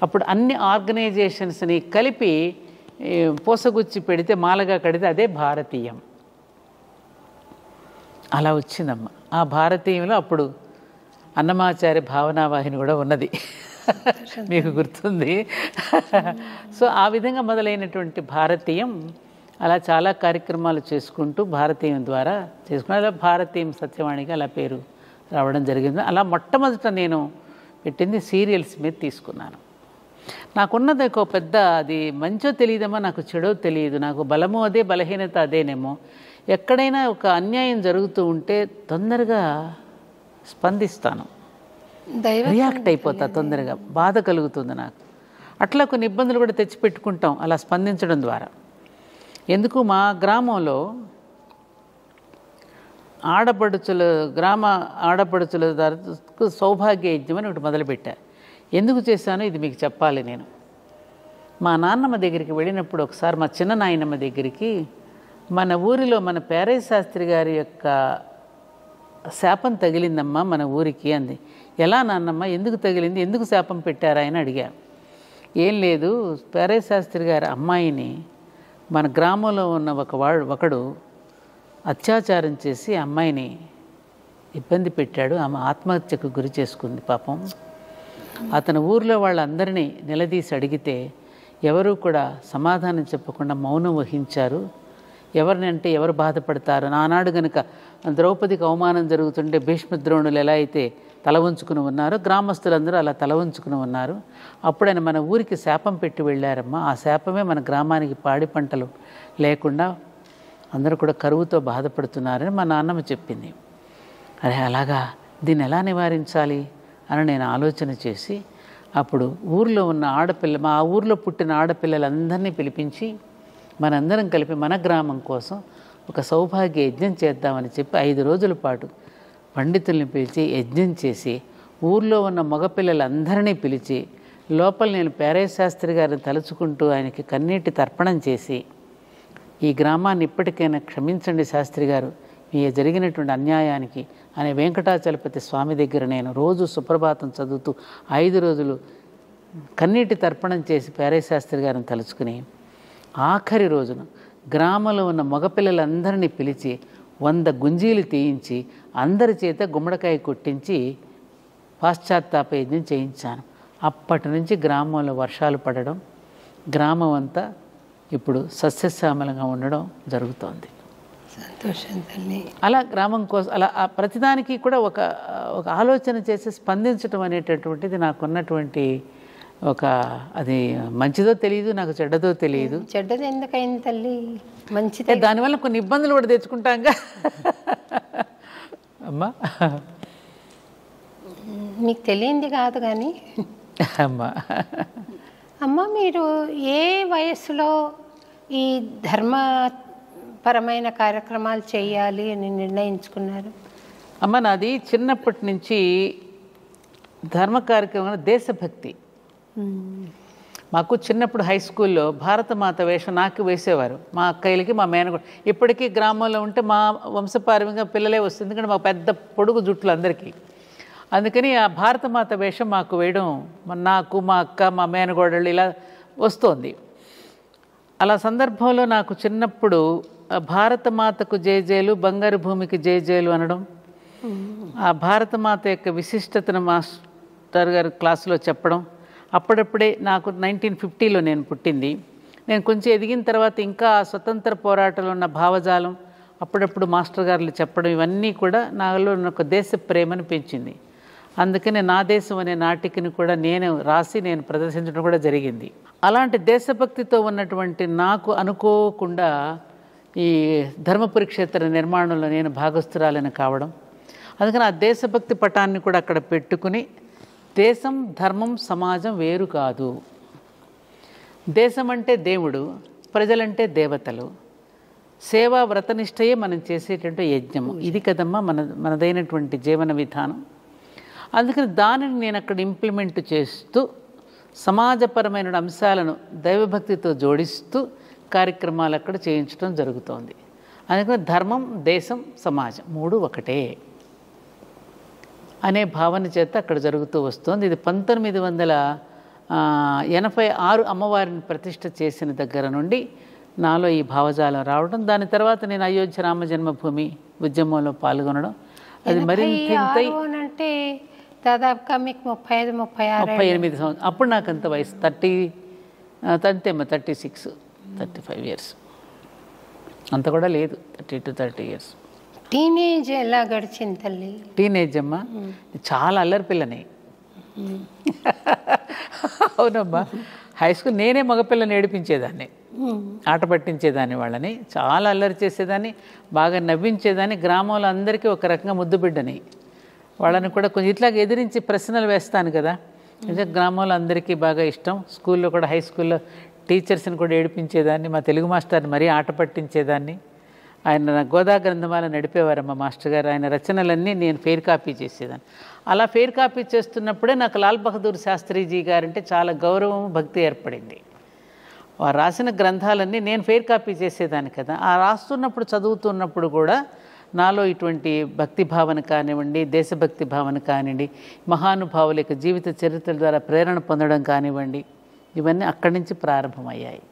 అప్పుడు అన్ని ఆర్గనైజేషన్స్ని కలిపి పోసగుచ్చి పెడితే, మాలగా కడితే అదే భారతీయం. అలా వచ్చిందమ్మ. ఆ భారతీయంలో అప్పుడు అన్నమాచార్య భావనావాహిని కూడా ఉన్నది, మీకు గుర్తుంది. సో ఆ విధంగా మొదలైనటువంటి భారతీయం అలా చాలా కార్యక్రమాలు చేసుకుంటూ భారతీయం ద్వారా అలా భారతీయం సత్యవాణిగా అలా పేరు రావడం జరిగింది. అలా మొట్టమొదట నేను పెట్టింది సీరియల్స్ మీద తీసుకున్నాను. నాకున్నది ఒక పెద్ద, అది మంచో తెలియదమ్మా, నాకు చెడో తెలియదు, నాకు బలము అదే, బలహీనత అదేనేమో. ఎక్కడైనా ఒక అన్యాయం జరుగుతూ ఉంటే తొందరగా స్పందిస్తాను, రియాక్ట్ అయిపోతా తొందరగా, బాధ కలుగుతుంది నాకు. అట్లా కొన్ని ఇబ్బందులు కూడా తెచ్చిపెట్టుకుంటాం అలా స్పందించడం ద్వారా. ఎందుకు మా గ్రామంలో గ్రామ ఆడపడుచుల సౌభాగ్య యజ్ఞం అని ఒకటి మొదలుపెట్టారు. ఎందుకు చేశానో ఇది మీకు చెప్పాలి. నేను మా నాన్నమ్మ దగ్గరికి వెళ్ళినప్పుడు ఒకసారి మా చిన్న నాయనమ్మ దగ్గరికి, మన ఊరిలో మన పేరయ్య శాస్త్రి గారి యొక్క శాపం తగిలిందమ్మా మన ఊరికి అంది. ఎలా నాన్నమ్మ, ఎందుకు తగిలింది, ఎందుకు శాపం పెట్టారా అని అడిగా. ఏం లేదు, పేరయ్య శాస్త్రి గారి అమ్మాయిని మన గ్రామంలో ఉన్న ఒకడు అత్యాచారం చేసి అమ్మాయిని ఇబ్బంది పెట్టాడు, ఆమె ఆత్మహత్యకు గురి చేసుకుంది పాపం. అతని ఊరిలో వాళ్ళందరినీ నిలదీసి అడిగితే ఎవరూ కూడా సమాధానం చెప్పకుండా మౌనం వహించారు. ఎవరినంటే ఎవరు బాధపడతారు. నానాడు గనుక ద్రౌపదికి అవమానం జరుగుతుంటే భీష్మద్రోణులు ఎలా అయితే తల వంచుకుని ఉన్నారో, గ్రామస్తులందరూ అలా తల వంచుకుని ఉన్నారు. అప్పుడు ఆయన మన ఊరికి శాపం పెట్టి వెళ్ళారమ్మా. ఆ శాపమే మన గ్రామానికి పాడి పంటలు లేకుండా అందరూ కూడా కరువుతో బాధపడుతున్నారని మా నాన్నమ్మ చెప్పింది. అరే అలాగా, దీన్ని ఎలా నివారించాలి అని నేను ఆలోచన చేసి, అప్పుడు ఊర్లో ఉన్న మా ఊర్లో పుట్టిన ఆడపిల్లలందరినీ పిలిపించి మనందరం కలిపి మన గ్రామం కోసం ఒక సౌభాగ్య యజ్ఞం చేద్దామని చెప్పి 5 రోజుల పాటు పండితుల్ని పిలిచి యజ్ఞం చేసి, ఊర్లో ఉన్న మగపిల్లలందరినీ పిలిచి లోపల నేను పేరయ్య శాస్త్రి గారిని తలుచుకుంటూ ఆయనకి కన్నీటి తర్పణం చేసి, ఈ గ్రామాన్ని ఇప్పటికైనా క్షమించండి శాస్త్రి గారు, మీ జరిగినటువంటి అన్యాయానికి అనే వెంకటాచలపతి స్వామి దగ్గర నేను రోజు సుప్రభాతం చదువుతూ 5 రోజులు కన్నీటి తర్పణం చేసి పేరయ్య శాస్త్రి గారిని తలుచుకుని, ఆఖరి రోజున గ్రామంలో ఉన్న మగపిల్లలందరినీ పిలిచి 100 గుంజీలు తీయించి అందరి చేత గుమ్మడికాయ కొట్టించి పాశ్చాత్తాప యజ్ఞం చేయించాను. అప్పటి నుంచి గ్రామంలో వర్షాలు పడడం, గ్రామం అంతా ఇప్పుడు సస్యశ్యామలంగా ఉండడం జరుగుతోంది. సంతోషం తల్లి. అలా గ్రామం కోసం అలా ప్రతిదానికి కూడా ఒక ఆలోచన చేసి స్పందించడం అనేటటువంటిది నాకున్నటువంటి ఒక, అది మంచిదో తెలియదు, నాకు చెడ్డదో తెలియదు. చెడ్డది ఎందుకైంది తల్లి, మంచిదే. దానివల్ల కొన్ని ఇబ్బందులు కూడా తెచ్చుకుంటాంగా అమ్మా. మీకు తెలియంది కాదు కానీ అమ్మ, మీరు ఏ వయస్సులో ఈ ధర్మపరమైన కార్యక్రమాలు చేయాలి అని నిర్ణయించుకున్నారు? అమ్మ, నాది చిన్నప్పటి నుంచి ధర్మ కార్యక్రమం, దేశభక్తి. మాకు చిన్నప్పుడు హై స్కూల్లో భారతమాత వేషం నాకు వేసేవారు, మా అక్కయ్యలకి, మా మేనగోడు. ఇప్పటికీ గ్రామంలో ఉంటే మా వంశపారంగా పిల్లలే వస్తుంది, ఎందుకంటే మాకు పెద్ద పొడుగు జుట్లు అందరికీ. అందుకని ఆ భారతమాత వేషం మాకు వేయడం, నాకు, మా అక్క, మా మేనగోడళ్ళు ఇలా వస్తోంది. అలా సందర్భంలో నాకు చిన్నప్పుడు భారతమాతకు జయజయలు, బంగారు భూమికి జయజయలు అనడం, ఆ భారతమాత యొక్క విశిష్టతను మాస్టర్ గారు క్లాసులో చెప్పడం. అప్పుడప్పుడే నాకు 1950లో నేను పుట్టింది. నేను కొంచెం ఎదిగిన తర్వాత ఇంకా స్వతంత్ర పోరాటంలో ఉన్న భావజాలం అప్పుడప్పుడు మాస్టర్ గారులు చెప్పడం, ఇవన్నీ కూడా నాలో ఒక దేశ ప్రేమను పెంచింది. అందుకని నా దేశం అనే నాటికని కూడా నేను రాసి నేను ప్రదర్శించడం కూడా జరిగింది. అలాంటి దేశభక్తితో ఉన్నటువంటి నాకు అనుకోకుండా ఈ ధర్మపురి క్షేత్ర నిర్మాణంలో నేను భాగస్థురాలని కావడం, అందుకని ఆ దేశభక్తి పటాన్ని కూడా అక్కడ పెట్టుకుని, దేశం, ధర్మం, సమాజం వేరు కాదు. దేశం అంటే దేవుడు, ప్రజలంటే దేవతలు, సేవా వ్రతనిష్టయే మనం చేసేటువంటి యజ్ఞము. ఇది కదమ్మా మనదైనటువంటి జీవన విధానం. అందుకని దానిని నేను అక్కడ ఇంప్లిమెంట్ చేస్తూ సమాజపరమైన అంశాలను దైవభక్తితో జోడిస్తూ కార్యక్రమాలు అక్కడ చేయించడం జరుగుతోంది. అందుకని ధర్మం, దేశం, సమాజం 3 ఒకటే అనే భావన చేత అక్కడ జరుగుతూ వస్తుంది. ఇది 1986 అమ్మవారిని ప్రతిష్ఠ చేసిన దగ్గర నుండి నాలో ఈ భావజాలం రావడం. దాని తర్వాత నేను అయోధ్య రామ జన్మభూమి ఉద్యమంలో పాల్గొనడం. అది మరింత అంటే దాదాపుగా మీకు 38 సంవత్సరం. అప్పుడు నాకు అంత వయసు 36-35 ఇయర్స్, అంత కూడా లేదు, 30 to 30 ఇయర్స్. టీనేజ్ ఎలా గడిచింది తల్లి? టీనేజ్ అమ్మా, చాలా అల్లరి పిల్లని. అవునమ్మా, హై స్కూల్ నేనే మగపిల్లని ఏడిపించేదాన్ని, ఆట పట్టించేదాన్ని, వాళ్ళని చాలా అల్లరి చేసేదాన్ని, బాగా నవ్వించేదాన్ని. గ్రామంలో అందరికీ ఒక రకంగా ముద్దు బిడ్డని. వాళ్ళని కూడా కొంచెం ఇట్లాగ ఎదిరించి ప్రశ్నలు వేస్తాను కదా, గ్రామంలో అందరికీ బాగా ఇష్టం. స్కూల్లో కూడా, హై స్కూల్లో టీచర్స్ని కూడా ఏడిపించేదాన్ని. మా తెలుగు మాస్టర్ని మరీ ఆట పట్టించేదాన్ని. ఆయన గోదా గ్రంథమాల నడిపేవారమ్మ మాస్టర్ గారు. ఆయన రచనలన్నీ నేను ఫెయిర్ కాపీ చేసేదాన్ని. అలా ఫెయిర్ కాపీ చేస్తున్నప్పుడే నాకు లాల్ బహదూర్ శాస్త్రీజీ గారంటే చాలా గౌరవం, భక్తి ఏర్పడింది. వారు రాసిన గ్రంథాలన్నీ నేను ఫెయిర్ కాపీ చేసేదాన్ని కదా. ఆ రాస్తున్నప్పుడు, చదువుతున్నప్పుడు కూడా నాలో ఇటువంటి భక్తి భావన కానివ్వండి, దేశభక్తి భావన కానివ్వండి, మహానుభావుల యొక్క జీవిత చరిత్రల ద్వారా ప్రేరణ పొందడం కానివ్వండి, ఇవన్నీ అక్కడి నుంచి ప్రారంభమయ్యాయి.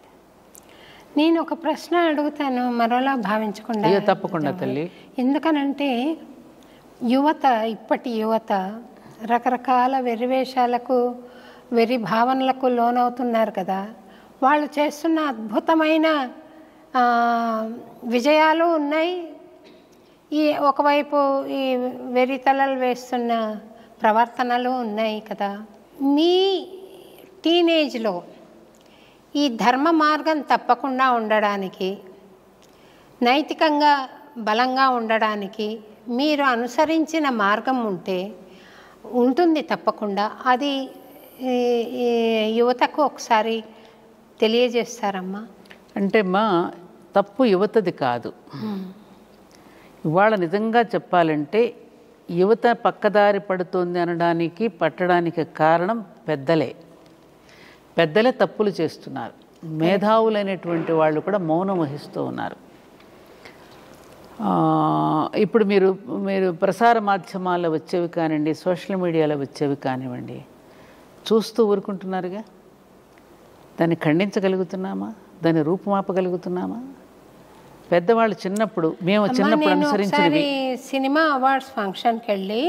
నేను ఒక ప్రశ్న అడుగుతాను, మరోలా భావించకుండా. అయ్యో తప్పకుండా తల్లి. ఎందుకనంటే యువత, ఇప్పటి యువత రకరకాల వెర్రివేషాలకు, వెర్రి భావనలకు లోనవుతున్నారు కదా. వాళ్ళు చేస్తున్న అద్భుతమైన విజయాలు ఉన్నాయి. ఈ ఒకవైపు ఈ వెర్రితలలు వేస్తున్న ప్రవర్తనలు ఉన్నాయి కదా. మీ టీనేజ్లో ఈ ధర్మ మార్గం తప్పకుండా ఉండడానికి, నైతికంగా బలంగా ఉండడానికి మీరు అనుసరించిన మార్గం ఉంటుంది తప్పకుండా. అది యువతకు ఒకసారి తెలియజేస్తారమ్మా. అంటే మా తప్పు యువతది కాదు. ఇవాళ నిజంగా చెప్పాలంటే యువత పక్కదారి పడుతోంది అనడానికి, పట్టడానికి కారణం పెద్దలే తప్పులు చేస్తున్నారు. మేధావులైనటువంటి వాళ్ళు కూడా మౌనం వహిస్తూ ఉన్నారు. ఇప్పుడు మీరు ప్రసార మాధ్యమాల్లో వచ్చేవి కానివ్వండి, సోషల్ మీడియాలో వచ్చేవి కానివ్వండి, చూస్తూ ఊరుకుంటున్నారుగా. దాన్ని ఖండించగలుగుతున్నామా? దాన్ని రూపుమాపగలుగుతున్నామా? పెద్దవాళ్ళు చిన్నప్పుడు, మేము చిన్నప్పుడు అనుసరించినవి. సినిమా అవార్డ్స్ ఫంక్షన్కి వెళ్ళి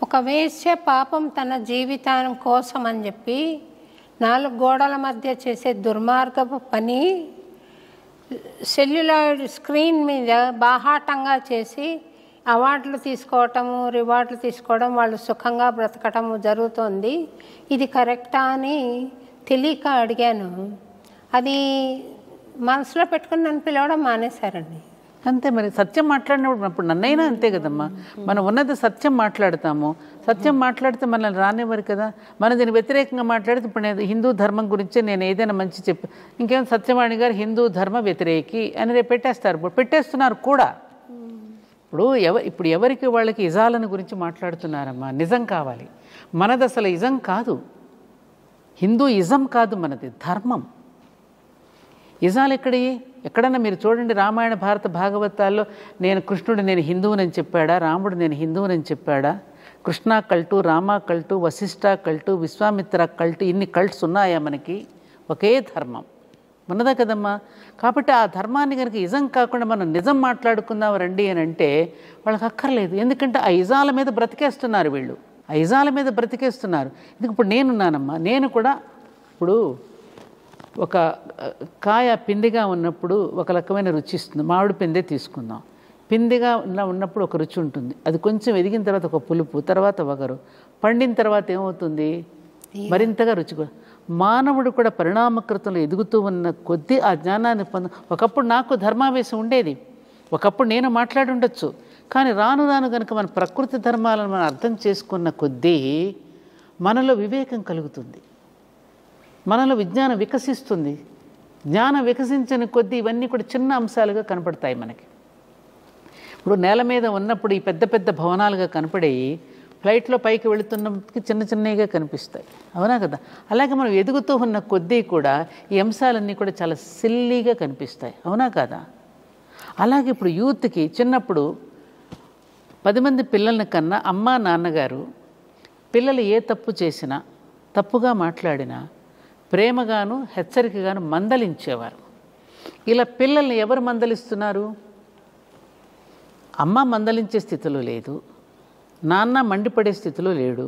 ఒక వేశ్య పాపం తన జీవితం కోసం అని చెప్పి 4 గోడల మధ్య చేసే దుర్మార్గపు పని సెల్యులాయిడ్ స్క్రీన్ మీద బాహాటంగా చేసి అవార్డులు తీసుకోవటము, రివార్డులు తీసుకోవడం, వాళ్ళు సుఖంగా బ్రతకటము జరుగుతోంది. ఇది కరెక్టా అని తెలియక అడిగాను. అది మనసులో పెట్టుకుని నన్ను పిలవడం మానేశారండి. అంతే మరి. సత్యం మాట్లాడినప్పుడు నన్నైనా అంతే కదమ్మా. మనం ఉన్నది సత్యం మాట్లాడతాము. సత్యం మాట్లాడితే మనల్ని రానివ్వరు కదా. మన దీని వ్యతిరేకంగా మాట్లాడితే, ఇప్పుడు నేను హిందూ ధర్మం గురించే నేను ఏదైనా మంచి చెప్పి, ఇంకేం సత్యవాణి గారు హిందూ ధర్మ వ్యతిరేకి అని రేపు పెట్టేస్తున్నారు కూడా. ఇప్పుడు ఎవరికి వాళ్ళకి ఇజాలను గురించి మాట్లాడుతున్నారమ్మా. నిజం కావాలి. మనది అసలు ఇజం కాదు, హిందూ ఇజం కాదు, మనది ధర్మం. ఇజాలు ఎక్కడన్నా మీరు చూడండి, రామాయణ భారత భాగవతాల్లో కృష్ణుడు నేను హిందువునని చెప్పాడా, రాముడు నేను హిందువునని చెప్పాడా? కృష్ణ కల్టు, రామ కల్టు, వశిష్ఠ కల్టు, విశ్వామిత్ర కల్టు, ఇన్ని కల్ట్స్ ఉన్నాయా మనకి? ఒకే ధర్మం ఉన్నదా కదమ్మా. కాబట్టి ఆ ధర్మాన్ని కనుక ఇజం కాకుండా మనం నిజం మాట్లాడుకుందాం రండి అని అంటే వాళ్ళకి అక్కర్లేదు. ఎందుకంటే ఆ ఇజాల మీద బ్రతికేస్తున్నారు వీళ్ళు, ఆ ఇజాల మీద బ్రతికేస్తున్నారు. ఇప్పుడు నేనున్నానమ్మా, నేను కూడా ఇప్పుడు ఒక కాయ పిండిగా ఉన్నప్పుడు ఒక రకమైన రుచి ఇస్తుంది. మామిడి పిందే తీసుకుందాం. పిండిగా ఉన్నప్పుడు ఒక రుచి ఉంటుంది. అది కొంచెం ఎదిగిన తర్వాత ఒక పులుపు, తర్వాత వగరు, పండిన తర్వాత ఏమవుతుంది? మరింతగా రుచి. మానవుడు కూడా పరిణామకృతంలో ఎదుగుతూ ఉన్న కొద్దీ ఆ జ్ఞానాన్ని ఒకప్పుడు నాకు ధర్మావేశం ఉండేది, ఒకప్పుడు నేను మాట్లాడి ఉండొచ్చు. కానీ రాను రాను కనుక మన ప్రకృతి ధర్మాలను మనం అర్థం చేసుకున్న కొద్దీ మనలో వివేకం కలుగుతుంది, మనలో విజ్ఞానం వికసిస్తుంది. జ్ఞానం వికసించిన కొద్దీ ఇవన్నీ కూడా చిన్న అంశాలుగా కనపడతాయి మనకి. ఇప్పుడు నేల మీద ఉన్నప్పుడు ఈ పెద్ద పెద్ద భవనాలుగా కనపడి, ఫ్లైట్లో పైకి వెళుతున్నప్పటికీ చిన్న చిన్నగా కనిపిస్తాయి, అవునా కదా. అలాగే మనం ఎదుగుతూ ఉన్న కొద్దీ కూడా ఈ అంశాలన్నీ కూడా చాలా సిల్లీగా కనిపిస్తాయి, అవునా కదా. అలాగే ఇప్పుడు యూత్కి చిన్నప్పుడు 10 మంది పిల్లల్ని కన్నా అమ్మ నాన్నగారు పిల్లలు ఏ తప్పు చేసినా, తప్పుగా మాట్లాడినా ప్రేమగాను హెచ్చరికగాను మందలించేవారు. ఇలా పిల్లల్ని ఎవరు మందలిస్తున్నారు? అమ్మ మందలించే స్థితిలో లేదు, నాన్న మండిపడే స్థితిలో లేడు.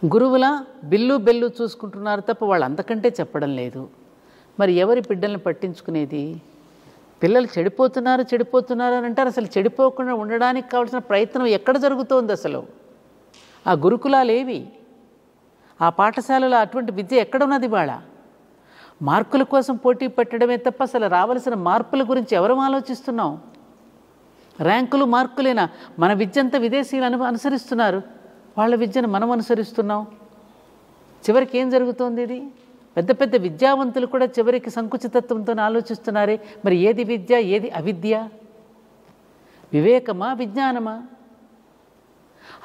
గురువుల బిల్లు బెల్లు చూసుకుంటున్నారు తప్ప వాళ్ళు అంతకంటే చెప్పడం లేదు. మరి ఎవరి బిడ్డల్ని పట్టించుకునేది? పిల్లలు చెడిపోతున్నారు అని అంటారు. అసలు చెడిపోకుండా ఉండడానికి కావాల్సిన ప్రయత్నం ఎక్కడ జరుగుతోంది? అసలు ఆ గురుకులాలేవి, ఆ పాఠశాలలో అటువంటి విద్య ఎక్కడున్నది ఇవాళ? మార్కుల కోసం పోటీ పెట్టడమే తప్ప అసలు రావలసిన మార్పుల గురించి ఎవరు ఆలోచిస్తున్నాం? ర్యాంకులు మార్కులేనా? మన విద్య అంతా విదేశీయులు అనుసరిస్తున్నారు, వాళ్ళ విద్యను మనం అనుసరిస్తున్నాం. చివరికి ఏం జరుగుతోంది? ఇది పెద్ద పెద్ద విద్యావంతులు కూడా చివరికి సంకుచితత్వంతో ఆలోచిస్తున్నారే. మరి ఏది విద్య, ఏది అవిద్య? వివేకమా, విజ్ఞానమా?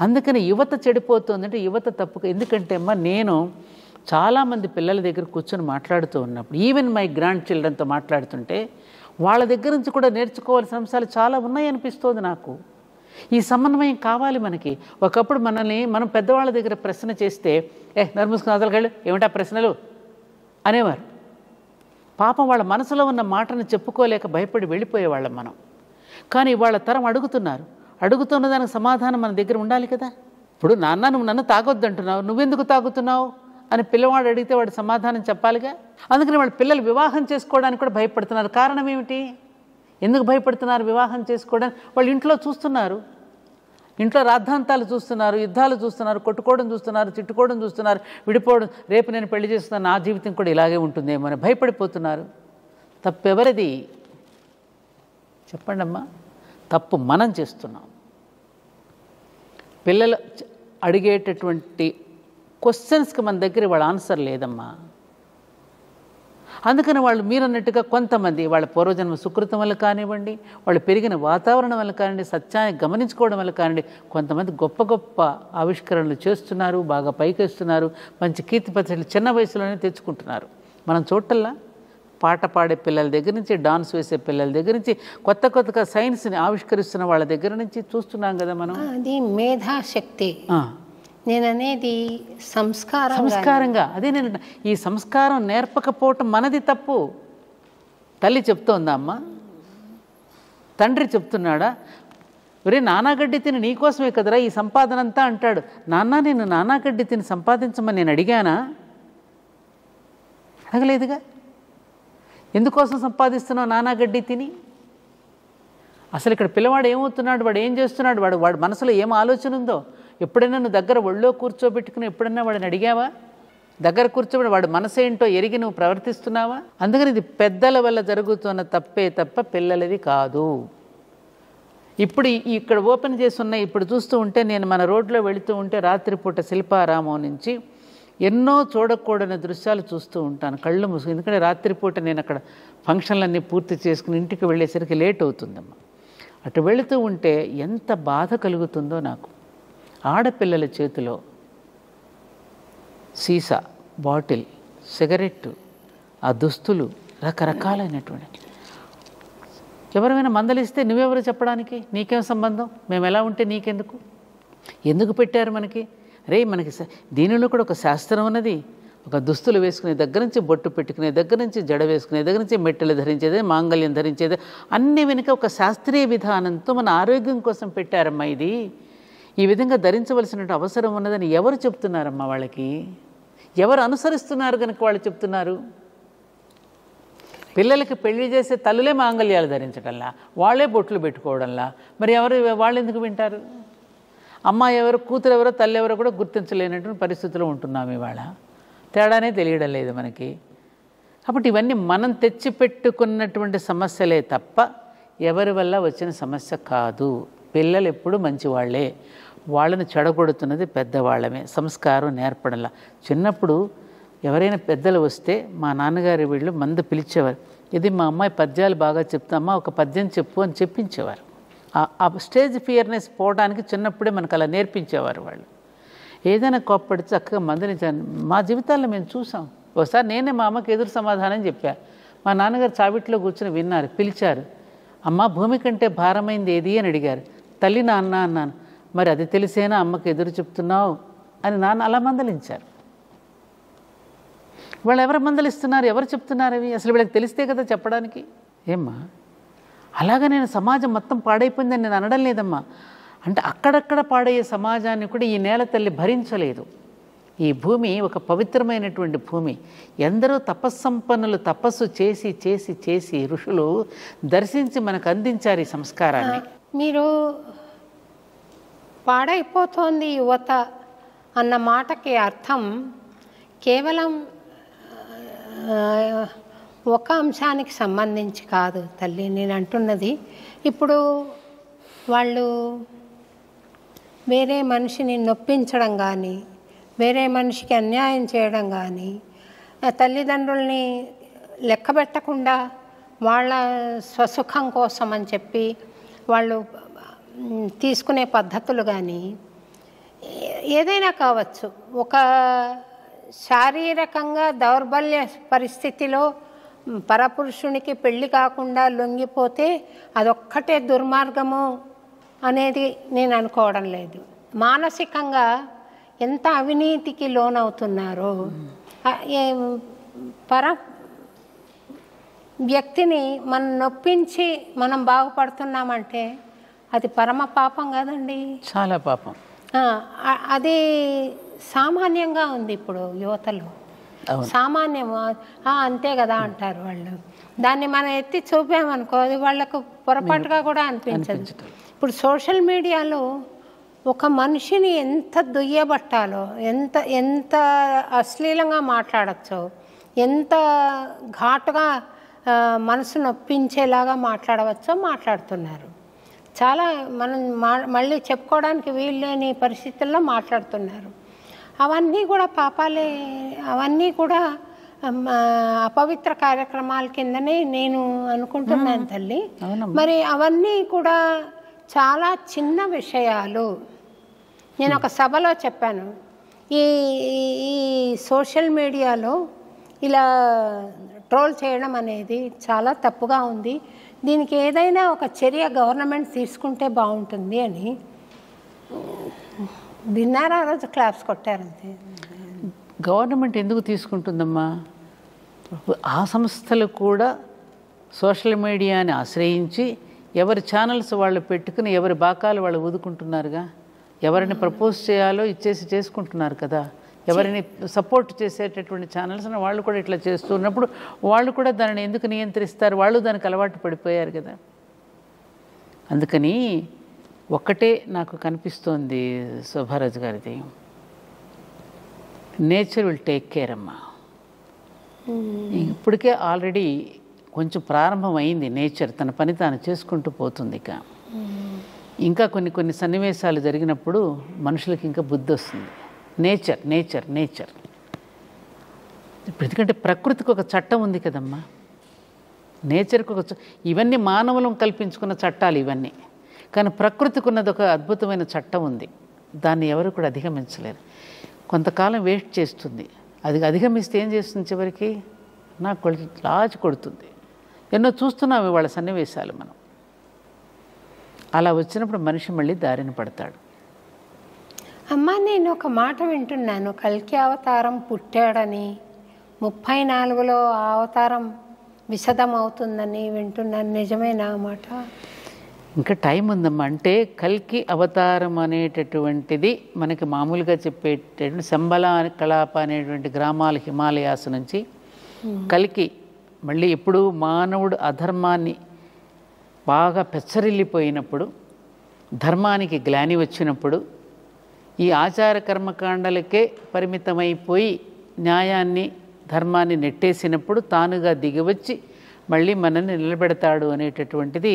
అందుకని యువత చెడిపోతుందంటే యువత తప్పు. ఎందుకంటే అమ్మా, నేను చాలామంది పిల్లల దగ్గర కూర్చొని మాట్లాడుతూ ఉన్నప్పుడు, ఈవెన్ మై గ్రాండ్ చిల్డ్రన్తో మాట్లాడుతుంటే వాళ్ళ దగ్గర నుంచి కూడా నేర్చుకోవాల్సిన అంశాలు చాలా ఉన్నాయనిపిస్తోంది నాకు. ఈ సమన్వయం కావాలి మనకి. ఒకప్పుడు మనం పెద్దవాళ్ళ దగ్గర ప్రశ్న చేస్తే నర్మూసుకుని అదలకెళ్ళు, ఏమిటా ప్రశ్నలు అనేవారు. పాపం వాళ్ళ మనసులో ఉన్న మాటను చెప్పుకోలేక భయపడి వెళ్ళిపోయేవాళ్ళం మనం. కానీ వాళ్ళ తరం అడుగుతున్న దానికి సమాధానం మన దగ్గర ఉండాలి కదా. ఇప్పుడు నాన్న నువ్వు నన్ను తాగొద్దంటున్నావు, నువ్వెందుకు తాగుతున్నావు అని పిల్లవాడు అడిగితే వాడు సమాధానం చెప్పాలిగా. అందుకని వాళ్ళ పిల్లలు వివాహం చేసుకోవడానికి కూడా భయపడుతున్నారు. కారణం ఏమిటి? ఎందుకు భయపడుతున్నారు వివాహం చేసుకోవడానికి? వాళ్ళు ఇంట్లో చూస్తున్నారు, ఇంట్లో రాద్ధాంతాలు చూస్తున్నారు, యుద్ధాలు చూస్తున్నారు, కొట్టుకోవడం చూస్తున్నారు, తిట్టుకోవడం చూస్తున్నారు, విడిపోవడం. రేపు నేను పెళ్లి చేస్తున్నాను, నా జీవితం కూడా ఇలాగే ఉంటుందేమో అని భయపడిపోతున్నారు. తప్పెవరిది చెప్పండి అమ్మా? తప్పు మనం చేస్తున్నాం. పిల్లలు అడిగేటటువంటి క్వశ్చన్స్కి మన దగ్గర వాళ్ళ ఆన్సర్ లేదమ్మా. అందుకని వాళ్ళు మీరన్నట్టుగా కొంతమంది వాళ్ళ పూర్వజన్మ సుకృతం వల్ల కానివ్వండి, వాళ్ళు పెరిగిన వాతావరణం వల్ల కానివ్వండి, సత్యాన్ని గమనించుకోవడం వల్ల కానివ్వండి, కొంతమంది గొప్ప గొప్ప ఆవిష్కరణలు చేస్తున్నారు, బాగా పైకెస్తున్నారు, మంచి కీర్తి ప్రతిష్టలు చిన్న వయసులోనే తెచ్చుకుంటున్నారు. మనం చూడటల్లా పాట పాడే పిల్లల దగ్గర నుంచి, డాన్స్ వేసే పిల్లల దగ్గర నుంచి, కొత్తగా సైన్స్ని ఆవిష్కరిస్తున్న వాళ్ళ దగ్గర నుంచి చూస్తున్నాం కదా మనం. అది మేధాశక్తి. నేననేది సంస్కారంగా. అదే నేను ఈ సంస్కారం నేర్పకపోవటం మనది తప్పు. తల్లి చెప్తోందా అమ్మ? తండ్రి చెప్తున్నాడా? ఒరే నానాగడ్డి తిని నీకోసమే కదరా ఈ సంపాదన అంతా అంటాడు. నాన్న నేను నానాగడ్డి తిని సంపాదించమని నేను అడిగానా? అడగలేదుగా. ఎందుకోసం సంపాదిస్తున్నావు నానాగడ్డి తిని? అసలు ఇక్కడ పిల్లవాడు ఏమవుతున్నాడు, వాడు ఏం చేస్తున్నాడు, వాడు మనసులో ఏం ఆలోచన ఉందో ఎప్పుడైనా నువ్వు దగ్గర ఒళ్ళో కూర్చోబెట్టుకుని ఎప్పుడైనా వాడిని అడిగావా? దగ్గర కూర్చోబెట్టి వాడు మనసు ఏంటో ఎరిగి నువ్వు ప్రవర్తిస్తున్నావా? అందుకని ఇది పెద్దల వల్ల జరుగుతున్న తప్పే తప్ప పిల్లలది కాదు. ఇప్పుడు ఇక్కడ ఓపెన్ చేసి ఉన్నాయి. ఇప్పుడు చూస్తూ ఉంటే నేను మన రోడ్లో వెళుతూ ఉంటే రాత్రిపూట శిల్పారామం నుంచి ఎన్నో చూడకూడని దృశ్యాలు చూస్తూ ఉంటాను, కళ్ళు మూసుకుని. ఎందుకంటే రాత్రిపూట నేను అక్కడ ఫంక్షన్లన్నీ పూర్తి చేసుకుని ఇంటికి వెళ్ళేసరికి లేట్ అవుతుందమ్మా. అటు వెళుతూ ఉంటే ఎంత బాధ కలుగుతుందో నాకు. ఆడపిల్లల చేతిలో సీసా, బాటిల్, సిగరెట్టు, ఆ దుస్తులు రకరకాలైనటువంటి. ఎవరైనా మందలిస్తే నువ్వెవరు చెప్పడానికి? నీకేం సంబంధం? మేము ఎలా ఉంటే నీకెందుకు? ఎందుకు పెట్టారు మనకి? మనకి దీనిలో కూడా ఒక శాస్త్రం ఉన్నది. ఒక దుస్తులు వేసుకునే దగ్గర నుంచి, బొట్టు పెట్టుకునే దగ్గర నుంచి, జడ వేసుకునే దగ్గర నుంచి, మెట్టెలు ధరించేది, మాంగళ్యం ధరించేది, అన్ని వెనుక ఒక శాస్త్రీయ విధానంతో మన ఆరోగ్యం కోసం పెట్టారమ్మా. ఇది ఈ విధంగా ధరించవలసిన అవసరం ఉన్నదని ఎవరు చెప్తున్నారమ్మా? వాళ్ళకి ఎవరు అనుసరిస్తున్నారు కనుక వాళ్ళు చెప్తున్నారు. పిల్లలకి పెళ్లి చేసే తల్లులే మాంగళ్యాలు ధరించడంలా, వాళ్ళే బొట్లు పెట్టుకోవడంలా, మరి వాళ్ళు ఎందుకు వింటారు? అమ్మాయి ఎవరు, కూతురు ఎవరో, తల్లి ఎవరో కూడా గుర్తించలేనటువంటి పరిస్థితిలో ఉంటున్నాం ఇవాళ. తేడానే తెలియడం లేదు మనకి. కాబట్టి ఇవన్నీ మనం తెచ్చిపెట్టుకున్నటువంటి సమస్యలే తప్ప ఎవరి వల్ల వచ్చిన సమస్య కాదు. పిల్లలు ఎప్పుడు మంచివాళ్లే, వాళ్ళని చెడగొడుతున్నది పెద్దవాళ్ళమే. సంస్కారం నేర్పడంలా. చిన్నప్పుడు ఎవరైనా పెద్దలు వస్తే మా నాన్నగారి వీళ్ళు మంద పిలిచేవారు. ఇది మా అమ్మాయి పద్యాలు బాగా చెప్తామా, ఒక పద్యం చెప్పు అని చెప్పించేవారు. ఆ స్టేజ్ ఫియర్నెస్ పోవడానికి చిన్నప్పుడే మనకు అలా నేర్పించేవారు వాళ్ళు. ఏదైనా కోప్పడి చక్కగా మందలించాను. మా జీవితాల్లో మేము చూసాం. ఒకసారి నేనే మా అమ్మకి ఎదురు సమాధానం చెప్పా. మా నాన్నగారు చావిట్లో కూర్చొని విన్నారు, పిలిచారు. అమ్మ భూమి కంటే భారమైంది ఏది అని అడిగారు. తల్లి నాన్న అన్నాను. మరి అది తెలిసేనా అమ్మకి ఎదురు చెప్తున్నావు అని నాన్న అలా మందలించారు. వాళ్ళు ఎవరు మందలిస్తున్నారు, ఎవరు చెప్తున్నారు అవి? అసలు వీళ్ళకి తెలిస్తే కదా చెప్పడానికి. ఏమ్మా అలాగా నేను సమాజం మొత్తం పాడైపోయిందని నేను అనడం లేదమ్మా. అంటే అక్కడక్కడ పాడయ్యే సమాజాన్ని కూడా ఈ నేల తల్లి భరించలేదు. ఈ భూమి ఒక పవిత్రమైనటువంటి భూమి. ఎందరో తపస్సంపన్నులు తపస్సు చేసి చేసి చేసి ఋషులు దర్శించి మనకు అందించారు ఈ సంస్కారాన్ని. మీరు పాడైపోతోంది యువత అన్న మాటకి అర్థం కేవలం ఒక అంశానికి సంబంధించి కాదు తల్లి నేను అంటున్నది. ఇప్పుడు వాళ్ళు వేరే మనిషిని నొప్పించడం కానీ, వేరే మనిషికి అన్యాయం చేయడం కానీ, తల్లిదండ్రుల్ని లెక్క పెట్టకుండా వాళ్ళ స్వసుఖం కోసం అని చెప్పి వాళ్ళు తీసుకునే పద్ధతులు కానీ ఏదైనా కావచ్చు. ఒక శారీరకంగా దౌర్బల్య పరిస్థితిలో పరపురుషునికి పెళ్ళి కాకుండా లొంగిపోతే అదొక్కటే దుర్మార్గము అనేది నేను అనుకోవడం లేదు. మానసికంగా ఎంత అవినీతికి లోనవుతున్నారో, వ్యక్తిని మనం నొప్పించి మనం బాగుపడుతున్నామంటే అది పరమ పాపం కదండి, చాలా పాపం. అది సామాన్యంగా ఉంది ఇప్పుడు యువతలో. సామాన్యం అంతే కదా అంటారు వాళ్ళు. దాన్ని మనం ఎత్తి చూపామనుకో అది వాళ్ళకు పొరపాటుగా కూడా అనిపించదు. ఇప్పుడు సోషల్ మీడియాలో ఒక మనిషిని ఎంత దుయ్యబట్టాలో, ఎంత అశ్లీలంగా మాట్లాడచ్చో, ఎంత ఘాటుగా మనసు నొప్పించేలాగా మాట్లాడవచ్చో మాట్లాడుతున్నారు. చాలా మనం మళ్ళీ చెప్పుకోవడానికి వీల్లేని పరిస్థితుల్లో మాట్లాడుతున్నారు. అవన్నీ కూడా పాపాలే, అవన్నీ కూడా అపవిత్ర కార్యక్రమాల కిందనే నేను అనుకుంటున్నాను తల్లి. మరి అవన్నీ కూడా చాలా చిన్న విషయాలు. నేను ఒక సభలో చెప్పాను, ఈ సోషల్ మీడియాలో ఇలా ట్రోల్ చేయడం అనేది చాలా తప్పుగా ఉంది, దీనికి ఏదైనా ఒక చర్య గవర్నమెంట్ తీసుకుంటే బాగుంటుంది అని. విన్నారా? రోజు క్లాప్స్ కొట్టారంతే. గవర్నమెంట్ ఎందుకు తీసుకుంటుందమ్మా? ఆ సంస్థలు కూడా సోషల్ మీడియాని ఆశ్రయించి ఎవరి ఛానల్స్ వాళ్ళు పెట్టుకుని ఎవరి బాకాలు వాళ్ళు ఊదుకుంటున్నారుగా. ఎవరిని ప్రపోజ్ చేయాలో ఇచ్చేసి చేసుకుంటున్నారు కదా. ఎవరిని సపోర్ట్ చేసేటటువంటి ఛానల్స్ని వాళ్ళు కూడా ఇట్లా చేస్తున్నప్పుడు వాళ్ళు కూడా దానిని ఎందుకు నియంత్రిస్తారు? వాళ్ళు దానికి అలవాటు పడిపోయారు కదా. అందుకని ఒక్కటే నాకు కనిపిస్తోంది శోభారాజు గారిది, నేచర్ విల్ టేక్ కేర్ అమ్మా. ఇప్పటికే ఆల్రెడీ కొంచెం ప్రారంభమైంది. నేచర్ తన పని తాను చేసుకుంటూ పోతుంది. ఇంకా కొన్ని సన్నివేశాలు జరిగినప్పుడు మనుషులకి ఇంకా బుద్ధి వస్తుంది. నేచర్ నేచర్ నేచర్ ఇప్పుడు ఎందుకంటే ప్రకృతికి ఒక చట్టం ఉంది కదమ్మా. నేచర్కి ఒక ఇవన్నీ మానవులం కల్పించుకున్న చట్టాలు ఇవన్నీ. కానీ ప్రకృతికి ఉన్నది ఒక అద్భుతమైన చట్టం ఉంది, దాన్ని ఎవరు కూడా అధిగమించలేరు. కొంతకాలం వేస్ట్ చేస్తుంది, అది అధిగమిస్తే ఏం చేస్తుంది? చివరికి నాకు లాచి కొడుతుంది. ఎన్నో చూస్తున్నాం ఇవాళ సన్నివేశాలు మనం. అలా వచ్చినప్పుడు మనిషి మళ్ళీ దారిన పడతాడు. అమ్మ, నేను ఒక మాట వింటున్నాను, కల్కి అవతారం పుట్టాడని, 34లో ఆ అవతారం విశదం అవుతుందని వింటున్నాను. నిజమేనా మాట? ఇంకా టైం ఉందమ్మా. అంటే కల్కి అవతారం అనేటటువంటిది మనకి మామూలుగా చెప్పేటటువంటి శంబల కళాప అనేటువంటి గ్రామాలు హిమాలయాస్ నుంచి కల్కి మళ్ళీ ఎప్పుడు మానవుడు అధర్మాన్ని బాగా పెచ్చరిల్లిపోయినప్పుడు, ధర్మానికి గ్లాని వచ్చినప్పుడు, ఈ ఆచార కర్మకాండలకే పరిమితమైపోయి న్యాయాన్ని ధర్మాన్ని నెట్టేసినప్పుడు తానుగా దిగివచ్చి మళ్ళీ మనల్ని నిలబెడతాడు అనేటటువంటిది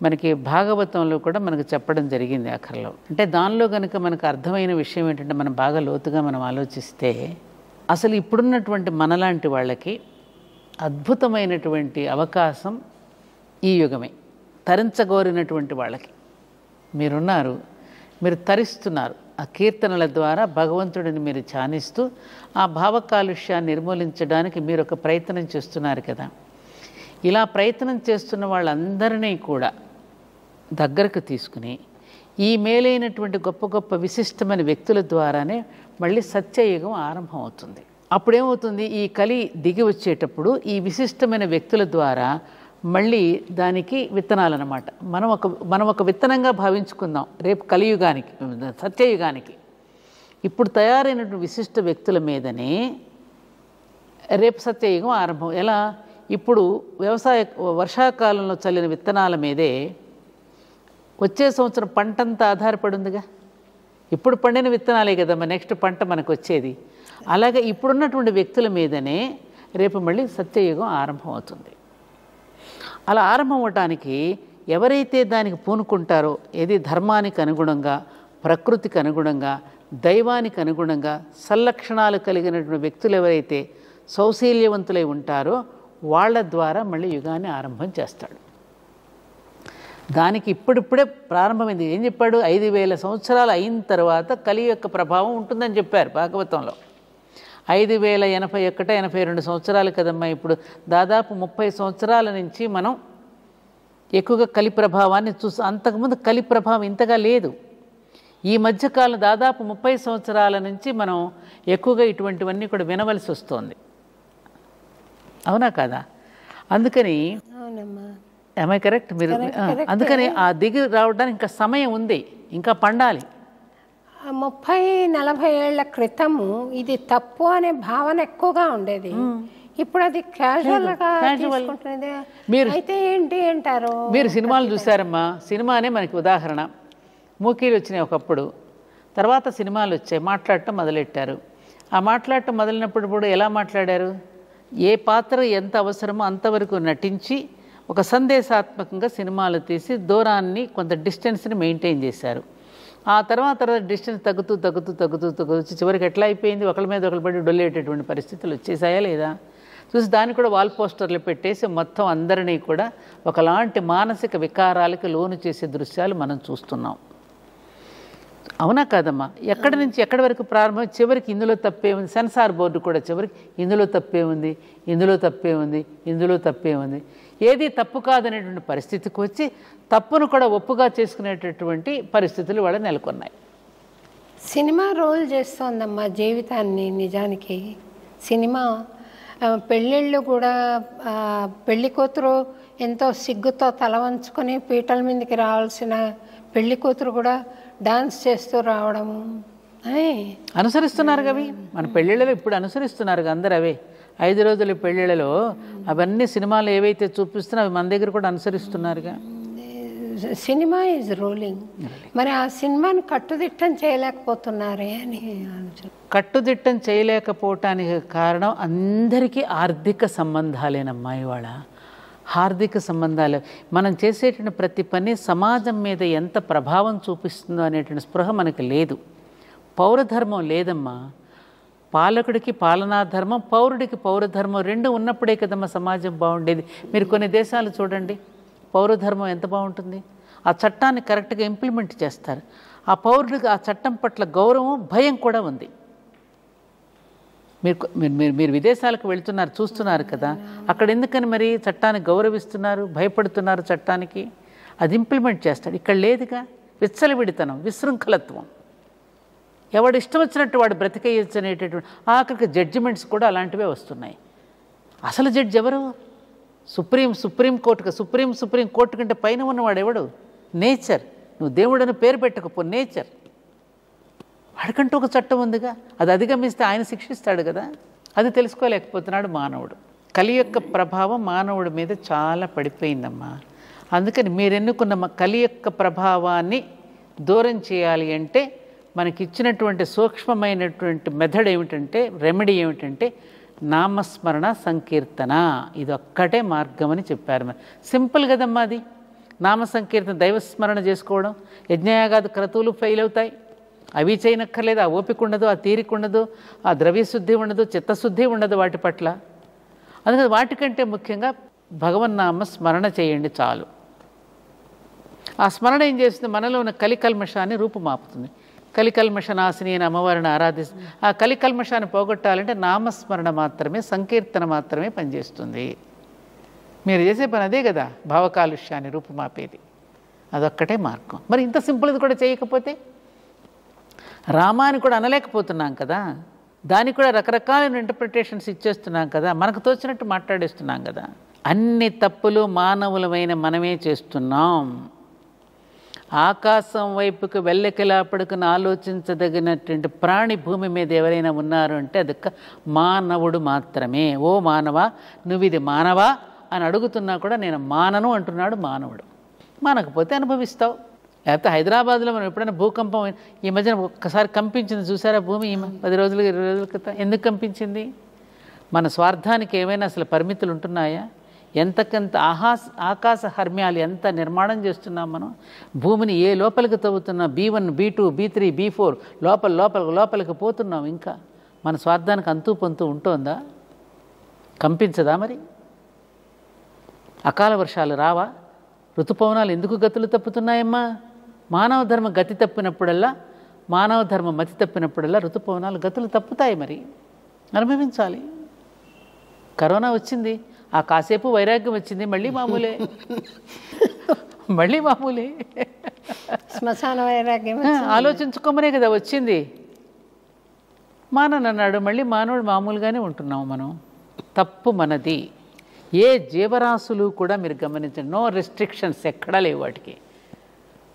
మనకి భాగవతంలో కూడా మనకు చెప్పడం జరిగింది ఆఖరిలో. అంటే దానిలో కనుక మనకు అర్థమైన విషయం ఏంటంటే, మనం బాగా లోతుగా మనం ఆలోచిస్తే అసలు ఇప్పుడున్నటువంటి మనలాంటి వాళ్ళకి అద్భుతమైనటువంటి అవకాశం ఈ యుగమే. తరించగోరినటువంటి వాళ్ళకి మీరున్నారు, మీరు తరిస్తున్నారు. ఆ కీర్తనల ద్వారా భగవంతుడిని మీరు ధ్యానిస్తూ ఆ భావకాలుష్యాన్ని నిర్మూలించడానికి మీరు ఒక ప్రయత్నం చేస్తున్నారు కదా. ఇలా ప్రయత్నం చేస్తున్న వాళ్ళందరినీ కూడా దగ్గరకు తీసుకుని ఈ మేలైనటువంటి గొప్ప గొప్ప విశిష్టమైన వ్యక్తుల ద్వారానే మళ్ళీ సత్యయుగం ఆరంభం అవుతుంది. అప్పుడేమవుతుంది? ఈ కలి దిగి వచ్చేటప్పుడు ఈ విశిష్టమైన వ్యక్తుల ద్వారా మళ్ళీ దానికి విత్తనాలన్నమాట. మనం ఒక విత్తనంగా భావించుకుందాం రేపు కలియుగానికి, సత్యయుగానికి. ఇప్పుడు తయారైనటువంటి విశిష్ట వ్యక్తుల మీదనే రేపు సత్యయుగం ఆరంభం. ఎలా? ఇప్పుడు వర్షాకాలంలో చల్లిన విత్తనాల మీదే వచ్చే సంవత్సరం పంటంతా ఆధారపడి ఉందిగా. ఇప్పుడు పండిన విత్తనాలే కదమ్మా నెక్స్ట్ పంట మనకు వచ్చేది. అలాగే ఇప్పుడున్నటువంటి వ్యక్తుల మీదనే రేపు మళ్ళీ సత్యయుగం ఆరంభం అవుతుంది. అలా ఆరంభం అవటానికి ఎవరైతే దానికి పూనుకుంటారో, ఏది ధర్మానికి అనుగుణంగా, ప్రకృతికి అనుగుణంగా, దైవానికి అనుగుణంగా సల్లక్షణాలు కలిగినటువంటి వ్యక్తులు ఎవరైతే సౌశీల్యవంతులై ఉంటారో వాళ్ళ ద్వారా మళ్ళీ యుగాన్ని ఆరంభం చేస్తాడు. దానికి ఇప్పుడిప్పుడే ప్రారంభమైంది. ఏం చెప్పాడు? 5000 సంవత్సరాలు అయిన తర్వాత కలి యొక్క ప్రభావం ఉంటుందని చెప్పారు భాగవతంలో. 5081 82 సంవత్సరాలు కదమ్మా. ఇప్పుడు దాదాపు 30 సంవత్సరాల నుంచి మనం ఎక్కువగా కలి ప్రభావాన్ని అంతకుముందు కలి ప్రభావం ఇంతగా లేదు. ఈ మధ్యకాలం దాదాపు 30 సంవత్సరాల నుంచి మనం ఎక్కువగా ఇటువంటివన్నీ కూడా వినవలసి వస్తుంది. అవునా కాదా? అందుకని ఏమై కరెక్ట్ మీరు? అందుకని ఆ దిగి రావడానికి ఇంకా సమయం ఉంది, ఇంకా పండాలి. 30-40 ఏళ్ల క్రితము ఇది తప్పు అనే భావన ఎక్కువగా ఉండేది. ఇప్పుడు అది క్యాజువల్గా తీసుకుంటుంది. మీరు అయితే ఏంటి అంటారు? మీరు సినిమాలు చూసారమ్మా. సినిమానే మనకి ఉదాహరణ. మూకీలు వచ్చినాయి ఒకప్పుడు, తర్వాత సినిమాలు వచ్చాయి, మాట్లాడటం మొదలెట్టారు. ఆ మాట్లాడటం మొదలైనప్పుడు కూడా ఎలా మాట్లాడారు? ఏ పాత్ర ఎంత అవసరమో అంతవరకు నటించి ఒక సందేశాత్మకంగా సినిమాలు తీసి దూరాన్ని, కొంత డిస్టెన్స్ని మెయింటైన్ చేశారు. ఆ తర్వాత డిస్టెన్స్ తగ్గుతూ చివరికి ఎట్లా అయిపోయింది? ఒకళ్ళ మీద ఒకళ్ళు పడి డొల్లేటటువంటి పరిస్థితులు వచ్చేసాయా లేదా? చూసి దాన్ని కూడా వాల్ పోస్టర్లు పెట్టేసి మొత్తం అందరినీ కూడా ఒకలాంటి మానసిక వికారాలకి లోను చేసే దృశ్యాలు మనం చూస్తున్నాం. అవునా కాదమ్మా? ఎక్కడి నుంచి ఎక్కడి వరకు ప్రారంభం? చివరికి ఇందులో తప్పే ఉంది. సెన్సార్ బోర్డు కూడా చివరికి ఇందులో తప్పే ఉంది, ఇందులో తప్పే ఉంది, ఇందులో తప్పే ఉంది, ఏది తప్పు కాదనేటువంటి పరిస్థితికి వచ్చి తప్పును కూడా ఒప్పుగా చేసుకునేటటువంటి పరిస్థితులు వాళ్ళ నెలకొన్నాయి. సినిమా రోల్ చేస్తోందమ్మా జీవితాన్ని. నిజానికి సినిమా పెళ్ళిళ్ళు కూడా, పెళ్లి కూతురు ఎంతో సిగ్గుతో తల వంచుకొని పీటల మీదకి రావాల్సిన పెళ్లి కూతురు కూడా డాన్స్ చేస్తూ రావడము అనుసరిస్తున్నారు అవి. మన పెళ్ళిళ్ళలో ఇప్పుడు అనుసరిస్తున్నారు అందరు అవే. 5 రోజుల పెళ్ళిళ్ళలో అవన్నీ సినిమాలు ఏవైతే చూపిస్తున్నా అవి మన దగ్గర కూడా అనుసరిస్తున్నారుగా. Cinema is rolling. మరి ఆ సినిమాని కట్టుదిట్టం చేయలేకపోతున్నారే అని ఆలోచన. కట్టుదిట్టం చేయలేకపోవటానికి కారణం అందరికీ ఆర్థిక సంబంధాలేనమ్మా. ఇవాళ ఆర్థిక సంబంధాలు. మనం చేసేటువంటి ప్రతి పని సమాజం మీద ఎంత ప్రభావం చూపిస్తుందో అనేటువంటి స్పృహ మనకు లేదు. పౌరధర్మం లేదమ్మా. పాలకుడికి పాలనా ధర్మం, పౌరుడికి పౌరధర్మం రెండు ఉన్నప్పుడే కదమ్మా సమాజం బాగుండేది. మీరు కొన్ని దేశాలు చూడండి, పౌరధర్మం ఎంత బాగుంటుంది. ఆ చట్టాన్ని కరెక్ట్గా ఇంప్లిమెంట్ చేస్తారు. ఆ పౌరుడికి ఆ చట్టం పట్ల గౌరవం, భయం కూడా ఉంది. మీరు విదేశాలకు వెళ్తున్నారు, చూస్తున్నారు కదా, అక్కడ ఎందుకని మరి చట్టాన్ని గౌరవిస్తున్నారు, భయపడుతున్నారు చట్టానికి. అది ఇంప్లిమెంట్ చేస్తాడు. ఇక్కడ లేదుగా. విచ్చలవిడితనం, విశృంఖలత్వం, ఎవడు ఇష్టం వచ్చినట్టు వాడు బ్రతికేయచ్చు అనేటటువంటి ఆఖరికి జడ్జిమెంట్స్ కూడా అలాంటివే వస్తున్నాయి. అసలు జడ్జి ఎవరు? సుప్రీం కోర్టు కంటే పైన ఉన్నవాడు ఎవడు? నేచర్. నువ్వు దేవుడని పేరు పెట్టకపో, నేచర్. వాడికంటూ ఒక చట్టం ఉందిగా, అది అధిగమిస్తే ఆయన శిక్షిస్తాడు కదా. అది తెలుసుకోలేకపోతున్నాడు మానవుడు. కలి యొక్క ప్రభావం మానవుడి మీద చాలా పడిపోయిందమ్మా. అందుకని మీరు ఎన్నుకున్న కలి యొక్క ప్రభావాన్ని దూరం చేయాలి అంటే మనకిచ్చినటువంటి సూక్ష్మమైనటువంటి మెథడ్ ఏమిటంటే, రెమెడీ ఏమిటంటే నామస్మరణ సంకీర్తన. ఇది ఒక్కటే మార్గం అని చెప్పారు. మరి సింపుల్ కదమ్మా అది. నామ సంకీర్తన, దైవస్మరణ చేసుకోవడం. యజ్ఞయాగాది క్రతువులు ఫెయిల్ అవుతాయి. అవి చేయనక్కర్లేదు. ఆ ఓపిక ఉండదు, ఆ తీరిక ఉండదు, ఆ ద్రవ్యశుద్ధి ఉండదు, చిత్తశుద్ధి ఉండదు వాటి పట్ల. అందుకని వాటికంటే ముఖ్యంగా భగవన్నామ స్మరణ చేయండి చాలు. ఆ స్మరణ ఏం చేస్తుంది? మనలో ఉన్న కలికల్మషాన్ని రూపుమాపుతుంది. కలికల్మషనాశిని అని అమ్మవారిని ఆరాధిస్తుంది. ఆ కలికల్మషాన్ని పోగొట్టాలంటే నామస్మరణ మాత్రమే, సంకీర్తన మాత్రమే పనిచేస్తుంది. మీరు చేసే పని అదే కదా, భావకాలుష్యాన్ని రూపుమాపేది. అదొక్కటే మార్గం. మరి ఇంత సింపుల్ది కూడా చేయకపోతే, రామాని కూడా అనలేకపోతున్నాం కదా, దానికి కూడా రకరకాలైన ఇంటర్ప్రిటేషన్స్ ఇచ్చేస్తున్నాం కదా, మనకు తోచినట్టు మాట్లాడేస్తున్నాం కదా. అన్ని తప్పులు మానవులమైన మనమే చేస్తున్నాం. ఆకాశం వైపుకు వెళ్ళకిలా పడుకుని ఆలోచించదగినటువంటి ప్రాణి భూమి మీద ఎవరైనా ఉన్నారు అంటే అది మానవుడు మాత్రమే. ఓ మానవా, నువ్వు ఇది మానవా అని అడుగుతున్నా కూడా నేను మానను అంటున్నాడు మానవుడు. మానకపోతే అనుభవిస్తావు. లేకపోతే హైదరాబాద్లో మనం ఎప్పుడైనా భూకంపం ఈ మధ్యన ఒక్కసారి కంపించింది చూసారా భూమి 10 రోజులు 20 రోజుల క్రితం? ఎందుకు కంపించింది? మన స్వార్థానికి ఏమైనా అసలు పరిమితులు ఉంటున్నాయా? ఎంతకంత ఆకాశ హర్మ్యాలు ఎంత నిర్మాణం చేస్తున్నాం మనం. భూమిని ఏ లోపలికి తవ్వుతున్నాం, B1 B2 B3 B4 లోపలికి పోతున్నాం. ఇంకా మన స్వార్థానికి అంతూ పొంతూ ఉంటోందా? కంపించదా మరి? అకాల వర్షాలు రావా? ఋతుపవనాలు ఎందుకు గతులు తప్పుతున్నాయమ్మా? మానవ ధర్మ గతి తప్పినప్పుడల్లా, మానవ ధర్మ మతి తప్పినప్పుడల్లా ఋతుపవనాలు గతులు తప్పుతాయి. మరి అనుభవించాలి. కరోనా వచ్చింది, ఆ కాసేపు వైరాగ్యం వచ్చింది, మళ్ళీ మామూలే. మళ్ళీ మామూలే. శ్మశాన వైరాగ్యం ఆలోచించుకోమనే కదా వచ్చింది. మానన్నాడు, మళ్ళీ మానవుడు మామూలుగానే ఉంటున్నాం మనం. తప్పు మనది. ఏ జీవరాశులు కూడా మీరు గమనించండి, నో రెస్ట్రిక్షన్స్ ఎక్కడా లేవు వాటికి.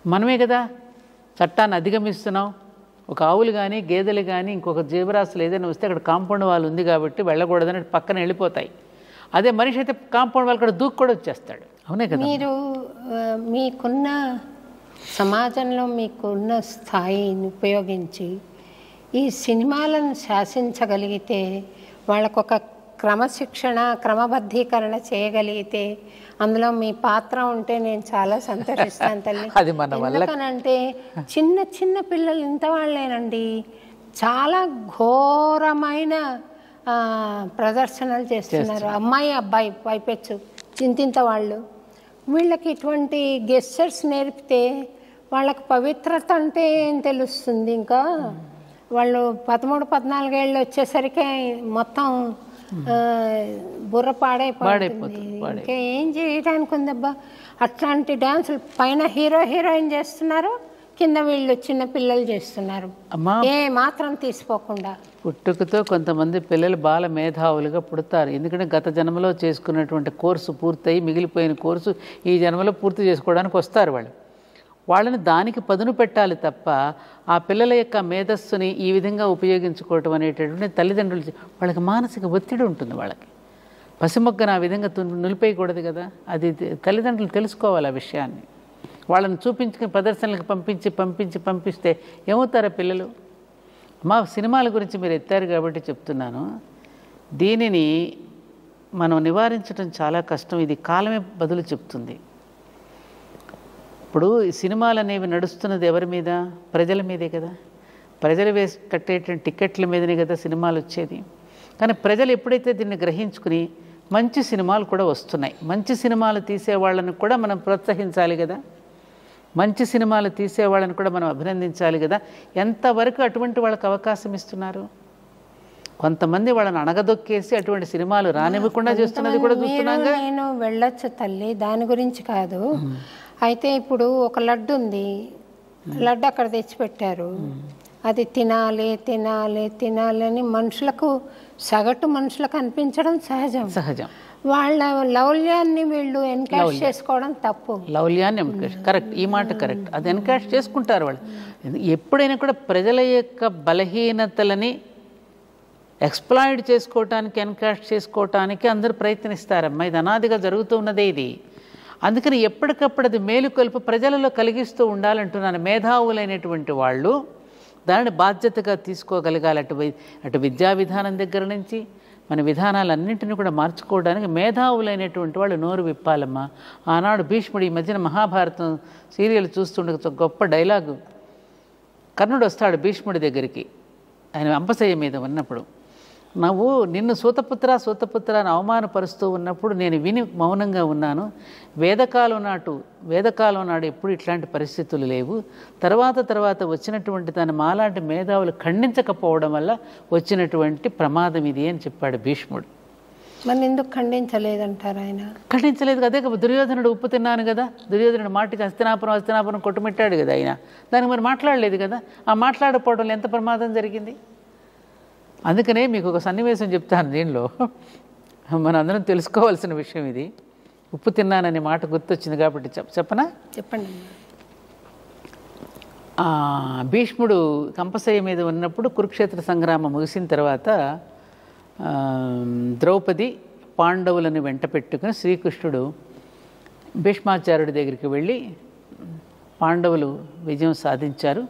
మనమే కదా చట్టాన్ని అధిగమిస్తున్నాం. ఒక ఆవులు కానీ గేదెలు కానీ ఇంకొక జీవరాశులు ఏదైనా వస్తే అక్కడ కాంపౌండ్ వాళ్ళు ఉంది కాబట్టి వెళ్ళకూడదని పక్కన వెళ్ళిపోతాయి. అదే మనిషి అయితే కాంపౌండ్ వాళ్ళు కూడా దూకు కూడా వచ్చేస్తాడు. అవునే కదా. మీరు మీకున్న సమాజంలో మీకున్న స్థాయిని ఉపయోగించి ఈ సినిమాలను శాసించగలిగితే, వాళ్ళకొక క్రమశిక్షణ క్రమబద్ధీకరణ చేయగలిగితే, అందులో మీ పాత్ర ఉంటే నేను చాలా సంతోషిస్తాను తల్లి. అది మన వల్ల. ఎందుకనంటే చిన్న చిన్న పిల్లలు ఇంత వాళ్ళేనండి చాలా ఘోరమైన ప్రదర్శనలు చేస్తున్నారు. అమ్మాయి అబ్బాయి పైపెచ్చు చింతింత వాళ్ళు. వీళ్ళకి ఇటువంటి గెస్చర్స్ నేర్పితే వాళ్ళకి పవిత్రత అంటే ఏం తెలుస్తుంది? ఇంకా వాళ్ళు 13-14 ఏళ్ళు వచ్చేసరికి మొత్తం బుర్ర పాడైపోతుంది. ఇంకా ఏం చేయడానికి ఉందబ్బా? అట్లాంటి డాన్సులు పైన హీరోయిన్ చేస్తున్నారు, కింద వీళ్ళు చిన్న పిల్లలు చేస్తున్నారు, ఏ మాత్రం తీసిపోకుండా. పుట్టుకతో కొంతమంది పిల్లలు బాల మేధావులుగా పుడతారు. ఎందుకంటే గత జన్మలో చేసుకున్నటువంటి కోర్సు పూర్తయి మిగిలిపోయిన కోర్సు ఈ జన్మలో పూర్తి చేసుకోవడానికి వస్తారు. వాళ్ళని దానికి పదును పెట్టాలి తప్ప ఆ పిల్లల యొక్క మేధస్సుని ఈ విధంగా ఉపయోగించుకోవటం అనేటటువంటి తల్లిదండ్రులు వాళ్ళకి మానసిక ఒత్తిడి ఉంటుంది. వాళ్ళకి పసిమొగ్గను ఆ విధంగా నిలిపేయకూడదు కదా. అది తల్లిదండ్రులు తెలుసుకోవాలి ఆ విషయాన్ని. వాళ్ళని చూపించుకుని ప్రదర్శనలకు పంపిస్తే ఏమవుతారా పిల్లలు? మా సినిమాల గురించి మీరు ఎత్తారు కాబట్టి చెప్తున్నాను. దీనిని మనం నివారించడం చాలా కష్టం. ఇది కాలమే బదులు చెప్తుంది. ఇప్పుడు ఈ సినిమాలు అనేవి నడుస్తున్నది ఎవరి మీద? ప్రజల మీదే కదా. ప్రజలు వేసి కట్టేటువంటి టికెట్ల మీదనే కదా సినిమాలు వచ్చేది. కానీ ప్రజలు ఎప్పుడైతే దీన్ని గ్రహించుకుని మంచి సినిమాలు కూడా వస్తున్నాయి, మంచి సినిమాలు తీసేవాళ్ళని కూడా మనం ప్రోత్సహించాలి కదా. మంచి సినిమాలు తీసేవాళ్ళని కూడా మనం అభినందించాలి కదా. ఎంతవరకు అటువంటి వాళ్ళకి అవకాశం ఇస్తున్నారు? కొంతమంది వాళ్ళని అణగదొక్కేసి అటువంటి సినిమాలు రానివ్వకుండా చేస్తున్నది కూడా చూస్తున్నాగా. నేను వెళ్ళొచ్చు తల్లి, దాని గురించి కాదు. అయితే ఇప్పుడు ఒక లడ్డు ఉంది, లడ్డు అక్కడ తెచ్చిపెట్టారు, అది తినాలి అని మనుషులకు, సగటు మనుషులకు అనిపించడం సహజం. వాళ్ళ లౌల్యాన్ని వీళ్ళు ఎన్కాష్ చేసుకోవడం తప్పు. లౌల్యాన్ని కరెక్ట్, ఈ మాట కరెక్ట్. అది ఎన్కాష్ చేసుకుంటారు వాళ్ళు. ఎప్పుడైనా కూడా ప్రజల యొక్క బలహీనతలని ఎక్స్ప్లాయిడ్ చేసుకోవటానికి, ఎన్కాష్ చేసుకోవటానికి అందరూ ప్రయత్నిస్తారమ్మా. ఇది అనాదిగా జరుగుతూ ఉన్నదే ఇది. అందుకని ఎప్పటికప్పుడు అది మేలుకొల్పు ప్రజలలో కలిగిస్తూ ఉండాలంటున్నాను. మేధావులైనటువంటి వాళ్ళు దానిని బాధ్యతగా తీసుకోగలగాలి. అటు విద్యా విధానం దగ్గర నుంచి మన విధానాలన్నింటినీ కూడా మార్చుకోవడానికి మేధావులైనటువంటి వాళ్ళు నోరు విప్పాలమ్మా. ఆనాడు భీష్ముడు, ఈ మధ్యన మహాభారతం సీరియల్ చూస్తుండగా గొప్ప డైలాగు, కర్ణుడు వస్తాడు భీష్ముడి దగ్గరికి, ఆయన అంపశయ్య మీద ఉన్నప్పుడు, నువ్వు నిన్ను సూతపుత్ర అని అవమానపరుస్తూ ఉన్నప్పుడు నేను విని మౌనంగా ఉన్నాను. వేదకాలం నాడు ఎప్పుడు ఇట్లాంటి పరిస్థితులు లేవు. తర్వాత వచ్చినటువంటి తన మాలాంటి మేధావులు ఖండించకపోవడం వల్ల వచ్చినటువంటి ప్రమాదం ఇది అని చెప్పాడు భీష్ముడు. మరి ఎందుకు ఖండించలేదంటారు ఆయన? ఖండించలేదు అదే కదా. దుర్యోధనుడు ఉప్పు తిన్నాను కదా, దుర్యోధనుడు మాటికి హస్తినాపురం కొట్టుమిట్టాడు కదా ఆయన. దానికి మరి మాట్లాడలేదు కదా. ఆ మాట్లాడకపోవడంలో ఎంత ప్రమాదం జరిగింది. అందుకనే మీకు ఒక సన్నివేశం చెప్తాను. దీనిలో మన అందరం తెలుసుకోవాల్సిన విషయం ఇది. ఉప్పు తిన్నాననే మాట గుర్తొచ్చింది కాబట్టి చెప్పనా? చెప్పండి. భీష్ముడు కంపశయ్య మీద ఉన్నప్పుడు కురుక్షేత్ర సంగ్రామం ముగిసిన తర్వాత ద్రౌపది పాండవులను వెంట పెట్టుకుని శ్రీకృష్ణుడు భీష్మాచార్యుడి దగ్గరికి వెళ్ళి పాండవులు విజయం సాధించారు.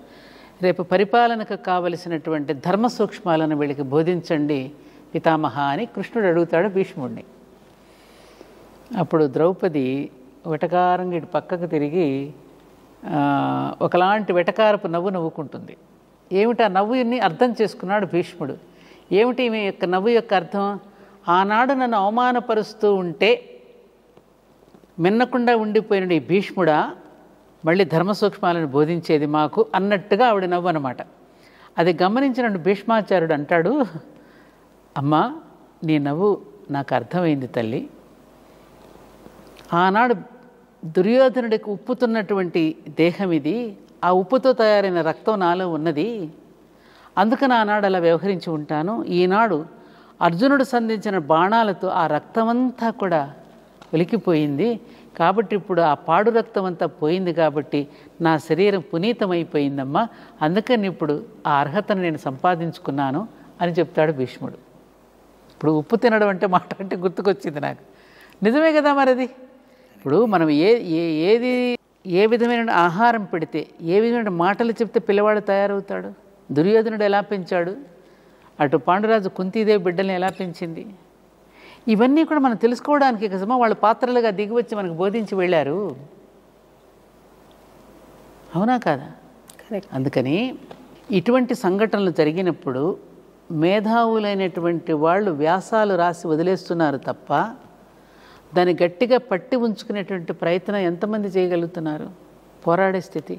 రేపు పరిపాలనకు కావలసినటువంటి ధర్మ సూక్ష్మాలను వీళ్ళకి బోధించండి పితామహ అని కృష్ణుడు అడుగుతాడు భీష్ముడిని. అప్పుడు ద్రౌపది వెటకారంగా ఇటు పక్కకు తిరిగి ఒకలాంటి వెటకారపు నవ్వు నవ్వుకుంటుంది. ఏమిటి ఆ నవ్వుని అర్థం చేసుకున్నాడు భీష్ముడు. ఏమిటి ఈమె యొక్క నవ్వు యొక్క అర్థం? ఆనాడు నన్ను అవమానపరుస్తూ ఉంటే మిన్నకుండా ఉండిపోయిన ఈ భీష్ముడా మళ్ళీ ధర్మ సూక్ష్మాలను బోధించేది మాకు అన్నట్టుగా ఆవిడ నవ్వు అనమాట. అది గమనించిన భీష్మాచార్యుడు అంటాడు, అమ్మా నీ నవ్వు నాకు అర్థమైంది తల్లి. ఆనాడు దుర్యోధనుడికి ఉప్పుతున్నటువంటి దేహం ఇది, ఆ ఉప్పుతో తయారైన రక్తం నాలో ఉన్నది, అందుకని ఆనాడు అలా వ్యవహరించి ఉంటాను. ఈనాడు అర్జునుడు సంధించిన బాణాలతో ఆ రక్తమంతా కూడా వెలికిపోయింది కాబట్టి ఇప్పుడు ఆ పాడు రక్తం అంతా పోయింది కాబట్టి నా శరీరం పునీతమైపోయిందమ్మా, అందుకని ఇప్పుడు ఆ అర్హతను నేను సంపాదించుకున్నాను అని చెప్తాడు భీష్ముడు. ఇప్పుడు ఉప్పు తినడం అంటే మాట అంటే గుర్తుకొచ్చింది నాకు. నిజమే కదా మరిది. ఇప్పుడు మనం ఏ విధమైన ఆహారం పెడితే, ఏ విధమైన మాటలు చెప్తే పిల్లవాడు తయారవుతాడు. దుర్యోధనుడు ఎలా పెంచాడు, అటు పాండురాజు కుంతీదేవి బిడ్డల్ని ఎలా పెంచింది, ఇవన్నీ కూడా మనం తెలుసుకోవడానికి కసమా వాళ్ళు పాత్రలుగా దిగివచ్చి మనకు బోధించి వెళ్ళారు. అవునా కాదా? అందుకని ఇటువంటి సంఘటనలు జరిగినప్పుడు మేధావులైనటువంటి వాళ్ళు వ్యాసాలు రాసి వదిలేస్తున్నారు తప్ప దాన్ని గట్టిగా పట్టి ఉంచుకునేటువంటి ప్రయత్నం ఎంతమంది చేయగలుగుతున్నారు? పోరాడే స్థితి.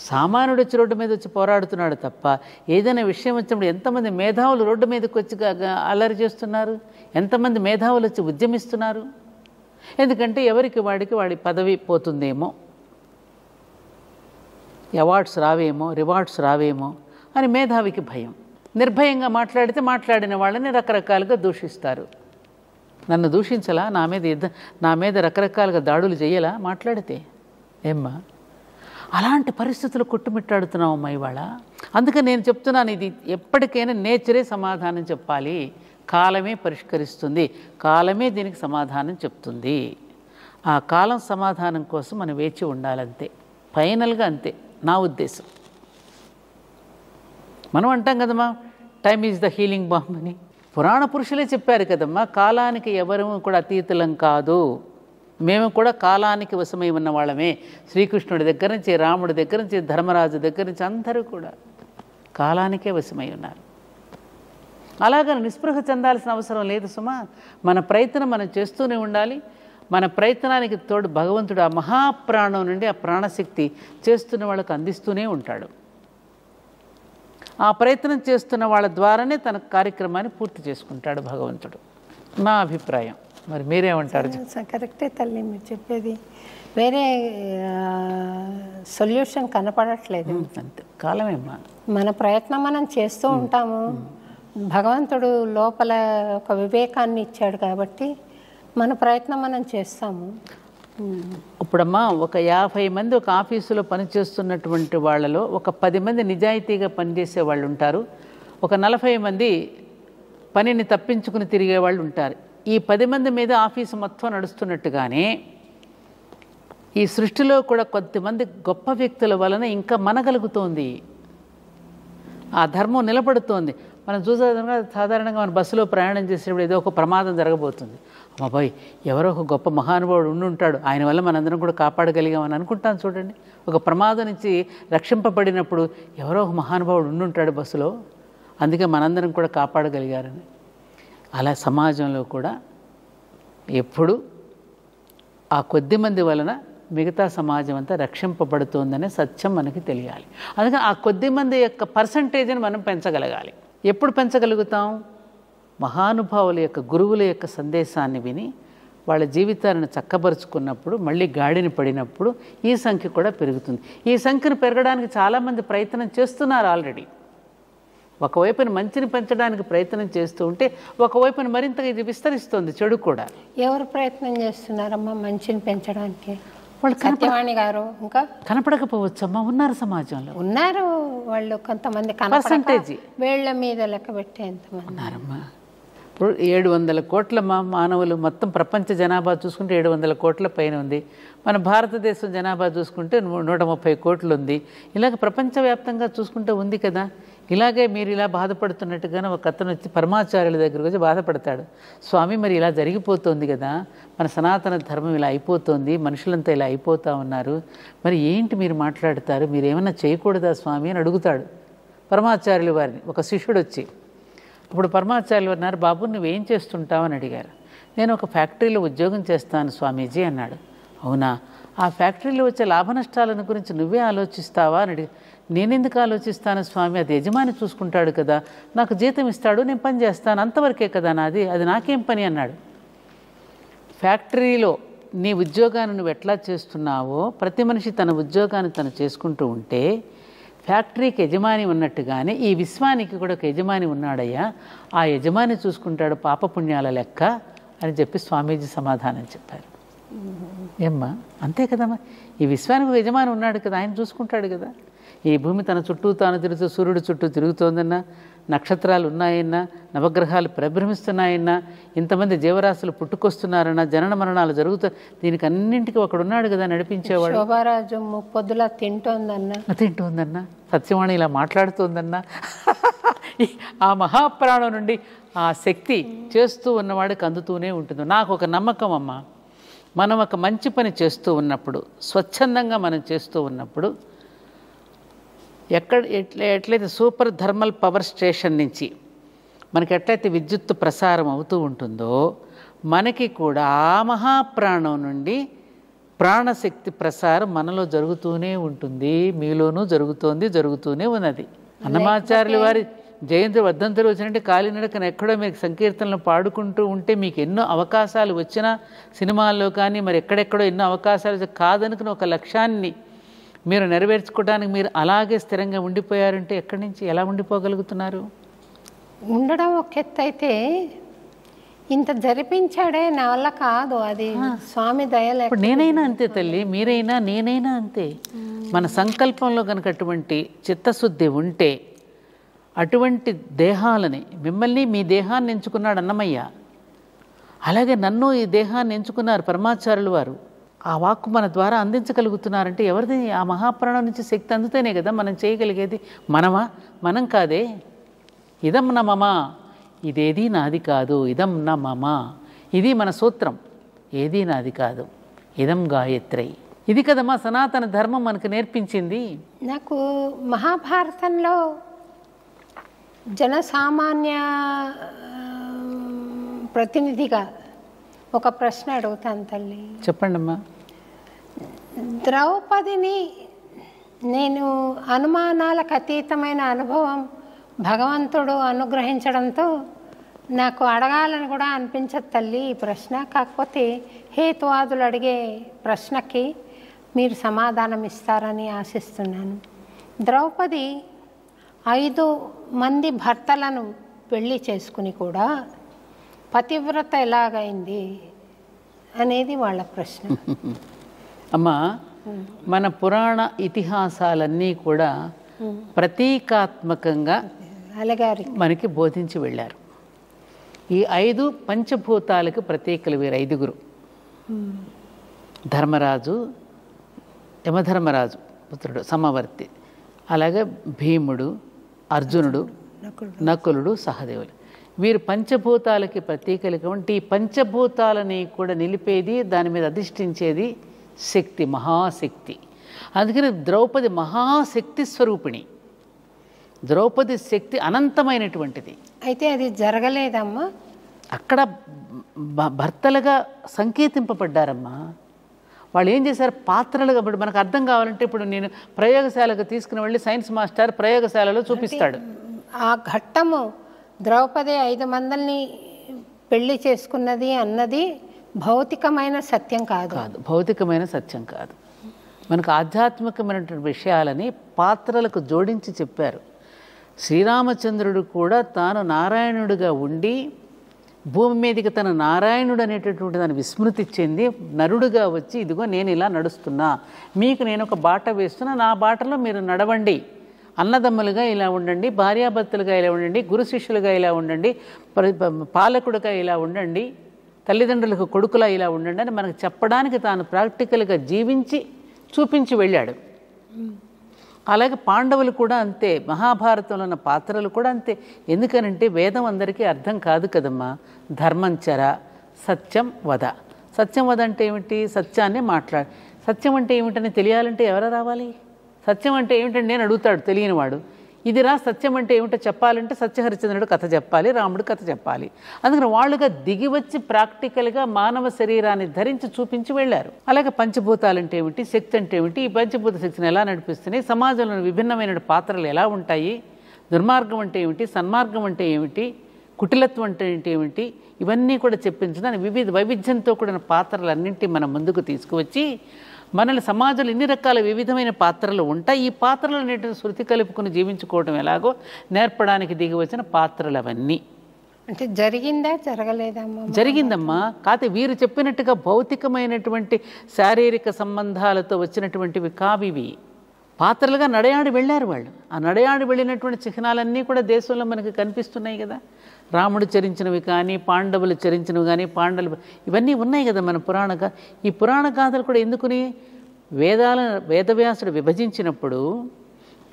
సామాన్యుడు వచ్చి రోడ్డు మీద వచ్చి పోరాడుతున్నాడు తప్ప ఏదైనా విషయం వచ్చినప్పుడు ఎంతమంది మేధావులు రోడ్డు మీదకి వచ్చి అల్లరి చేస్తున్నారు, ఎంతమంది మేధావులు వచ్చి ఉద్యమిస్తున్నారు. ఎందుకంటే ఎవరికి వాడి పదవి పోతుందేమో, అవార్డ్స్ రావేమో, రివార్డ్స్ రావేమో అని మేధావికి భయం. నిర్భయంగా మాట్లాడితే మాట్లాడిన వాళ్ళని రకరకాలుగా దూషిస్తారు. నన్ను దూషించలా, నా మీద రకరకాలుగా దాడులు చేయాలా మాట్లాడితే ఏమ్మా? అలాంటి పరిస్థితులు కొట్టుమిట్టాడుతున్నామమ్మా ఇవాళ. అందుకని నేను చెప్తున్నాను, ఇది ఎప్పటికైనా నేచరే సమాధానం చెప్పాలి. కాలమే పరిష్కరిస్తుంది, కాలమే దీనికి సమాధానం చెప్తుంది. ఆ కాలం సమాధానం కోసం మనం వేచి ఉండాలంతే. ఫైనల్గా అంతే నా ఉద్దేశం. మనం అంటాం కదమ్మా, time is the healing bomb అని. పురాణ పురుషులే చెప్పారు కదమ్మా, కాలానికి ఎవరూ కూడా అతీతులం కాదు, మేము కూడా కాలానికి వశమై ఉన్న వాళ్ళమే. శ్రీకృష్ణుడి దగ్గర నుంచి, రాముడి దగ్గర నుంచి, ధర్మరాజు దగ్గర నుంచి అందరూ కూడా కాలానికే వశమై ఉన్నారు. అలాగని నిస్పృహ చెందాల్సిన అవసరం లేదు సుమా. మన ప్రయత్నం మనం చేస్తూనే ఉండాలి. మన ప్రయత్నానికి తోడు భగవంతుడు ఆ మహాప్రాణం నుండి ఆ ప్రాణశక్తి చేస్తున్న వాళ్ళకు అందిస్తూనే ఉంటాడు. ఆ ప్రయత్నం చేస్తున్న వాళ్ళ ద్వారానే తన కార్యక్రమాన్ని పూర్తి చేసుకుంటాడు భగవంతుడు. నా అభిప్రాయం. మరి మీరేమంటారు? కరెక్టే తల్లి మీరు చెప్పేది. వేరే సొల్యూషన్ కనపడట్లేదు. అంతే, కాలమేమ్మా. మన ప్రయత్నం మనం చేస్తూ ఉంటాము. భగవంతుడు లోపల ఒక వివేకాన్ని ఇచ్చాడు కాబట్టి మన ప్రయత్నం మనం చేస్తాము. ఇప్పుడమ్మా ఒక 50 మంది ఒక ఆఫీసులో పనిచేస్తున్నటువంటి వాళ్ళలో ఒక 10 మంది నిజాయితీగా పనిచేసే వాళ్ళు ఉంటారు, ఒక 40 మంది పనిని తప్పించుకుని తిరిగే వాళ్ళు ఉంటారు. ఈ 10 మంది మీద ఆఫీసు మొత్తం నడుస్తున్నట్టుగానే ఈ సృష్టిలో కూడా కొంతమంది గొప్ప వ్యక్తుల వలన ఇంకా మనగలుగుతోంది, ఆ ధర్మం నిలబడుతోంది. మనం చూసేదంగా సాధారణంగా మన బస్సులో ప్రయాణం చేసేటప్పుడు ఏదో ఒక ప్రమాదం జరగబోతుంది. అమ్మాయి ఎవరో ఒక గొప్ప మహానుభావుడు ఉండుంటాడు, ఆయన వల్ల మనందరం కూడా కాపాడగలిగామని అనుకుంటాం. చూడండి, ఒక ప్రమాదం నుంచి రక్షింపబడినప్పుడు ఎవరో ఒక మహానుభావుడు ఉండుంటాడు బస్సులో, అందుకే మనందరం కూడా కాపాడగలిగారని. అలా సమాజంలో కూడా ఎప్పుడు ఆ కొద్ది మంది వలన మిగతా సమాజం అంతా రక్షింపబడుతుందనే సత్యం మనకి తెలియాలి. అందుకని ఆ కొద్ది మంది యొక్క పర్సంటేజ్ని మనం పెంచగలగాలి. ఎప్పుడు పెంచగలుగుతాం? మహానుభావుల యొక్క, గురువుల యొక్క సందేశాన్ని విని వాళ్ళ జీవితాలను చక్కబరుచుకున్నప్పుడు, మళ్ళీ గాడిని పడినప్పుడు ఈ సంఖ్య కూడా పెరుగుతుంది. ఈ సంఖ్యను పెరగడానికి చాలామంది ప్రయత్నం చేస్తున్నారు ఆల్రెడీ. ఒకవైపున మంచిని పెంచడానికి ప్రయత్నం చేస్తూ ఉంటే ఒకవైపున మరింతగా ఇది విస్తరిస్తుంది చెడు కూడా. ఎవరు ప్రయత్నం చేస్తున్నారమ్మా మంచిని పెంచడానికి? వాళ్ళు సత్యవాణి గారు ఇంకా కనపడకపోవచ్చమ్మా, ఉన్నారు సమాజంలో, ఉన్నారు వాళ్ళు కొంతమంది. పర్సంటేజ్ వేళ్ల మీద లెక్క పెట్టే ఎంతమంది ఉన్నారమ్మా. ఇప్పుడు 700 కోట్ల మానవులు, మొత్తం ప్రపంచ జనాభా చూసుకుంటే 700 కోట్ల పైన ఉంది. మన భారతదేశం జనాభా చూసుకుంటే 130 కోట్లు ఉంది. ఇలాగ ప్రపంచవ్యాప్తంగా చూసుకుంటే ఉంది కదా. ఇలాగే మీరు ఇలా బాధపడుతున్నట్టుగానే ఒక అతను వచ్చి పరమాచార్యుల దగ్గరకు వచ్చి బాధపడతాడు. స్వామి, మరి ఇలా జరిగిపోతుంది కదా, మన సనాతన ధర్మం ఇలా అయిపోతుంది, మనుషులంతా ఇలా అయిపోతూ ఉన్నారు, మరి ఏంటి మీరు మాట్లాడతారు, మీరు ఏమన్నా చేయకూడదా స్వామి అని అడుగుతాడు పరమాచార్యుల వారిని. ఒక శిష్యుడు వచ్చి అప్పుడు పరమాచార్యులు అన్నారు, బాబు నువ్వేం చేస్తుంటావు అని అడిగారు. నేను ఒక ఫ్యాక్టరీలో ఉద్యోగం చేస్తాను స్వామీజీ అన్నాడు. అవునా, ఆ ఫ్యాక్టరీలో వచ్చే లాభ నష్టాలను గురించి నువ్వే ఆలోచిస్తావా అని అడిగారు. నేనెందుకు ఆలోచిస్తాను స్వామి, అది యజమాని చూసుకుంటాడు కదా, నాకు జీతం ఇస్తాడు, నేను పని చేస్తాను, అంతవరకే కదా నాది, అది నాకేం పని అన్నాడు. ఫ్యాక్టరీలో నీ ఉద్యోగాన్ని నువ్వు ఎట్లా చేస్తున్నావో ప్రతి మనిషి తన ఉద్యోగాన్ని తను చేసుకుంటూ ఉంటే ఫ్యాక్టరీకి యజమాని ఉన్నట్టుగానే ఈ విశ్వానికి కూడా ఒక యజమాని ఉన్నాడయ్యా, ఆ యజమాని చూసుకుంటాడు పాపపుణ్యాల లెక్క అని చెప్పి స్వామీజీ సమాధానం చెప్పారు. ఏమ్మా, అంతే కదమ్మా, ఈ విశ్వానికి ఒక యజమాని ఉన్నాడు కదా, ఆయన చూసుకుంటాడు కదా. ఈ భూమి తన చుట్టూ తాను తిరుగుతూ సూర్యుడు చుట్టూ తిరుగుతోందన్నా, నక్షత్రాలు ఉన్నాయన్నా, నవగ్రహాలు పరిభ్రమిస్తున్నాయన్నా, ఇంతమంది జీవరాశులు పుట్టుకొస్తున్నారన్నా, జనన మరణాలు జరుగుతాయి, దీనికి అన్నింటికి ఒకడున్నాడు కదా నడిపించేవాడు. శోభారాజు పొద్దులా తింటోందన్నా, సత్యవాణి ఇలా మాట్లాడుతోందన్నా, ఆ మహాప్రాణం నుండి ఆ శక్తి చేస్తూ ఉన్నవాడికి అందుతూనే ఉంటుంది. నాకు ఒక నమ్మకం అమ్మ, మనం ఒక మంచి పని చేస్తూ ఉన్నప్పుడు, స్వచ్ఛందంగా మనం చేస్తూ ఉన్నప్పుడు, ఎట్లయితే సూపర్ థర్మల్ పవర్ స్టేషన్ నుంచి మనకి ఎట్లయితే విద్యుత్తు ప్రసారం అవుతూ ఉంటుందో, మనకి కూడా ఆ మహాప్రాణం నుండి ప్రాణశక్తి ప్రసారం మనలో జరుగుతూనే ఉంటుంది, మీలోనూ జరుగుతూనే ఉన్నది. అన్నమాచార్యుల వారి జయంతి వర్ధంతులు వచ్చినట్టు కాలినడకన ఎక్కడో మీకు సంకీర్తనలు పాడుకుంటూ ఉంటే మీకు ఎన్నో అవకాశాలు వచ్చినా, సినిమాల్లో కానీ మరి ఎక్కడెక్కడో ఎన్నో అవకాశాలు కాదనుకుని ఒక లక్ష్యాన్ని మీరు నెరవేర్చుకోవడానికి మీరు అలాగే స్థిరంగా ఉండిపోయారంటే ఎక్కడి నుంచి ఎలా ఉండిపోగలుగుతున్నారు? ఉండడం ఒక ఎత్తు అయితే, ఇంత జరిపించాడే నా వల్ల కాదు, అది స్వామి దయలే. నేనైనా అంతే తల్లి, మీరైనా, నేనైనా అంతే. మన సంకల్పంలో కనుక అటువంటి చిత్తశుద్ధి ఉంటే, అటువంటి దేహాలని, మిమ్మల్ని మీ దేహాన్ని ఎంచుకున్నాడు అన్నమయ్య, అలాగే నన్ను ఈ దేహాన్ని ఎంచుకున్నారు పరమాచార్యుల వారు. ఆ వాక్కు మన ద్వారా అందించగలుగుతున్నారంటే ఎవరిది? ఆ మహాప్రాణం నుంచి శక్తి అందుతేనే కదా మనం చేయగలిగేది. మనమా? మనం కాదే. ఇదం నా మమ, ఇదేది నాది కాదు, ఇదం నా మమ, ఇది మన సూత్రం. ఏది నాది కాదు, ఇదం గాయత్రి. ఇది కదమ్మా సనాతన ధర్మం మనకు నేర్పించింది. నాకు మహాభారతంలో జనసామాన్య ప్రతినిధిగా ఒక ప్రశ్న అడుగుతాను తల్లి. చెప్పండమ్మా. ద్రౌపదిని నేను అనుమానాలకు అతీతమైన అనుభవం భగవంతుడు అనుగ్రహించడంతో నాకు అడగాలని కూడా అనిపించదు తల్లి ఈ ప్రశ్న. కాకపోతే హేతువాదులు అడిగే ప్రశ్నకి మీరు సమాధానం ఇస్తారని ఆశిస్తున్నాను. ద్రౌపది 5 మంది భర్తలను పెళ్లి చేసుకుని కూడా పతివ్రత ఎలాగైంది అనేది వాళ్ళ ప్రశ్న. అమ్మా, మన పురాణ ఇతిహాసాలన్నీ కూడా ప్రతీకాత్మకంగా మనకి బోధించి వెళ్ళారు. ఈ 5 పంచభూతాలకు ప్రతీకలు వీరు 5గురు. ధర్మరాజు, యమధర్మరాజు పుత్రుడు సమవర్తి, అలాగే భీముడు, అర్జునుడు, నకులుడు, సహదేవులు. వీరు పంచభూతాలకి ప్రతీకలు. కాబట్టి ఈ పంచభూతాలని కూడా నిలిపేది, దాని మీద అధిష్ఠించేది శక్తి, మహాశక్తి. అందుకని ద్రౌపది మహాశక్తి స్వరూపిణి. ద్రౌపది శక్తి అనంతమైనటువంటిది. అయితే అది జరగలేదమ్మా. అక్కడ భర్తలుగా సంకేతింపబడ్డారమ్మా. వాళ్ళు ఏం చేశారు? పాత్రలుగా. ఇప్పుడు మనకు అర్థం కావాలంటే, ఇప్పుడు నేను ప్రయోగశాలకు తీసుకుని వెళ్ళి సైన్స్ మాస్టర్ ప్రయోగశాలలో చూపిస్తాడు. ఆ ఘట్టము ద్రౌపది 5 మందిని పెళ్లి చేసుకున్నది అన్నది భౌతికమైన సత్యం కాదు. భౌతికమైన సత్యం కాదు. మనకు ఆధ్యాత్మికమైనటువంటి విషయాలని పాత్రలకు జోడించి చెప్పారు. శ్రీరామచంద్రుడు కూడా తాను నారాయణుడిగా ఉండి భూమి మీదకి తన నారాయణుడు అనేటటువంటి దాన్ని విస్మృతి చెంది నరుడుగా వచ్చి, ఇదిగో నేను ఇలా నడుస్తున్నా, మీకు నేను ఒక బాట వేస్తున్నా, నా బాటలో మీరు నడవండి అన్నదమ్ములుగా ఇలా ఉండండి, భార్యాభర్తలుగా ఇలా ఉండండి, గురు శిష్యులుగా ఇలా ఉండండి, పాలకుడుగా ఇలా ఉండండి, తల్లిదండ్రులకు కొడుకులా ఇలా ఉండండి అని మనకు చెప్పడానికి తాను ప్రాక్టికల్గా జీవించి చూపించి వెళ్ళాడు. అలాగే పాండవులు కూడా అంతే, మహాభారతంలో ఉన్న పాత్రలు కూడా అంతే. ఎందుకనంటే వేదం అందరికీ అర్థం కాదు కదమ్మా. ధర్మం చర, సత్యం వద. సత్యం వద అంటే ఏమిటి? సత్యాన్ని మాట్లాడు. సత్యం అంటే ఏమిటని తెలియాలంటే ఎవరు రావాలి? సత్యం అంటే ఏమిటంటే నేను అడుగుతాడు తెలియనివాడు. ఇదిరా సత్యం అంటే ఏమిటో చెప్పాలంటే సత్యహరిచంద్రుడు కథ చెప్పాలి, రాముడు కథ చెప్పాలి. అందుకని వాళ్ళుగా దిగివచ్చి ప్రాక్టికల్గా మానవ శరీరాన్ని ధరించి చూపించి వెళ్ళారు. అలాగే పంచభూతాలంటే ఏమిటి, శక్తి అంటే ఏమిటి, ఈ పంచభూత శక్తిని ఎలా నడిపిస్తున్నాయి, సమాజంలో విభిన్నమైన పాత్రలు ఎలా ఉంటాయి, దుర్మార్గం అంటే ఏమిటి, సన్మార్గం అంటే ఏమిటి, కుటిలత్వం అంటే ఏమిటి, ఇవన్నీ కూడా చెప్పించడానికి వైవిధ్యంతో కూడిన పాత్రలన్నింటి మనం ముందుకు తీసుకువచ్చి మనల్ని సమాజంలో ఎన్ని రకాల వివిధమైన పాత్రలు ఉంటాయి, ఈ పాత్రలన్నింటిని శృతి కలుపుకుని జీవించుకోవడం ఎలాగో నేర్పడానికి దిగి వచ్చిన పాత్రలు అవన్నీ. అంటే జరిగిందా జరగలేదమ్మా? జరిగిందమ్మా. కాకపోతే వీరు చెప్పినట్టుగా భౌతికమైనటువంటి శారీరక సంబంధాలతో వచ్చినటువంటివి కావివి. పాత్రలుగా నడయాడి వెళ్ళారు వాళ్ళు. ఆ నడయాడి వెళ్ళినటువంటి చిహ్నాలన్నీ కూడా దేశంలో మనకు కనిపిస్తున్నాయి కదా. రాముడు చరించినవి కానీ, పాండవులు చరించినవి కానీ, పాండవులు ఇవన్నీ ఉన్నాయి కదా మన ఈ పురాణ గాథలు కూడా ఎందుకుని వేదవ్యాసుడు విభజించినప్పుడు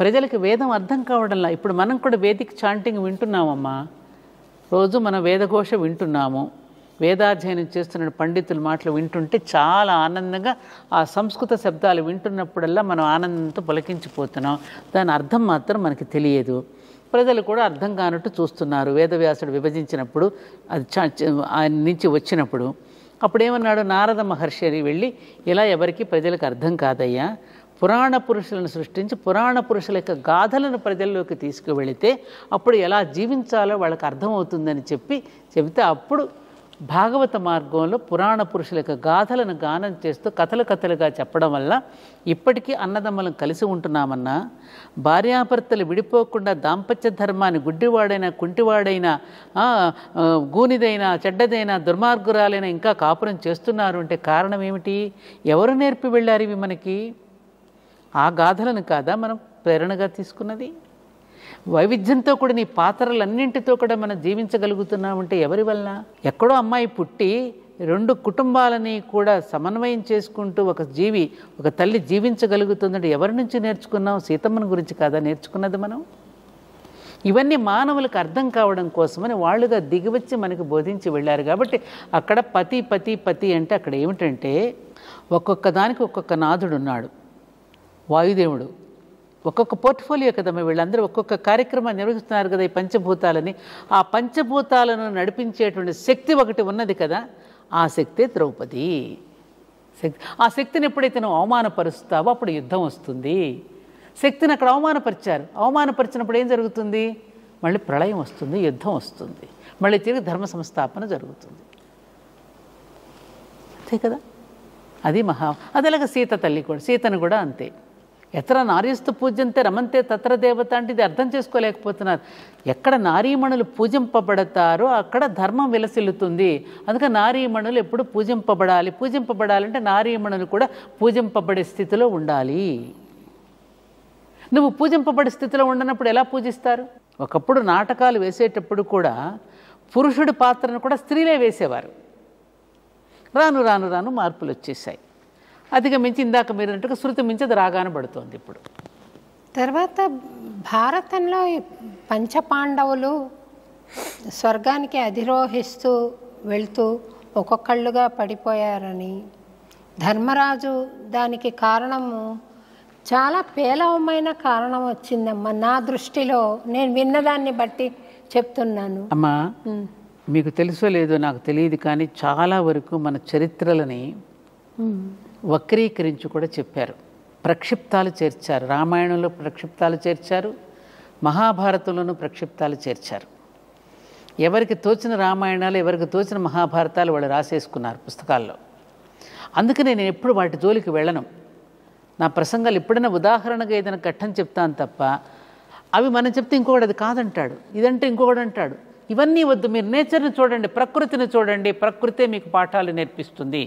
ప్రజలకు వేదం అర్థం కావడంలా. ఇప్పుడు మనం కూడా వేదిక చాంటింగ్ వింటున్నామమ్మా. రోజు మనం వేదఘోష వింటున్నాము, వేదాధ్యయనం చేస్తున్న పండితుల మాటలు వింటుంటే చాలా ఆనందంగా ఆ సంస్కృత శబ్దాలు వింటున్నప్పుడల్లా మనం ఆనందంతో పులకించిపోతున్నాం. దాని అర్థం మాత్రం మనకి తెలియదు. ప్రజలు కూడా అర్థం కానట్టు చూస్తున్నారు. వేదవ్యాసుడు విభజించినప్పుడు అది ఆయన నుంచి వచ్చినప్పుడు అప్పుడేమన్నాడు, నారద మహర్షి అని వెళ్ళి ఇలా ఎవరికి ప్రజలకు అర్థం కాదయ్యా, పురాణ పురుషులను సృష్టించి పురాణ పురుషుల యొక్క గాథలను ప్రజల్లోకి తీసుకువెళితే అప్పుడు ఎలా జీవించాలో వాళ్ళకి అర్థమవుతుందని చెబితే అప్పుడు భాగవత మార్గంలో పురాణ పురుషుల యొక్క గాథలను గానం చేస్తూ కథలుగా చెప్పడం వల్ల ఇప్పటికీ అన్నదమ్ములం కలిసి ఉంటున్నామన్నా, భార్యాభర్తలు విడిపోకుండా దాంపత్య ధర్మాన్ని గుడ్డివాడైనా, కుంటివాడైనా, గూనిదైనా, చెడ్డదైనా, దుర్మార్గురాలైనా ఇంకా కాపురం చేస్తున్నారు అంటే కారణం ఏమిటి? ఎవరు నేర్పి వెళ్ళారు ఇవి మనకి? ఆ గాథలను కాదా మనం ప్రేరణగా తీసుకున్నది? వైవిధ్యంతో కూడా నీ పాత్రలన్నింటితో కూడా మనం జీవించగలుగుతున్నామంటే ఎవరి వల్ల? ఎక్కడో అమ్మాయి పుట్టి 2 కుటుంబాలని కూడా సమన్వయం చేసుకుంటూ ఒక తల్లి జీవించగలుగుతుందంటే ఎవరి నుంచి నేర్చుకున్నాం? సీతమ్మని గురించి కాదా నేర్చుకున్నది మనం? ఇవన్నీ మానవులకు అర్థం కావడం కోసమని వాళ్ళుగా దిగివచ్చి మనకు బోధించి వెళ్ళారు. కాబట్టి అక్కడ పతి అంటే అక్కడ ఏమిటంటే ఒక్కొక్క దానికి ఒక్కొక్క నాథుడు ఉన్నాడు. వాయుదేవుడు ఒక్కొక్క పోర్ట్ఫోలియో కదమ్మా. వీళ్ళందరూ ఒక్కొక్క కార్యక్రమాన్ని నిర్వహిస్తున్నారు కదా ఈ పంచభూతాలని. ఆ పంచభూతాలను నడిపించేటువంటి శక్తి ఒకటి ఉన్నది కదా, ఆ శక్తే ద్రౌపది శక్తి. ఆ శక్తిని ఎప్పుడైతే నువ్వు అవమానపరుస్తావో అప్పుడు యుద్ధం వస్తుంది. శక్తిని అక్కడ అవమానపరిచినప్పుడు ఏం జరుగుతుంది? మళ్ళీ ప్రళయం వస్తుంది, యుద్ధం వస్తుంది, మళ్ళీ తిరిగి ధర్మ సంస్థాపన జరుగుతుంది. అంతే కదా. అదేలాగా సీత తల్లి కూడా, సీతను కూడా అంతే. ఎత్ర నారీస్తు పూజ్యంతే రమంతే తత్ర దేవత అంటే ఇది అర్థం చేసుకోలేకపోతున్నారు. ఎక్కడ నారీమణులు పూజింపబడతారో అక్కడ ధర్మం విలసిల్లుతుంది. అందుకే నారీమణులు ఎప్పుడు పూజింపబడాలంటే నారీమణులు కూడా పూజింపబడే స్థితిలో ఉండాలి. నువ్వు పూజింపబడే స్థితిలో ఉండనప్పుడు ఎలా పూజిస్తారు? ఒకప్పుడు నాటకాలు వేసేటప్పుడు కూడా పురుషుడి పాత్రను కూడా స్త్రీలే వేసేవారు. రాను రాను రాను మార్పులు వచ్చేసాయి. అధిగమించి ఇందాక మీరు అన్నట్టుగా శృతి మించి అది రాగానే పడుతోంది. ఇప్పుడు తర్వాత భారతంలో పంచపాండవులు స్వర్గానికి అధిరోహిస్తూ వెళ్తూ ఒక్కొక్కళ్ళుగా పడిపోయారని, ధర్మరాజు దానికి కారణము చాలా పేలవమైన కారణం వచ్చిందమ్మా నా దృష్టిలో. నేను విన్నదాన్ని బట్టి చెప్తున్నాను. అమ్మా, మీకు తెలుసో లేదో నాకు తెలియదు కానీ చాలా వరకు మన చరిత్రలని వక్రీకరించి కూడా చెప్పారు. ప్రక్షిప్తాలు చేర్చారు. రామాయణంలో ప్రక్షిప్తాలు చేర్చారు, మహాభారతంలోనూ ప్రక్షిప్తాలు చేర్చారు. ఎవరికి తోచిన రామాయణాలు, ఎవరికి తోచిన మహాభారతాలు వాళ్ళు రాసేసుకున్నారు పుస్తకాల్లో. అందుకనే నేను ఎప్పుడు వాటి జోలికి వెళ్ళను. నా ప్రసంగాలు ఎప్పుడైనా ఉదాహరణగా ఏదైనా ఘట్టం చెప్తాను తప్ప, అవి మనం చెప్తే ఇంకొకటి అది కాదంటాడు, ఇదంటే ఇంకొకటి అంటాడు. ఇవన్నీ వద్దు, మీరు నేచర్ని చూడండి, ప్రకృతిని చూడండి, ప్రకృతే మీకు పాఠాలు నేర్పిస్తుంది.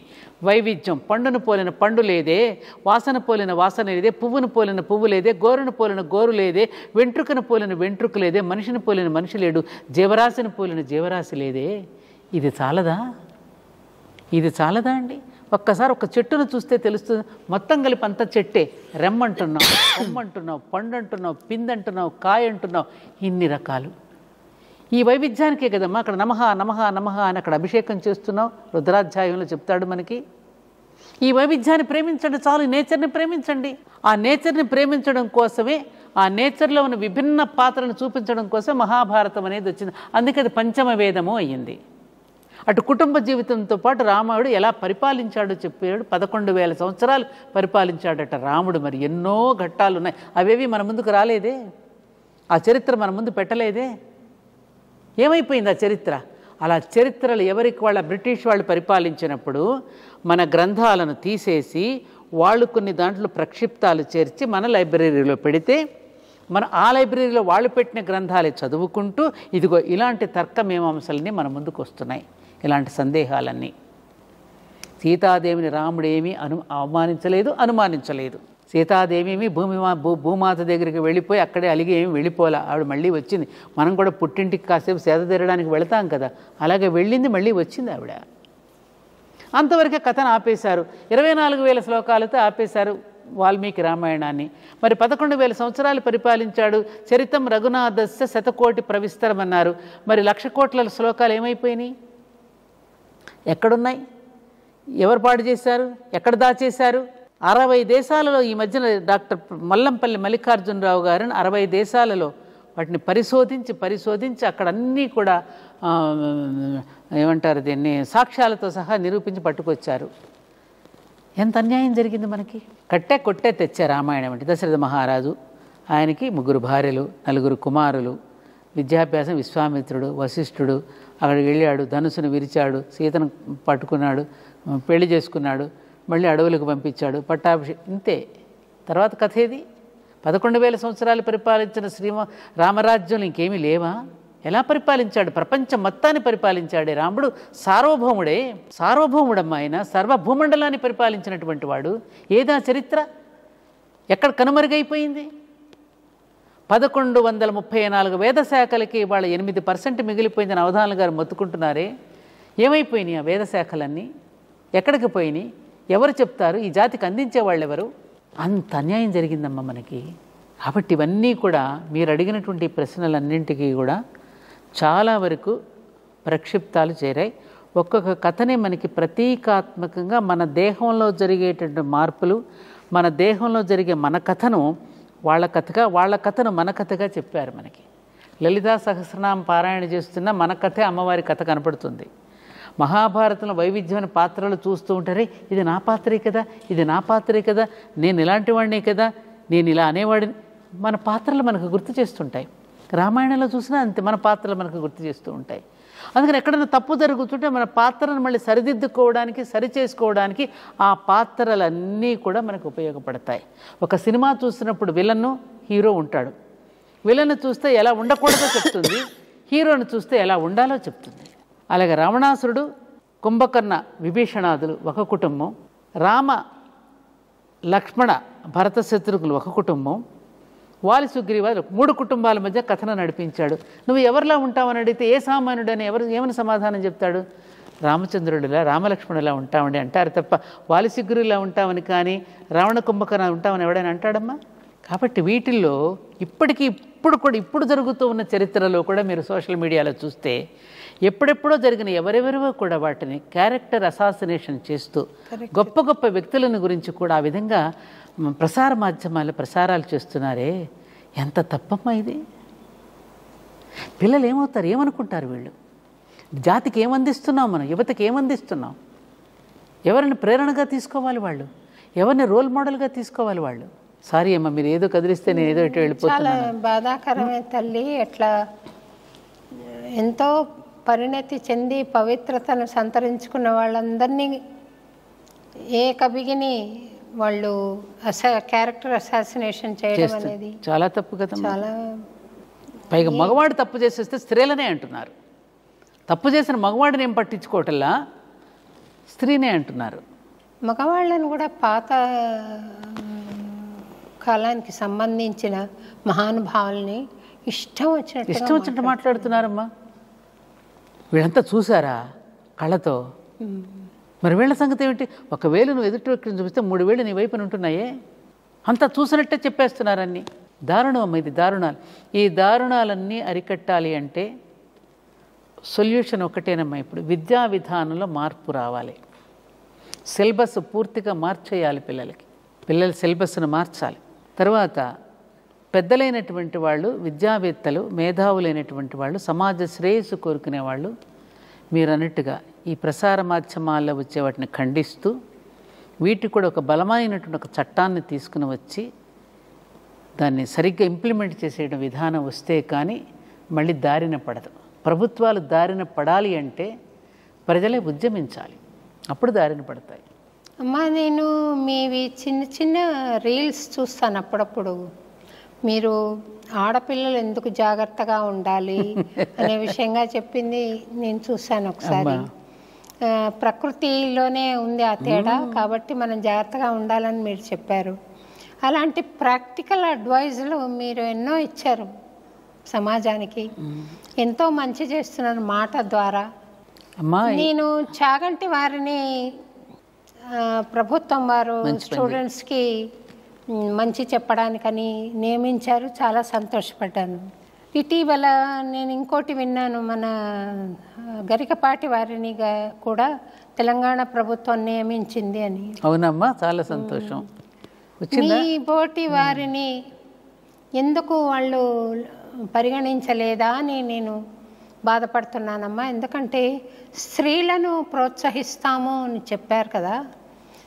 వైవిధ్యం, పండును పోలిన పండు లేదే, వాసన పోలిన వాసన లేదే, పువ్వును పోలిన పువ్వు లేదే, గోరును పోలిన గోరు లేదే, వెంట్రుకను పోలిన వెంట్రుక లేదే, మనిషిని పోలిన మనిషి లేడు, జీవరాశిని పోలిన జీవరాశి లేదే. ఇది చాలదా? ఇది చాలదా అండి? ఒక్కసారి ఒక చెట్టును చూస్తే తెలుస్తుంది, మొత్తం కలిపి అంత చెట్టే. రెమ్మంటున్నావు, కొమ్మంటున్నావు, పండు అంటున్నావు, పిందంటున్నావు, కాయ అంటున్నావు, ఇన్ని రకాలు. ఈ వైవిధ్యానికే కదమ్మా అక్కడ నమః నమః నమః అని అక్కడ అభిషేకం చేస్తున్నావు. రుద్రాధ్యాయంలో చెప్తాడు మనకి. ఈ వైవిధ్యాన్ని ప్రేమించండి చాలు, నేచర్ని ప్రేమించండి. ఆ నేచర్ని ప్రేమించడం కోసమే, ఆ నేచర్లో ఉన్న విభిన్న పాత్రలను చూపించడం కోసం మహాభారతం అనేది వచ్చింది. అందుకే అది పంచమ వేదము అయ్యింది. అటు కుటుంబ జీవితంతో పాటు రాముడు ఎలా పరిపాలించాడో చెప్పాడు. 11,000 సంవత్సరాలు పరిపాలించాడట రాముడు. మరి ఎన్నో ఘట్టాలు ఉన్నాయి, అవేవి మన ముందుకు రాలేదే, ఆ చరిత్ర మన ముందు పెట్టలేదే. ఏమైపోయింది ఆ చరిత్ర? అలా చరిత్రలు ఎవరికి వాళ్ళ బ్రిటిష్ వాళ్ళు పరిపాలించినప్పుడు మన గ్రంథాలను తీసేసి వాళ్ళు కొన్ని దాంట్లో ప్రక్షిప్తాలు చేర్చి మన లైబ్రరీలో పెడితే మన ఆ లైబ్రరీలో వాళ్ళు పెట్టిన గ్రంథాలే చదువుకుంటూ ఇదిగో ఇలాంటి తర్కమీమాంసలన్నీ మన ముందుకు వస్తున్నాయి, ఇలాంటి సందేహాలన్నీ. సీతాదేవిని రాముడు ఏమీ అవమానించలేదు, అనుమానించలేదు. సీతాదేవి ఏమి భూమాత దగ్గరికి వెళ్ళిపోయి అక్కడే అలిగి ఏమి వెళ్ళిపోలే. ఆవిడ మళ్ళీ వచ్చింది. మనం కూడా పుట్టింటికి కాసేపు సేద తీరడానికి వెళతాం కదా, అలాగే వెళ్ళింది, మళ్ళీ వచ్చింది ఆవిడ. అంతవరకే కథను ఆపేశారు. 24,000 శ్లోకాలతో ఆపేశారు వాల్మీకి రామాయణాన్ని. మరి 11,000 సంవత్సరాలు పరిపాలించాడు. చరితం రఘునాథస్య శతకోటి ప్రవిస్తరమన్నారు. మరి 1,00,000 కోట్ల శ్లోకాలు ఏమైపోయినాయి? ఎక్కడున్నాయి? ఎవరు పాడు చేశారు? ఎక్కడ దాచేశారు? 60 దేశాలలో ఈ మధ్యన డాక్టర్ మల్లంపల్లి మల్లికార్జునరావు గారిని 60 దేశాలలో వాటిని పరిశోధించి అక్కడ అన్నీ కూడా ఏమంటారు దీన్ని, సాక్ష్యాలతో సహా నిరూపించి పట్టుకొచ్చారు. ఎంత అన్యాయం జరిగింది మనకి. కొట్టే తెచ్చే రామాయణం అంటే దశరథ మహారాజు, ఆయనకి 3 భార్యలు, 4 కుమారులు, విద్యాభ్యాసం విశ్వామిత్రుడు, వశిష్ఠుడు. అక్కడికి వెళ్ళాడు, ధనుసును విరిచాడు, సీతను పట్టుకున్నాడు, పెళ్లి చేసుకున్నాడు, మళ్ళీ అడవులకు పంపించాడు, పట్టాభిషేకం. ఇంతే. తర్వాత కథ ఏది? 11,000 సంవత్సరాలు పరిపాలించిన రామరాజ్యం ఇంకేమీ లేవా? ఎలా పరిపాలించాడు? ప్రపంచం మొత్తాన్ని పరిపాలించాడే రాముడు. సార్వభౌముడమ్మ ఆయన, సర్వభూమండలాన్ని పరిపాలించినటువంటి వాడు. ఏదా చరిత్ర? ఎక్కడ కనుమరుగైపోయింది? 1134 వేద శాఖలకి వాళ్ళ 8% మిగిలిపోయిందని అవధానులు గారు మొత్తుకుంటున్నారే. ఏమైపోయినాయి ఆ వేద శాఖలన్నీ? ఎక్కడికి పోయినాయి? ఎవరు చెప్తారు? ఈ జాతికి అందించే వాళ్ళు ఎవరు? అంత అన్యాయం జరిగిందమ్మా మనకి. కాబట్టి ఇవన్నీ కూడా మీరు అడిగినటువంటి ప్రశ్నలన్నింటికీ కూడా చాలా వరకు ప్రక్షిప్తాలు చేరాయి. ఒక్కొక్క కథనే మనకి ప్రతీకాత్మకంగా మన దేహంలో జరిగేటువంటి మార్పులు, మన దేహంలో జరిగే మన కథను వాళ్ళ కథను మన కథగా చెప్పారు మనకి. లలితా సహస్రనామ పారాయణ చేస్తున్న మన కథే అమ్మవారి కథ కనపడుతుంది. మహాభారతంలో వైవిధ్యమైన పాత్రలు చూస్తూ ఉంటారే, ఇది నా పాత్రే కదా, ఇది నా పాత్రే కదా, నేను ఇలాంటి వాడినే కదా, నేను ఇలా అనేవాడిని. మన పాత్రలు మనకు గుర్తు చేస్తుంటాయి. రామాయణంలో చూసినా అంతే, మన పాత్రలు మనకు గుర్తు చేస్తూ ఉంటాయి. అందుకని ఎక్కడైనా తప్పు జరుగుతుంటే మన పాత్రను మళ్ళీ సరిదిద్దుకోవడానికి, సరిచేసుకోవడానికి ఆ పాత్రలన్నీ కూడా మనకు ఉపయోగపడతాయి. ఒక సినిమా చూసినప్పుడు విలన్ను, హీరో ఉంటాడు. విలన్ను చూస్తే ఎలా ఉండకూడదో చెప్తుంది, హీరోను చూస్తే ఎలా ఉండాలో చెప్తుంది. అలాగే రావణాసురుడు, కుంభకర్ణ, విభీషణాదులు ఒక కుటుంబం, రామ లక్ష్మణ భరత శత్రుఘ్నులు ఒక కుటుంబం, వాలి సుగ్రీవాదులు 3 కుటుంబాల మధ్య కథను నడిపించాడు. నువ్వు ఎవరిలా ఉంటావని అడిగితే ఏ సామాన్యుడు అని ఏమని సమాధానం చెప్తాడు? రామచంద్రుడిలా, రామలక్ష్మణులా ఉంటామని అంటారు తప్ప వాలి సుగ్రీవులా ఉంటామని కానీ, రావణ కుంభకర్ణ ఉంటామని ఎవడైనా అంటాడమ్మా? కాబట్టి వీటిల్లో ఇప్పుడు జరుగుతూ ఉన్న చరిత్రలో కూడా మీరు సోషల్ మీడియాలో చూస్తే ఎప్పుడెప్పుడో జరిగిన ఎవరెవరివో కూడా వాటిని క్యారెక్టర్ అసాసినేషన్ చేస్తూ గొప్ప గొప్ప వ్యక్తులను గురించి కూడా ఆ విధంగా ప్రసార మాధ్యమాలు ప్రసారాలు చేస్తున్నారే. ఎంత తప్పమ్మా ఇది! పిల్లలు ఏమవుతారు, ఏమనుకుంటారు వీళ్ళు? జాతికి ఏమందిస్తున్నాం మనం, యువతకి ఏమందిస్తున్నాం? ఎవరిని ప్రేరణగా తీసుకోవాలి వాళ్ళు, ఎవరిని రోల్ మోడల్గా తీసుకోవాలి వాళ్ళు? సారీ అమ్మ, మీరు ఏదో కదిలిస్తే నేను ఏదో ఇటు వెళ్ళిపోతాను. చాలా బాధాకరమే తల్లి. ఎట్లా ఎంతో పరిణతి చెంది పవిత్రతను సంతరించుకున్న వాళ్ళందరినీ ఏ కవిగిని వాళ్ళు క్యారెక్టర్ అసాసినేషన్ చేయడం అనేది చాలా తప్పు కదా. చాలా. పైగా మగవాడు తప్పు చేసేస్తే స్త్రీలనే అంటున్నారు. తప్పు చేసిన మగవాడిని ఏం పట్టించుకోవటంలా, స్త్రీనే అంటున్నారు. మగవాళ్ళని కూడా పాత కాలానికి సంబంధించిన మహానుభావుల్ని ఇష్టం వచ్చినట్టు మాట్లాడుతున్నారమ్మా. వీళ్ళంతా చూసారా కళ్ళతో? మరి వీళ్ళ సంగతి ఏమిటి? ఒకవేళ నువ్వు ఎదుటి వ్యక్తిని చూపిస్తే 3 వేళ్ళు నీ వైపున ఉంటున్నాయే, అంతా చూసినట్టే చెప్పేస్తున్నారన్నీ. దారుణం అమ్మ, ఇది దారుణాలు. ఈ దారుణాలన్నీ అరికట్టాలి అంటే సొల్యూషన్ ఒకటేనమ్మా. ఇప్పుడు విద్యా విధానంలో మార్పు రావాలి. సిలబస్ పూర్తిగా మార్చేయాలి పిల్లలకి. పిల్లల సిలబస్ను మార్చాలి. తర్వాత పెద్దలైనటువంటి వాళ్ళు, విద్యావేత్తలు, మేధావులైనటువంటి వాళ్ళు, సమాజ శ్రేయస్సు కోరుకునే వాళ్ళు మీరు అన్నట్టుగా ఈ ప్రసార మాధ్యమాల్లో వచ్చే వాటిని ఖండిస్తూ వీటికి కూడా ఒక బలమైనటువంటి ఒక చట్టాన్ని తీసుకుని వచ్చి దాన్ని సరిగ్గా ఇంప్లిమెంట్ చేసేయడం విధానం వస్తే కానీ మళ్ళీ దారిన పడదు. ప్రభుత్వాలు దారిన పడాలి అంటే ప్రజలే ఉద్యమించాలి, అప్పుడు దారిన పడతాయి. అమ్మా, నేను మీవి చిన్న చిన్న రీల్స్ చూస్తాను అప్పుడప్పుడు. మీరు ఆడపిల్లలు ఎందుకు జాగ్రత్తగా ఉండాలి అనే విషయంగా చెప్పింది నేను చూశాను ఒకసారి. ప్రకృతిలోనే ఉంది ఆ తేడా, కాబట్టి మనం జాగ్రత్తగా ఉండాలని మీరు చెప్పారు. అలాంటి ప్రాక్టికల్ అడ్వైజులు మీరు ఎన్నో ఇచ్చారు సమాజానికి. ఎంతో మంచి చేస్తున్నారు మాట ద్వారా. నేను చాగంటి వారిని ప్రభుత్వం వారు స్టూడెంట్స్కి మంచి చెప్పడానికని నియమించారు. చాలా సంతోషపడ్డాను. ఇటీవల నేను ఇంకోటి విన్నాను, మన గరికపాటి వారిని కూడా తెలంగాణ ప్రభుత్వం నియమించింది అని. అవునమ్మా, చాలా సంతోషం. మీ బోటి వారిని ఎందుకు వాళ్ళు పరిగణించలేదా అని నేను బాధపడుతున్నానమ్మా. ఎందుకంటే స్త్రీలను ప్రోత్సహిస్తాము అని చెప్పారు కదా,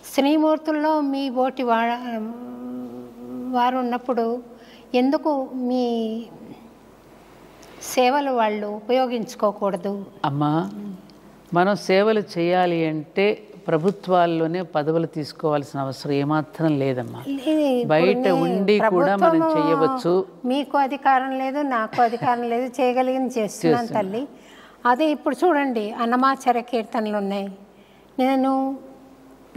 స్త్రీమూర్తుల్లో మీ బోటి వారు ఉన్నప్పుడు ఎందుకు మీ సేవలు వాళ్ళు ఉపయోగించుకోకూడదు? అమ్మా, మనం సేవలు చేయాలి అంటే ప్రభుత్వాల్లోనే పదవులు తీసుకోవాల్సిన అవసరం ఏమాత్రం లేదమ్మా. బయట ఉండి కూడా మనం చేయవచ్చు. మీకు అధికారం లేదు, నాకు అధికారం లేదు, చేయగలిగింది చేస్తున్నాను తల్లి. అదే ఇప్పుడు చూడండి, అన్నమాచార్య కీర్తనలు ఉన్నాయి. నేను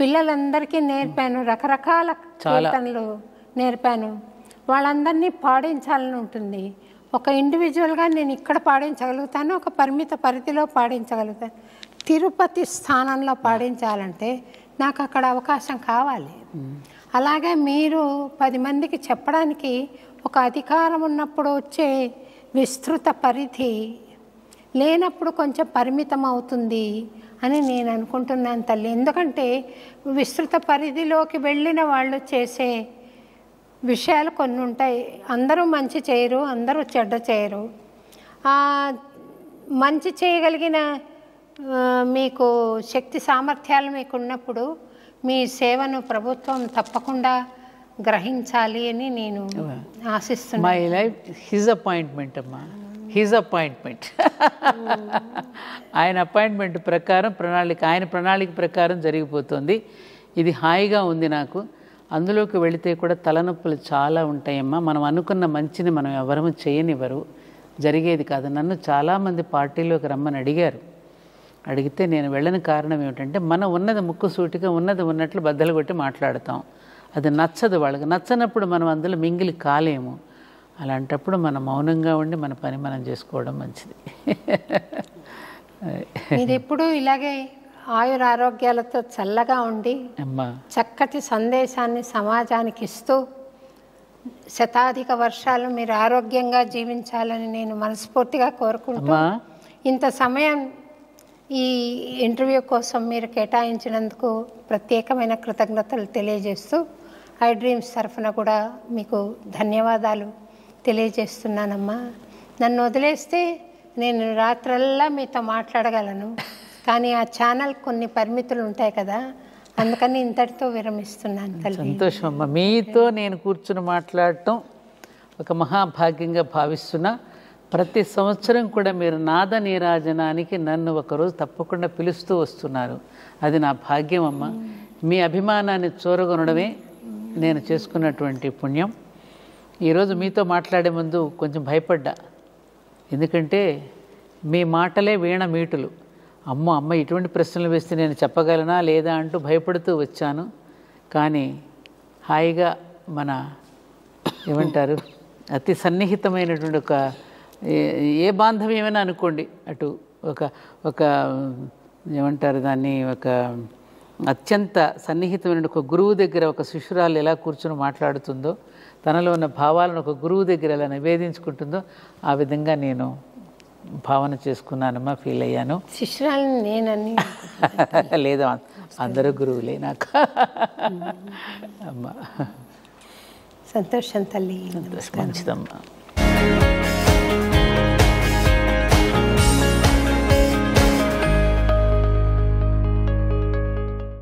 పిల్లలందరికీ నేర్పాను, రకరకాల కీర్తనలు నేర్పాను. వాళ్ళందరినీ పాడించాలని ఉంటుంది. ఒక ఇండివిజువల్గా నేను ఇక్కడ పాడించగలుగుతాను, ఒక పరిమిత పరిధిలో పాడించగలుగుతాను. తిరుపతి స్థానంలో పాడించాలంటే నాకు అక్కడ అవకాశం కావాలి. అలాగే మీరు 10 మందికి చెప్పడానికి ఒక అధికారం ఉన్నప్పుడు వచ్చే విస్తృత పరిధి లేనప్పుడు కొంచెం పరిమితం అవుతుంది అని నేను అనుకుంటున్నాను తల్లి. ఎందుకంటే విస్తృత పరిధిలోకి వెళ్ళిన వాళ్ళు చేసే విషయాలు కొన్ని ఉంటాయి. అందరూ మంచి చేయరు, అందరూ చెడ్డ చేయరు. మంచి చేయగలిగిన మీకు శక్తి సామర్థ్యాలు మీకు ఉన్నప్పుడు మీ సేవను ప్రభుత్వం తప్పకుండా గ్రహించాలి అని నేను ఆశిస్తున్నాను. మై లైఫ్ హిజ్ అపాయింట్మెంట్ అమ్మా, హిజ్ అపాయింట్మెంట్. ఆయన అపాయింట్మెంట్ ప్రకారం ఆయన ప్రణాళిక ప్రకారం జరిగిపోతుంది. ఇది హాయిగా ఉంది నాకు. అందులోకి వెళితే కూడా తలనొప్పులు చాలా ఉంటాయమ్మా. మనం అనుకున్న మంచిని మనం ఎవరము చేయనివ్వరు, జరిగేది కాదు. నన్ను చాలామంది పార్టీలోకి రమ్మని అడిగారు. అడిగితే నేను వెళ్ళని కారణం ఏమిటంటే మనం ఉన్నది ముక్కుసూటిగా ఉన్నది ఉన్నట్లు బద్దలు కొట్టి మాట్లాడతాం. అది నచ్చదు వాళ్ళకి. నచ్చనప్పుడు మనం అందులో మింగిలి కాలేము. అలాంటప్పుడు మనం మౌనంగా ఉండి మన పని మనం చేసుకోవడం మంచిది. మీరు ఎప్పుడూ ఇలాగే ఆయురారోగ్యాలతో చల్లగా ఉండి చక్కటి సందేశాన్ని సమాజానికి ఇస్తూ శతాధిక వర్షాలు మీరు ఆరోగ్యంగా జీవించాలని నేను మనస్ఫూర్తిగా కోరుకుంటూ, ఇంత సమయం ఈ ఇంటర్వ్యూ కోసం మీరు కేటాయించినందుకు ప్రత్యేకమైన కృతజ్ఞతలు తెలియజేస్తూ ఐ డ్రీమ్స్ తరఫున కూడా మీకు ధన్యవాదాలు తెలియజేస్తున్నానమ్మా. నన్ను వదిలేస్తే నేను రాత్రల్లా మీతో మాట్లాడగలను, కానీ ఆ ఛానల్ కొన్ని పరిమితులు ఉంటాయి కదా, అందుకని ఇంతటితో విరమిస్తున్నాను తల్లి. సంతోషం అమ్మ. మీతో నేను కూర్చుని మాట్లాడటం ఒక మహాభాగ్యంగా భావిస్తున్నా. ప్రతి సంవత్సరం కూడా మీరు నాద నీరాజనానికి నన్ను ఒకరోజు తప్పకుండా పిలుస్తూ వస్తున్నారు. అది నా భాగ్యం అమ్మ. మీ అభిమానాన్ని చూరగొనడమే నేను చేసుకున్నటువంటి పుణ్యం. ఈరోజు మీతో మాట్లాడే ముందు కొంచెం భయపడ్డా. ఎందుకంటే మీ మాటలే వీణ మీటులు. అమ్మ ఇటువంటి ప్రశ్నలు వేస్తే నేను చెప్పగలనా లేదా అంటూ భయపడుతూ వచ్చాను. కానీ హాయిగా మన ఏమంటారు అతి సన్నిహితమైనటువంటి ఒక ఏ బాంధవ్యమైనా అనుకోండి, అటు ఒక ఏమంటారు దాన్ని, ఒక అత్యంత సన్నిహితమైన ఒక గురువు దగ్గర ఒక శిష్యురాలు ఎలా కూర్చొని మాట్లాడుతుందో, తనలో ఉన్న భావాలను ఒక గురువు దగ్గర ఎలా నివేదించుకుంటుందో ఆ విధంగా నేను భావన చేసుకున్నానమ్మా, ఫీల్ అయ్యాను. శిష్యురాలని నేనని లేదా అందరూ గురువులే నాకు. అమ్మా సంతోషం తల్లి. మంచిదమ్మా.